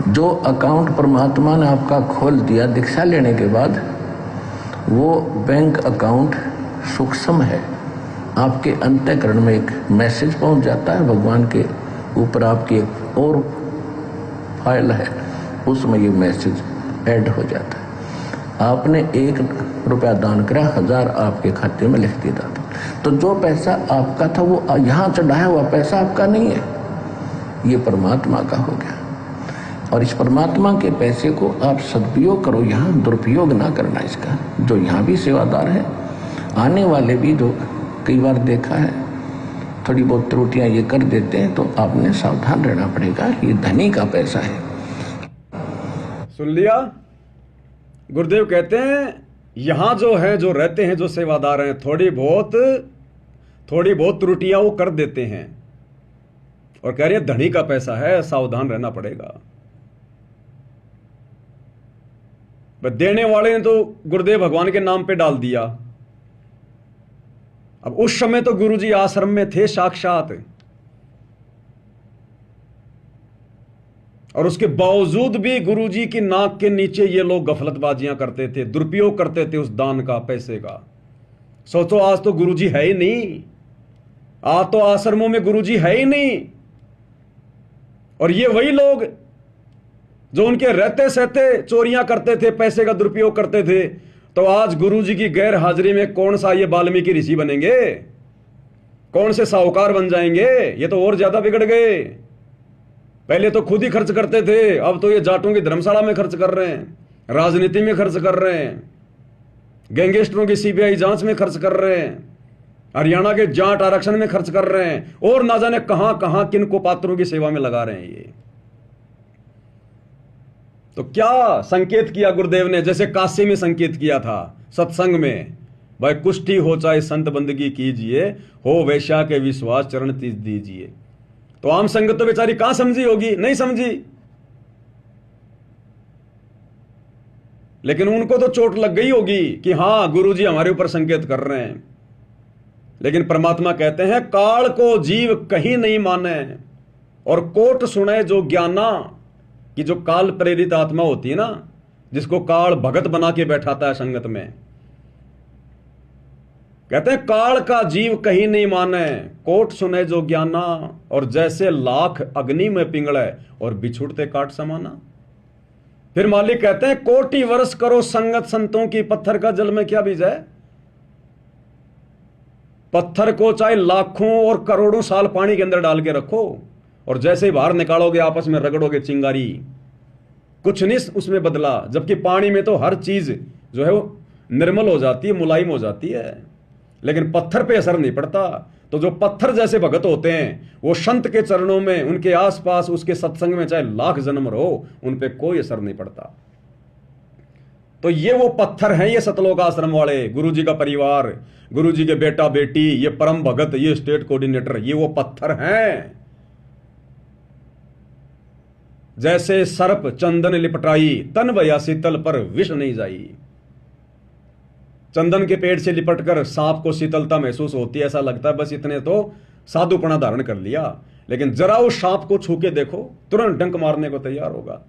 जो अकाउंट परमात्मा ने आपका खोल दिया दीक्षा लेने के बाद, वो बैंक अकाउंट सूक्ष्म है। आपके अंतःकरण में एक मैसेज पहुंच जाता है, भगवान के ऊपर आपकी एक और फाइल है, उसमें ये मैसेज ऐड हो जाता है। आपने 1 रुपया दान करा, 1000 आपके खाते में लिख दिया था। तो जो पैसा आपका था वो यहाँ चढ़ाया हुआ पैसा आपका नहीं है, ये परमात्मा का हो गया। और इस परमात्मा के पैसे को आप सदुपयोग करो, यहाँ दुरुपयोग ना करना इसका। जो यहाँ भी सेवादार है, आने वाले भी जो कई बार देखा है थोड़ी बहुत त्रुटियां ये कर देते हैं, तो आपने सावधान रहना पड़ेगा, ये धनी का पैसा है। सुन लिया? गुरुदेव कहते हैं यहां जो है, जो रहते हैं, जो सेवादार हैं, थोड़ी बहुत त्रुटियां वो कर देते हैं। और कह रहे हैं धनी का पैसा है, सावधान रहना पड़ेगा। देने वाले ने तो गुरुदेव भगवान के नाम पे डाल दिया। अब उस समय तो गुरुजी आश्रम में थे साक्षात, और उसके बावजूद भी गुरुजी की नाक के नीचे ये लोग गफलतबाजियां करते थे, दुरुपयोग करते थे उस दान का, पैसे का। सोचो आज तो गुरुजी है ही नहीं, आज तो आश्रमों में गुरुजी है ही नहीं। और ये वही लोग जो उनके रहते सहते चोरियां करते थे, पैसे का दुरुपयोग करते थे, तो आज गुरुजी की गैर हाजिरी में कौन सा ये वाल्मीकि ऋषि बनेंगे? कौन से साहूकार बन जाएंगे? ये तो और ज्यादा बिगड़ गए। पहले तो खुद ही खर्च करते थे, अब तो ये जाटों की धर्मशाला में खर्च कर रहे हैं, राजनीति में खर्च कर रहे हैं, गैंगस्टरों की सीबीआई जांच में खर्च कर रहे हैं, हरियाणा के जाट आरक्षण में खर्च कर रहे हैं, और ना जाने कहां कहां किन को पात्रों की सेवा में लगा रहे हैं ये। तो क्या संकेत किया गुरुदेव ने? जैसे काशी में संकेत किया था सत्संग में, भाई कुष्ठी हो चाहे संत बंदगी कीजिए, हो वैश्या के विश्वास चरण तीज दीजिए। तो आम संगत तो बेचारी कहां समझी होगी? नहीं समझी। लेकिन उनको तो चोट लग गई होगी कि हां गुरुजी हमारे ऊपर संकेत कर रहे हैं। लेकिन परमात्मा कहते हैं काल को जीव कहीं नहीं माने और कोट सुने जो ज्ञाना, कि जो काल प्रेरित आत्मा होती है ना, जिसको काल भगत बना के बैठाता है संगत में, कहते हैं काल का जीव कहीं नहीं माने, कोट सुने जो ज्ञाना, और जैसे लाख अग्नि में पिंगले और बिछुड़ते काट समाना। फिर मालिक कहते हैं कोटि वर्ष करो संगत संतों की, पत्थर का जल में क्या बीज है? पत्थर को चाहे लाखों और करोड़ों साल पानी के अंदर डाल के रखो, और जैसे ही बाहर निकालोगे आपस में रगड़ोगे चिंगारी, कुछ नहीं उसमें बदला। जबकि पानी में तो हर चीज जो है वो निर्मल हो जाती है, मुलायम हो जाती है, लेकिन पत्थर पे असर नहीं पड़ता। तो जो पत्थर जैसे भगत होते हैं वो संत के चरणों में, उनके आसपास, उसके सत्संग में चाहे लाख जन्म रहो, उन पे कोई असर नहीं पड़ता। तो ये वो पत्थर हैं, ये सतलोक आश्रम वाले, गुरुजी का परिवार, गुरुजी के बेटा बेटी, ये परम भगत, ये स्टेट कोऑर्डिनेटर, ये वो पत्थर हैं। जैसे सर्प चंदन लिपटाई, तन भया शीतल पर विष नहीं जाई। चंदन के पेड़ से लिपटकर सांप को शीतलता महसूस होती है, ऐसा लगता है बस इतने तो साधुपना धारण कर लिया। लेकिन जरा उस सांप को छू के देखो, तुरंत डंक मारने को तैयार होगा।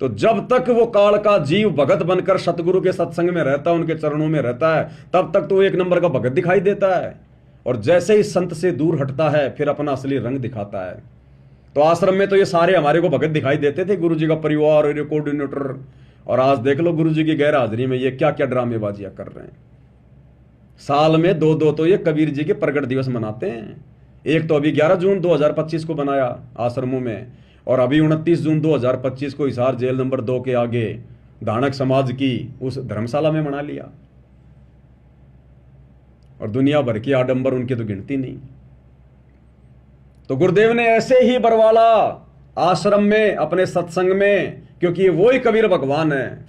तो जब तक वो काल का जीव भगत बनकर सतगुरु के सत्संग में रहता है, उनके चरणों में रहता है, तब तक तो एक नंबर का भगत दिखाई देता है। और जैसे ही संत से दूर हटता है फिर अपना असली रंग दिखाता है। तो आश्रम में तो ये सारे हमारे को भगत दिखाई देते थे, गुरुजी का परिवार और ये कोऑर्डिनेटर। और आज देख लो गुरुजी की गैर हाजिरी में ये क्या क्या ड्रामेबाजियां कर रहे हैं। साल में दो दो तो ये कबीर जी के प्रगट दिवस मनाते हैं। एक तो अभी 11 जून 2025 को बनाया आश्रमों में, और अभी 29 जून 2025 को हिसार जेल नंबर 2 के आगे धानक समाज की उस धर्मशाला में मना लिया। और दुनिया भर की आडंबर उनकी तो गिनती नहीं। तो गुरुदेव ने ऐसे ही बरवाला आश्रम में, अपने सत्संग में, क्योंकि ये वही कबीर भगवान है,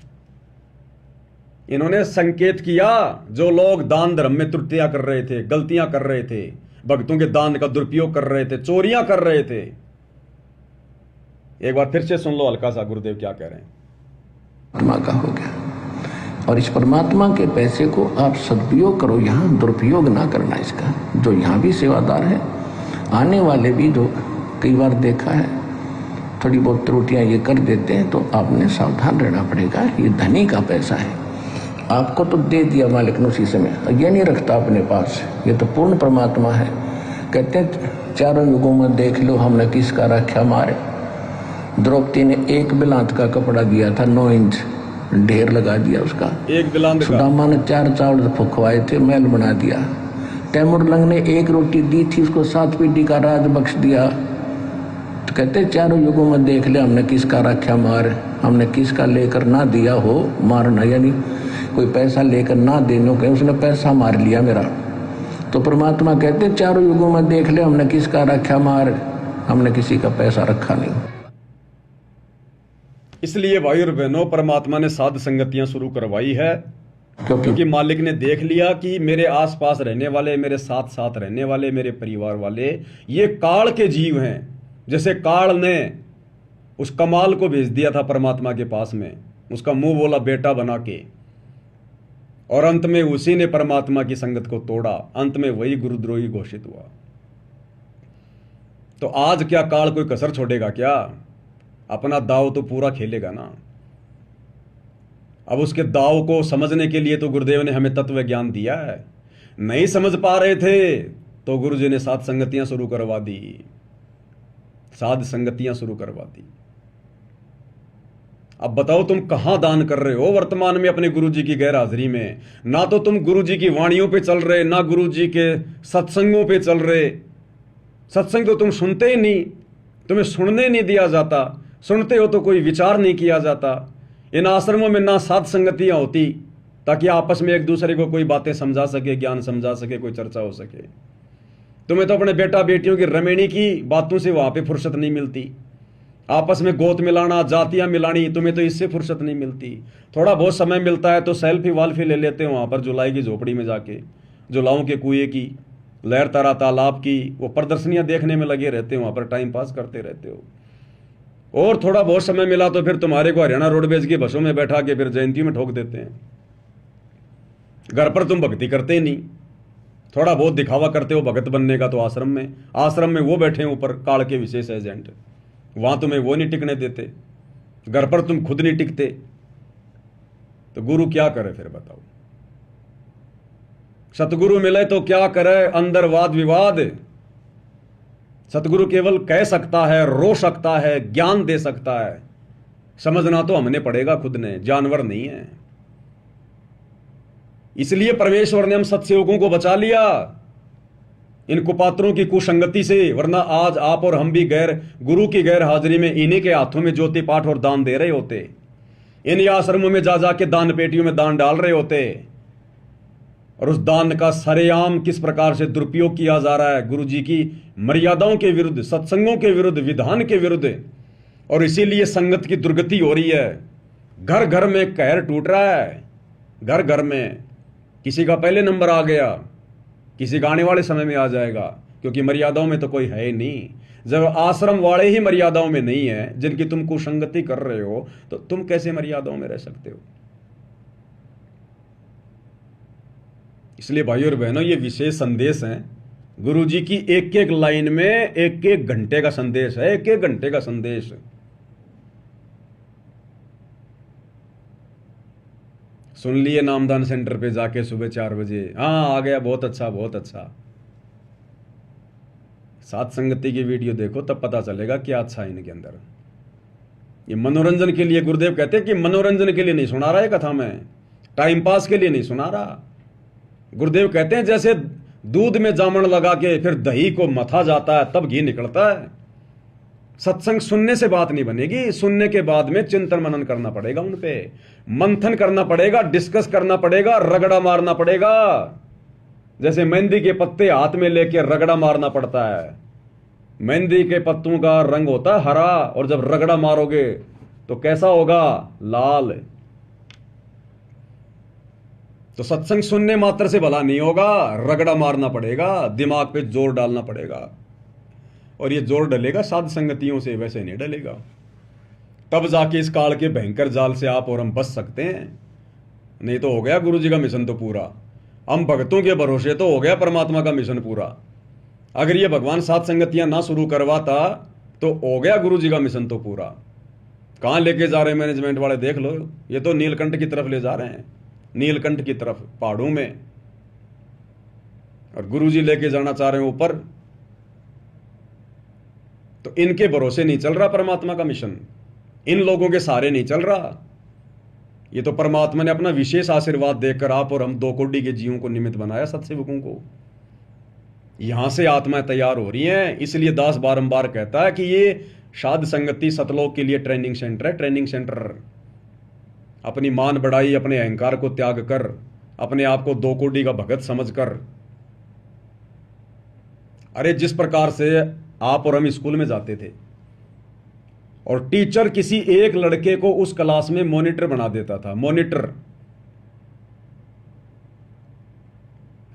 इन्होंने संकेत किया जो लोग दान धर्म में त्रुटियां कर रहे थे, गलतियां कर रहे थे, भक्तों के दान का दुरुपयोग कर रहे थे, चोरियां कर रहे थे। एक बार फिर से सुन लो हल्का सा गुरुदेव क्या कह रहे हैं। परमात्मा का हो गया, और इस परमात्मा के पैसे को आप सदुपयोग करो, यहाँ दुरुपयोग ना करना इसका। जो यहाँ भी सेवादार है, आने वाले भी जो कई बार देखा है थोड़ी बहुत त्रुटियां ये कर देते हैं, तो आपने सावधान रहना पड़ेगा। ये धनी का पैसा है, आपको तो दे दिया मालिक ने उसी समय, ये नहीं रखता अपने पास। ये तो पूर्ण परमात्मा है। कहते हैं चारों युगों में देख लो हमने किसका रक्षा मारे। द्रौपदी ने एक बिलांत का कपड़ा दिया था, 9 इंच ढेर लगा दिया उसका। एक बिलांत का। सुदामा ने 4 चावल फुकवाए थे, महल बना दिया। तैमुरलंग ने 1 रोटी दी थी, उसको 7 पीढ़ी का राज बख्श दिया। तो कहते चारों युगों में देख ले हमने किसका रक्षा मार, हमने किसका लेकर ना दिया हो मारना, यानी कोई पैसा लेकर ना देने को, उसने पैसा मार लिया मेरा। तो परमात्मा कहते चारों युगों में देख ले हमने किसका रक्षा मार, हमने किसी का पैसा रखा नहीं। इसलिए भाई और बहनों, परमात्मा ने साध संगतियां शुरू करवाई है, क्योंकि मालिक ने देख लिया कि मेरे आसपास रहने वाले, मेरे साथ साथ रहने वाले, मेरे परिवार वाले, ये काल के जीव हैं। जैसे काल ने उस कमाल को भेज दिया था परमात्मा के पास में, उसका मुंह बोला बेटा बना के, और अंत में उसी ने परमात्मा की संगत को तोड़ा। अंत में वही गुरुद्रोही घोषित हुआ। तो आज क्या काल कोई कसर छोड़ेगा क्या? अपना दाव तो पूरा खेलेगा ना। अब उसके दाव को समझने के लिए तो गुरुदेव ने हमें तत्व ज्ञान दिया है। नहीं समझ पा रहे थे तो गुरुजी ने साध संगतियां शुरू करवा दी, साध संगतियां शुरू करवा दी। अब बताओ तुम कहां दान कर रहे हो वर्तमान में अपने गुरुजी की गैर हाजिरी में? ना तो तुम गुरुजी की वाणियों पे चल रहे, ना गुरुजी के सत्संगों पे चल रहे। सत्संग तो तुम सुनते ही नहीं, तुम्हें सुनने नहीं दिया जाता। सुनते हो तो कोई विचार नहीं किया जाता। इन आश्रमों में ना साध संगतियां होती ताकि आपस में एक दूसरे को कोई बातें समझा सके, ज्ञान समझा सके, कोई चर्चा हो सके। तुम्हें तो अपने बेटा बेटियों की रमेणी की बातों से वहां पे फुर्सत नहीं मिलती। आपस में गोत मिलाना, जातियां मिलानी, तुम्हें तो इससे फुर्सत नहीं मिलती। थोड़ा बहुत समय मिलता है तो सेल्फी वाल्फी ले लेते हो वहां पर जुलाई की झोपड़ी में जाके, जुलाओं के कुएं की, लहर तारा तालाब की, वो प्रदर्शनियां देखने में लगे रहते हो, वहां पर टाइम पास करते रहते हो। और थोड़ा बहुत समय मिला तो फिर तुम्हारे को हरियाणा रोडवेज की बसों में बैठा के फिर जयंतियों में ठोक देते हैं। घर पर तुम भक्ति करते ही नहीं, थोड़ा बहुत दिखावा करते हो भगत बनने का तो आश्रम में वो बैठे हैं ऊपर काल के विशेष एजेंट, वहां तुम्हें वो नहीं टिकने देते। घर पर तुम खुद नहीं टिकते तो गुरु क्या करे फिर बताओ? सतगुरु मिले तो क्या करे? अंदर वाद विवाद। सतगुरु केवल कह सकता है, रो सकता है, ज्ञान दे सकता है। समझना तो हमने पड़ेगा खुद ने, जानवर नहीं है। इसलिए परमेश्वर ने हम सत्सेवकों को बचा लिया इन कुपात्रों की कुसंगति से, वरना आज आप और हम भी गुरु की गैर हाजिरी में इन्हीं के हाथों में ज्योति पाठ और दान दे रहे होते। इन्हीं आश्रमों में जा जाके दान पेटियों में दान डाल रहे होते। और उस दान का सरेआम किस प्रकार से दुरुपयोग किया जा रहा है, गुरु जी की मर्यादाओं के विरुद्ध, सत्संगों के विरुद्ध, विधान के विरुद्ध। और इसीलिए संगत की दुर्गति हो रही है। घर घर में कहर टूट रहा है। घर घर में किसी का पहले नंबर आ गया, किसी का आने वाले समय में आ जाएगा, क्योंकि मर्यादाओं में तो कोई है ही नहीं। जब आश्रम वाले ही मर्यादाओं में नहीं है, जिनकी तुम कुसंगति कर रहे हो, तो तुम कैसे मर्यादाओं में रह सकते हो? इसलिए भाइयों और बहनों, ये विशेष संदेश हैं गुरुजी की। एक एक लाइन में एक एक घंटे का संदेश है, एक एक घंटे का संदेश। सुन लिए नामदान सेंटर पे जाके सुबह 4 बजे, हाँ आ गया, बहुत अच्छा बहुत अच्छा। साथ संगति की वीडियो देखो तब पता चलेगा क्या अच्छा है इनके अंदर। ये मनोरंजन के लिए, गुरुदेव कहते हैं कि मनोरंजन के लिए नहीं सुना रहा है कथा में, टाइम पास के लिए नहीं सुना रहा। गुरुदेव कहते हैं जैसे दूध में जामन लगा के फिर दही को मथा जाता है तब घी निकलता है। सत्संग सुनने से बात नहीं बनेगी, सुनने के बाद में चिंतन मनन करना पड़ेगा, उन पे मंथन करना पड़ेगा, डिस्कस करना पड़ेगा, रगड़ा मारना पड़ेगा। जैसे मेहंदी के पत्ते हाथ में लेके रगड़ा मारना पड़ता है। मेहंदी के पत्तों का रंग होता है हरा, और जब रगड़ा मारोगे तो कैसा होगा? लाल। तो सत्संग सुनने मात्र से भला नहीं होगा, रगड़ा मारना पड़ेगा, दिमाग पे जोर डालना पड़ेगा। और ये जोर डलेगा साध संगतियों से, वैसे नहीं डलेगा। तब जाके इस काल के भयंकर जाल से आप और हम बच सकते हैं। नहीं तो हो गया गुरु जी का मिशन तो पूरा। हम भक्तों के भरोसे तो हो गया परमात्मा का मिशन पूरा। अगर ये भगवान साध संगतियां ना शुरू करवाता तो हो गया गुरु जी का मिशन तो पूरा। कहां लेके जा रहे हैं मैनेजमेंट वाले देख लो, ये तो नीलकंठ की तरफ ले जा रहे हैं, नीलकंठ की तरफ, पहाड़ों में। और गुरु जी लेके जाना चाह रहे हैं ऊपर। तो इनके भरोसे नहीं चल रहा परमात्मा का मिशन, इन लोगों के सहारे नहीं चल रहा। ये तो परमात्मा ने अपना विशेष आशीर्वाद देकर आप और हम 2 कोटि के जीवों को निमित्त बनाया, सत्सेवकों को। यहां से आत्माएं तैयार हो रही हैं। इसलिए दास बारंबार कहता है कि ये साध संगति सतलोक के लिए ट्रेनिंग सेंटर है, ट्रेनिंग सेंटर। अपनी मान बढ़ाई, अपने अहंकार को त्याग कर, अपने आप को 2 कोटि का भगत समझकर। अरे जिस प्रकार से आप और हम स्कूल में जाते थे और टीचर किसी एक लड़के को उस क्लास में मॉनिटर बना देता था, मॉनिटर।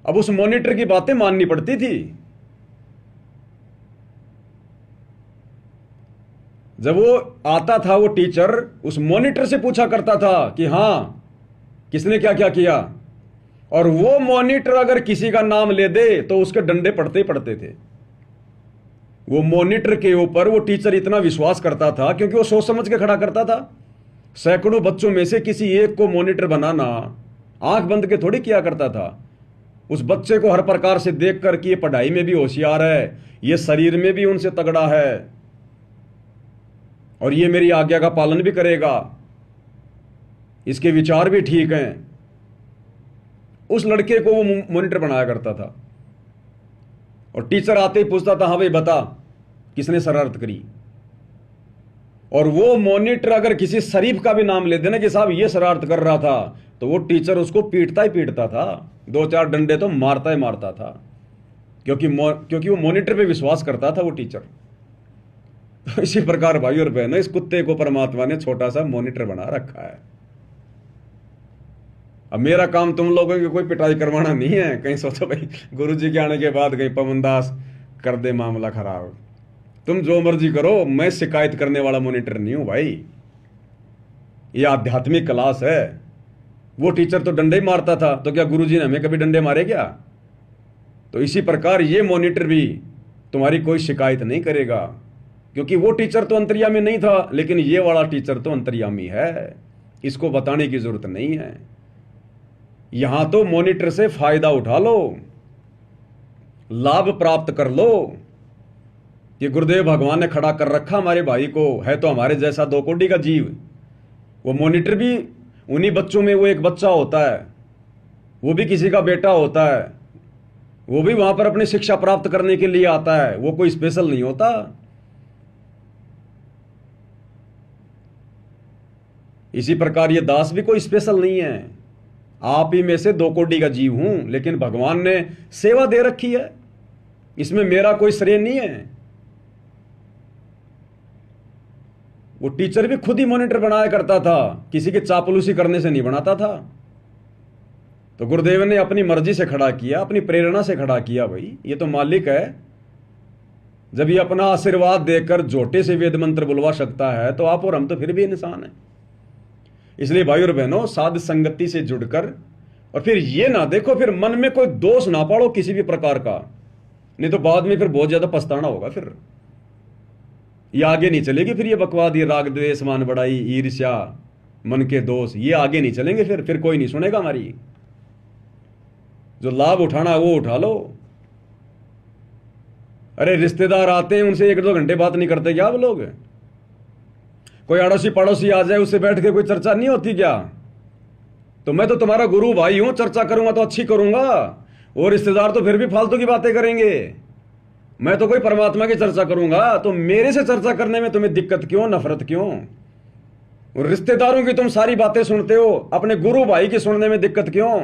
अब उस मॉनिटर की बातें माननी पड़ती थी। जब वो आता था वो टीचर, उस मॉनिटर से पूछा करता था कि हां किसने क्या क्या किया, और वो मॉनिटर अगर किसी का नाम ले दे तो उसके डंडे पड़ते ही पड़ते थे। वो मॉनिटर के ऊपर वो टीचर इतना विश्वास करता था क्योंकि वो सोच समझ के खड़ा करता था। सैकड़ों बच्चों में से किसी एक को मॉनिटर बनाना आंख बंद के थोड़ी किया करता था। उस बच्चे को हर प्रकार से देखकर कि ये पढ़ाई में भी होशियार है, ये शरीर में भी उनसे तगड़ा है, और ये मेरी आज्ञा का पालन भी करेगा, इसके विचार भी ठीक हैं। उस लड़के को वो मॉनिटर बनाया करता था और टीचर आते ही पूछता था, हाँ भाई बता किसने शरारत करी। और वो मॉनिटर अगर किसी शरीफ का भी नाम ले देना कि साहब ये शरारत कर रहा था, तो वो टीचर उसको पीटता ही पीटता था, 2-4 डंडे तो मारता ही मारता था, क्योंकि वो मॉनिटर पे विश्वास करता था वो टीचर। तो इसी प्रकार भाई और बहनों, इस कुत्ते को परमात्मा ने छोटा सा मॉनिटर बना रखा है। अब मेरा काम तुम लोगों की कोई पिटाई करवाना नहीं है, कहीं सोचो भाई गुरुजी के आने के बाद कहीं पवन दास कर दे मामला खराब। तुम जो मर्जी करो, मैं शिकायत करने वाला मॉनिटर नहीं हूं भाई। ये आध्यात्मिक क्लास है। वो टीचर तो डंडे ही मारता था, तो क्या गुरुजी ने हमें कभी डंडे मारे क्या? तो इसी प्रकार ये मॉनिटर भी तुम्हारी कोई शिकायत नहीं करेगा, क्योंकि वो टीचर तो अंतर्यामी नहीं था, लेकिन ये वाला टीचर तो अंतर्यामी है। इसको बताने की जरूरत नहीं है। यहां तो मॉनिटर से फायदा उठा लो, लाभ प्राप्त कर लो कि गुरुदेव भगवान ने खड़ा कर रखा हमारे भाई को, है तो हमारे जैसा 2 कोटि का जीव। वो मॉनिटर भी उन्हीं बच्चों में वो एक बच्चा होता है, वो भी किसी का बेटा होता है, वो भी वहां पर अपनी शिक्षा प्राप्त करने के लिए आता है। वो कोई स्पेशल नहीं होता। इसी प्रकार ये दास भी कोई स्पेशल नहीं है। आप ही में से 2 कोटि का जीव हूं, लेकिन भगवान ने सेवा दे रखी है, इसमें मेरा कोई श्रेय नहीं है। वो टीचर भी खुद ही मॉनिटर बनाया करता था, किसी की चापलूसी करने से नहीं बनाता था। तो गुरुदेव ने अपनी मर्जी से खड़ा किया, अपनी प्रेरणा से खड़ा किया। भाई ये तो मालिक है। जब ये अपना आशीर्वाद देकर झोटे से वेद मंत्र बुलवा सकता है, तो आप और हम तो फिर भी इंसान हैं। इसलिए भाई और बहनों, साध संगति से जुड़कर, और फिर ये ना देखो, फिर मन में कोई दोष ना पाड़ो किसी भी प्रकार का, नहीं तो बाद में फिर बहुत ज्यादा पछताना होगा। फिर ये आगे नहीं चलेगी। फिर ये बकवाद, ये राग द्वेष मान बढ़ाई, ईर्ष्या, मन के दोष, ये आगे नहीं चलेंगे। फिर कोई नहीं सुनेगा हमारी। जो लाभ उठाना है वो उठा लो। अरे रिश्तेदार आते हैं, उनसे 1-2 घंटे बात नहीं करते क्या आप लोग? कोई अड़ोसी पड़ोसी आ जाए, उससे बैठ के कोई चर्चा नहीं होती क्या? तो मैं तो तुम्हारा गुरु भाई हूं, चर्चा करूंगा तो अच्छी करूंगा। और रिश्तेदार तो फिर भी फालतू की बातें करेंगे। मैं तो कोई परमात्मा की चर्चा करूंगा, तो मेरे से चर्चा करने में तुम्हें दिक्कत क्यों, नफरत क्यों? और रिश्तेदारों की तुम सारी बातें सुनते हो, अपने गुरु भाई की सुनने में दिक्कत क्यों?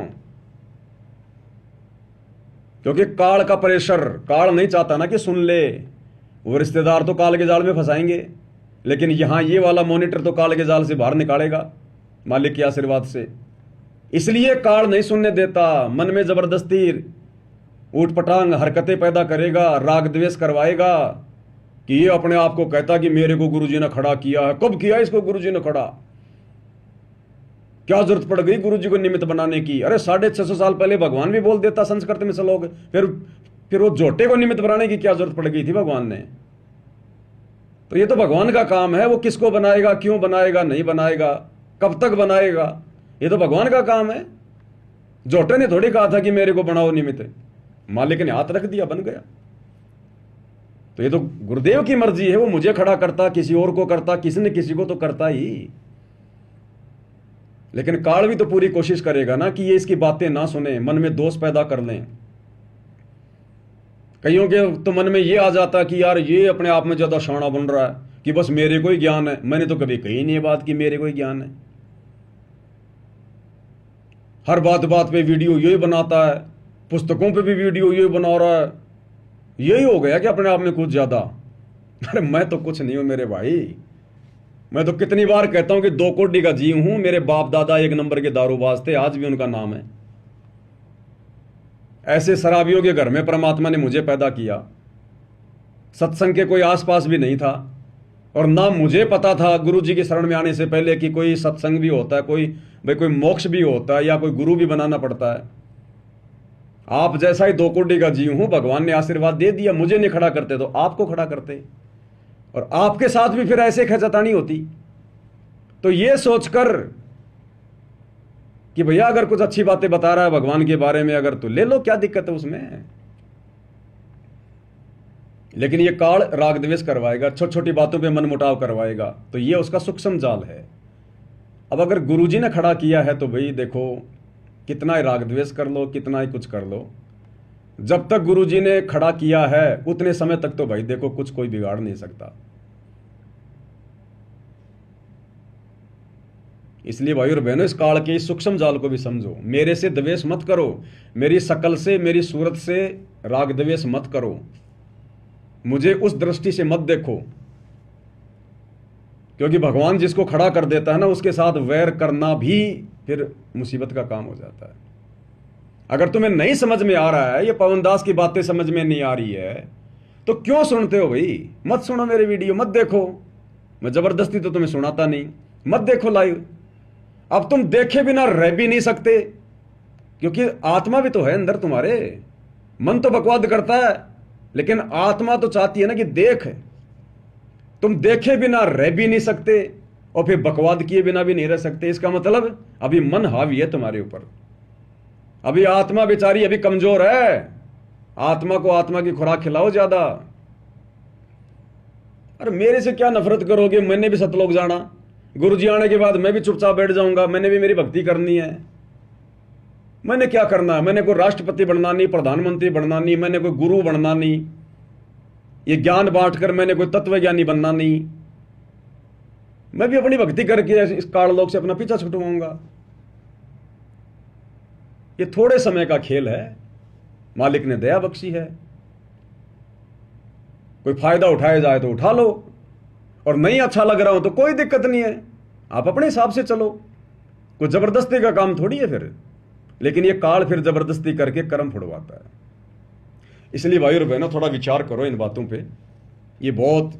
क्योंकि काल का प्रेशर, काल नहीं चाहता ना कि सुन ले। वो रिश्तेदार तो काल के जाल में फंसाएंगे, लेकिन यहां ये वाला मॉनिटर तो काल के जाल से बाहर निकालेगा मालिक के आशीर्वाद से। इसलिए काल नहीं सुनने देता, मन में जबरदस्ती ऊटपटांग हरकतें पैदा करेगा, राग द्वेष करवाएगा कि ये अपने आप को कहता कि मेरे को गुरुजी ने खड़ा किया है। कब किया इसको गुरुजी ने खड़ा? क्या जरूरत पड़ गई गुरुजी को निमित्त बनाने की? अरे 650 साल पहले भगवान भी बोल देता संस्कृत में श्लोक। फिर वो झोटे को निमित्त बनाने की क्या जरूरत पड़ गई थी भगवान ने? तो ये तो भगवान का काम है। वो किसको बनाएगा, क्यों बनाएगा, नहीं बनाएगा, कब तक बनाएगा, ये तो भगवान का काम है। झोटे ने थोड़ी कहा था कि मेरे को बनाओ निमित्त, मालिक ने हाथ रख दिया, बन गया। तो ये तो गुरुदेव की मर्जी है। वो मुझे खड़ा करता, किसी और को करता, किसी न किसी को तो करता ही। लेकिन काल भी तो पूरी कोशिश करेगा ना कि ये इसकी बातें ना सुने, मन में दोष पैदा कर लें। कईयों के तो मन में ये आ जाता कि यार ये अपने आप में ज्यादा शाना बन रहा है कि बस मेरे को ही ज्ञान है। मैंने तो कभी कही नहीं ये बात कि मेरे को ही ज्ञान है। हर बात बात पे वीडियो यही बनाता है, पुस्तकों पे भी वीडियो यही बना रहा है। यही हो गया कि अपने आप में कुछ ज्यादा। अरे मैं तो कुछ नहीं हूं मेरे भाई। मैं तो कितनी बार कहता हूं कि 2 कोटि का जीव हूं। मेरे बाप दादा 1 नंबर के दारूबाज थे, आज भी उनका नाम है। ऐसे शराबियों के घर में परमात्मा ने मुझे पैदा किया। सत्संग के कोई आसपास भी नहीं था, और ना मुझे पता था गुरु जी के शरण में आने से पहले कि कोई सत्संग भी होता है, कोई मोक्ष भी होता है, या कोई गुरु भी बनाना पड़ता है। आप जैसा ही 2 कोटि का जीव हूं, भगवान ने आशीर्वाद दे दिया। मुझे नहीं खड़ा करते तो आपको खड़ा करते, और आपके साथ भी फिर ऐसे खचातानी होती। तो ये सोचकर कि भैया अगर कुछ अच्छी बातें बता रहा है भगवान के बारे में, अगर तो ले लो, क्या दिक्कत है उसमें। लेकिन ये काल राग द्वेष करवाएगा, छोटी छोटी बातों पे मन मुटाव करवाएगा। तो ये उसका सूक्ष्म जाल है। अब अगर गुरुजी ने खड़ा किया है तो भाई देखो, कितना ही राग द्वेष कर लो, कितना ही कुछ कर लो, जब तक गुरुजी ने खड़ा किया है उतने समय तक तो भाई देखो कुछ कोई बिगाड़ नहीं सकता। इसलिए भाई और बहनों, इस काल के इस सूक्ष्म जाल को भी समझो। मेरे से द्वेष मत करो, मेरी शकल से, मेरी सूरत से राग द्वेष मत करो, मुझे उस दृष्टि से मत देखो, क्योंकि भगवान जिसको खड़ा कर देता है ना, उसके साथ वैर करना भी फिर मुसीबत का काम हो जाता है। अगर तुम्हें नहीं समझ में आ रहा है, ये पवन दास की बातें समझ में नहीं आ रही है, तो क्यों सुनते हो भाई? मत सुनो मेरे वीडियो, मत देखो। मैं जबरदस्ती तो तुम्हें सुनाता नहीं, मत देखो लाइव। अब तुम देखे बिना रह भी नहीं सकते, क्योंकि आत्मा भी तो है अंदर तुम्हारे। मन तो बकवाद करता है, लेकिन आत्मा तो चाहती है ना कि देख। तुम देखे बिना रह भी नहीं सकते और फिर बकवाद किए बिना भी नहीं रह सकते। इसका मतलब अभी मन हावी है तुम्हारे ऊपर, अभी आत्मा बेचारी अभी कमजोर है। आत्मा को आत्मा की खुराक खिलाओ ज्यादा। अरे मेरे से क्या नफरत करोगे? मैंने भी सतलोक जाना, गुरुजी आने के बाद मैं भी चुपचाप बैठ जाऊंगा, मैंने भी मेरी भक्ति करनी है। मैंने क्या करना है? मैंने कोई राष्ट्रपति बनना नहीं, प्रधानमंत्री बनना नहीं, मैंने कोई गुरु बनना नहीं, ये ज्ञान बांटकर मैंने कोई तत्वज्ञानी बनना नहीं। मैं भी अपनी भक्ति करके इस काललोक से अपना पीछा छुटवाऊंगा। ये थोड़े समय का खेल है, मालिक ने दया बख्शी है। कोई फायदा उठाया जाए तो उठा लो, और नहीं अच्छा लग रहा हो तो कोई दिक्कत नहीं है, आप अपने हिसाब से चलो। कोई जबरदस्ती का काम थोड़ी है फिर। लेकिन ये काल फिर जबरदस्ती करके कर्म फुड़वाता है। इसलिए भाई और बहनों, थोड़ा विचार करो इन बातों पे। ये बहुत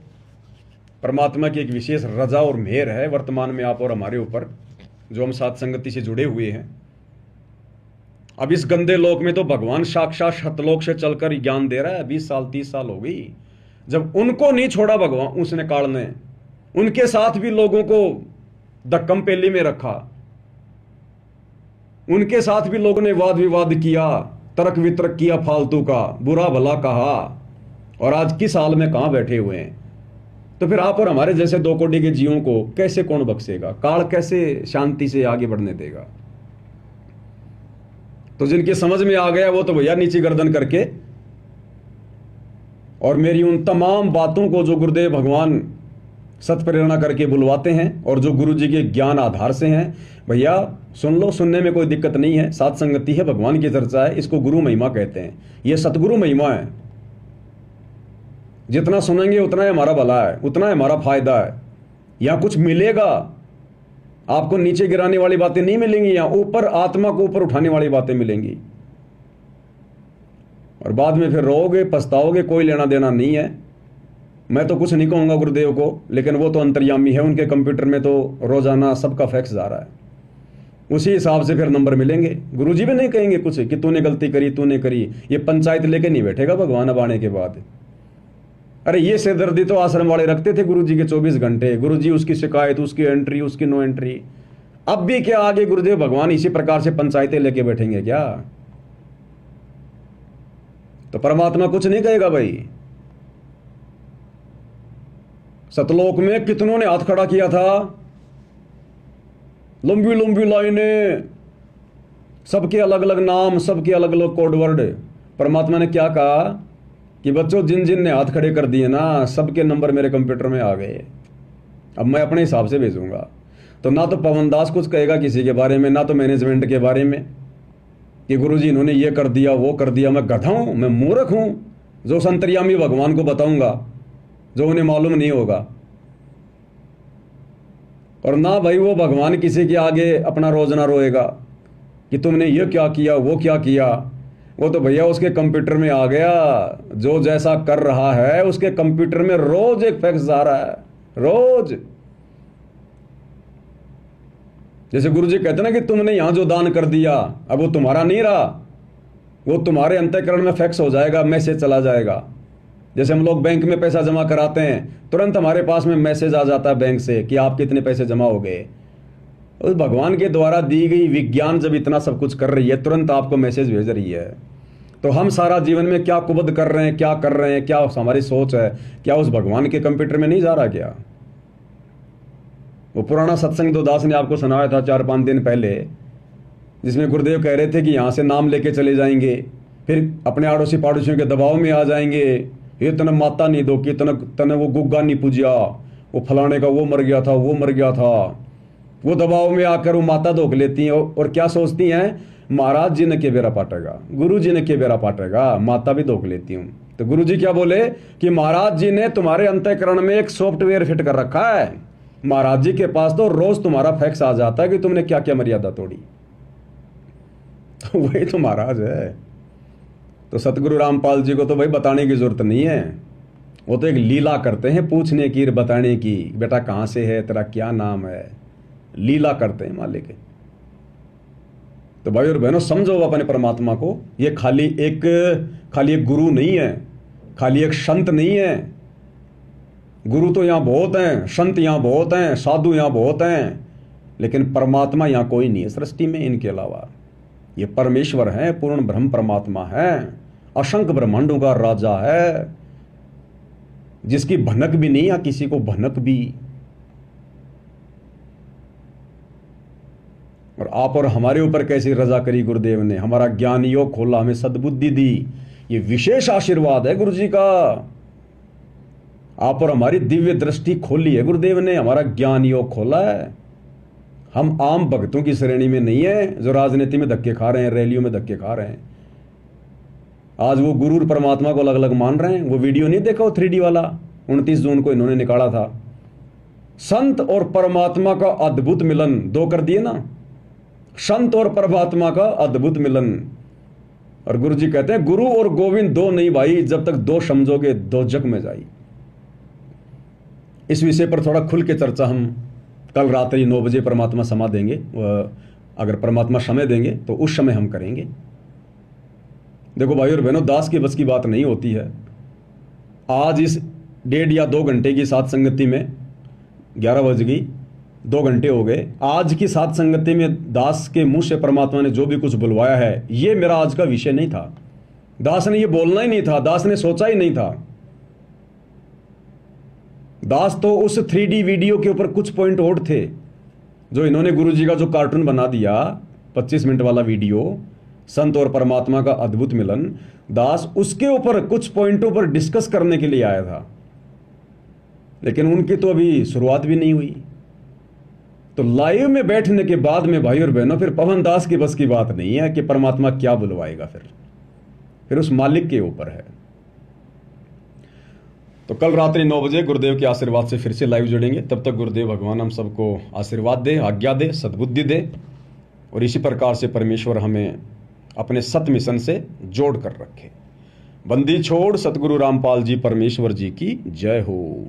परमात्मा की एक विशेष रजा और मेहर है वर्तमान में आप और हमारे ऊपर, जो हम साथ संगति से जुड़े हुए हैं। अब इस गंदे लोक में तो भगवान साक्षात सतलोक से चलकर ज्ञान दे रहा है। 20 साल 30 साल हो गई जब उनको नहीं छोड़ा भगवान, उसने काल ने, उनके साथ भी लोगों को धक्कम पेली में रखा, उनके साथ भी लोगों ने वाद विवाद किया, तर्क वितर्क किया, फालतू का बुरा भला कहा, और आज किस हाल में कहां बैठे हुए हैं। तो फिर आप और हमारे जैसे 2 कोटि के जीवों को कैसे कौन बख्शेगा? काल कैसे शांति से आगे बढ़ने देगा? तो जिनके समझ में आ गया वो तो भैया नीचे गर्दन करके, और मेरी उन तमाम बातों को जो गुरुदेव भगवान सत्प्रेरणा करके बुलवाते हैं और जो गुरु जी के ज्ञान आधार से हैं, भैया सुन लो, सुनने में कोई दिक्कत नहीं है। सात संगति है, भगवान की चर्चा है, इसको गुरु महिमा कहते हैं। ये सतगुरु महिमा है। जितना सुनेंगे उतना ही हमारा भला है, उतना ही हमारा फायदा है। यहां कुछ मिलेगा आपको, नीचे गिराने वाली बातें नहीं मिलेंगी, यहां ऊपर आत्मा को ऊपर उठाने वाली बातें मिलेंगी। और बाद में फिर रोओगे, पछताओगे, कोई लेना देना नहीं है। मैं तो कुछ नहीं कहूंगा गुरुदेव को, लेकिन वो तो अंतर्यामी है, उनके कंप्यूटर में तो रोजाना सबका फैक्स जा रहा है, उसी हिसाब से फिर नंबर मिलेंगे। गुरुजी भी नहीं कहेंगे कुछ कि तूने गलती करी, तूने करी। ये पंचायत लेके नहीं बैठेगा भगवान अब आने के बाद। अरे ये सिरदर्दी तो आश्रम वाले रखते थे गुरुजी के 24 घंटे। गुरुजी उसकी शिकायत, उसकी एंट्री, उसकी नो एंट्री। अब भी क्या आगे गुरुदेव भगवान इसी प्रकार से पंचायतें लेके बैठेंगे क्या? तो परमात्मा कुछ नहीं कहेगा भाई। सतलोक में कितनों ने हाथ खड़ा किया था, लंबी लंबी लाइनें, सबके अलग अलग नाम, सबके अलग अलग कोडवर्ड। परमात्मा ने क्या कहा कि बच्चों, जिन जिन ने हाथ खड़े कर दिए ना, सबके नंबर मेरे कंप्यूटर में आ गए। अब मैं अपने हिसाब से भेजूंगा। तो ना तो पवन दास कुछ कहेगा किसी के बारे में, ना तो मैनेजमेंट के बारे में कि गुरुजी इन्होंने ये कर दिया, वो कर दिया। मैं गधा हूं, मैं मूर्ख हूं जो संतर्यामी भगवान को बताऊंगा जो उन्हें मालूम नहीं होगा। और ना भाई वो भगवान किसी के आगे अपना रोजना रोएगा कि तुमने ये क्या किया, वो क्या किया। वो तो भैया उसके कंप्यूटर में आ गया। जो जैसा कर रहा है उसके कंप्यूटर में रोज एक फैक्स आ रहा है, रोज। जैसे गुरुजी कहते ना कि तुमने यहां जो दान कर दिया, अब वो तुम्हारा नहीं रहा, वो तुम्हारे अंतःकरण में फैक्स हो जाएगा, मैसेज चला जाएगा। जैसे हम लोग बैंक में पैसा जमा कराते हैं, तुरंत हमारे पास में मैसेज आ जाता है बैंक से कि आपके इतने पैसे जमा हो गए। उस भगवान के द्वारा दी गई विज्ञान जब इतना सब कुछ कर रही है, तुरंत आपको मैसेज भेज रही है। तो हम सारा जीवन में क्या कुबद कर रहे हैं, क्या कर रहे हैं, क्या हमारी सोच है, क्या उस भगवान के कंप्यूटर में नहीं जा रहा? क्या वो पुराना सत्संग तो दास ने आपको सुनाया था 4-5 दिन पहले, जिसमें गुरुदेव कह रहे थे कि यहाँ से नाम लेके चले जाएंगे, फिर अपने आड़ोसी पाड़ोसियों के दबाव में आ जाएंगे, ये तने माता नहीं दो कि तने वो गुग्गा नहीं पूजा, वो फलाने का वो मर गया था, वो मर गया था। वो दबाव में आकर वो माता धोख लेती हैं और क्या सोचती हैं, महाराज जी ने के बेरा पाटेगा, गुरु जी ने के बेरा पाटेगा, माता भी धोख लेती हूँ। तो गुरु जी क्या बोले कि महाराज जी ने तुम्हारे अंतःकरण में एक सॉफ्टवेयर फिट कर रखा है, महाराज जी के पास तो रोज तुम्हारा फैक्स आ जाता है कि तुमने क्या क्या मर्यादा तोड़ी। तो वही तो महाराज है। तो सतगुरु रामपाल जी को तो भाई बताने की जरूरत नहीं है, वो तो एक लीला करते हैं पूछने की, बताने की, बेटा कहाँ से है, तेरा क्या नाम है, लीला करते हैं मालिक। तो भाई और बहनों समझो अपने परमात्मा को, ये खाली एक गुरु नहीं है, खाली एक संत नहीं है। गुरु तो यहाँ बहुत हैं, संत यहाँ बहुत हैं, साधु यहाँ बहुत हैं, लेकिन परमात्मा यहाँ कोई नहीं है सृष्टि में इनके अलावा। ये परमेश्वर है, पूर्ण ब्रह्म परमात्मा है, असंख्य ब्रह्मांडों का राजा है, जिसकी भनक भी नहीं या किसी को भनक भी। और आप और हमारे ऊपर कैसी रजा करी गुरुदेव ने, हमारा ज्ञान योग खोला, हमें सद्बुद्धि दी, ये विशेष आशीर्वाद है गुरु जी का। आप और हमारी दिव्य दृष्टि खोली है गुरुदेव ने, हमारा ज्ञान योग खोला है। हम आम भक्तों की श्रेणी में नहीं है जो राजनीति में धक्के खा रहे हैं, रैलियों में धक्के खा रहे हैं। आज वो गुरु और परमात्मा को अलग अलग मान रहे हैं। वो वीडियो नहीं देखा वो 3D वाला, 29 जून को इन्होंने निकाला था, संत और परमात्मा का अद्भुत मिलन, 2 कर दिए ना, संत और परमात्मा का अद्भुत मिलन। और गुरु जी कहते हैं गुरु और गोविंद 2 नहीं भाई, जब तक 2 समझोगे दोजक में जाई। इस विषय पर थोड़ा खुल के चर्चा हम कल रात्रि 9 बजे परमात्मा समा देंगे, अगर परमात्मा समय देंगे तो उस समय हम करेंगे। देखो भाई और बहनों, दास की बस की बात नहीं होती है। आज इस 1.5 या 2 घंटे की साथ संगति में 11 बज गई, 2 घंटे हो गए। आज की साथ संगति में दास के मुंह से परमात्मा ने जो भी कुछ बुलवाया है, ये मेरा आज का विषय नहीं था। दास ने ये बोलना ही नहीं था, दास ने सोचा ही नहीं था। दास तो उस 3D वीडियो के ऊपर कुछ पॉइंट और थे जो इन्होंने गुरुजी का जो कार्टून बना दिया 25 मिनट वाला वीडियो, संत और परमात्मा का अद्भुत मिलन, दास उसके ऊपर कुछ पॉइंटों पर डिस्कस करने के लिए आया था, लेकिन उनकी तो अभी शुरुआत भी नहीं हुई। तो लाइव में बैठने के बाद में भाई और बहनों, फिर पवन दास की बस की बात नहीं है कि परमात्मा क्या बुलवाएगा, फिर उस मालिक के ऊपर है। तो कल रात्रि 9 बजे गुरुदेव के आशीर्वाद से फिर से लाइव जुड़ेंगे। तब तक गुरुदेव भगवान हम सबको आशीर्वाद दे, आज्ञा दे, सद्बुद्धि दे, और इसी प्रकार से परमेश्वर हमें अपने सत मिशन से जोड़ कर रखे। बंदी छोड़ सतगुरु रामपाल जी परमेश्वर जी की जय हो।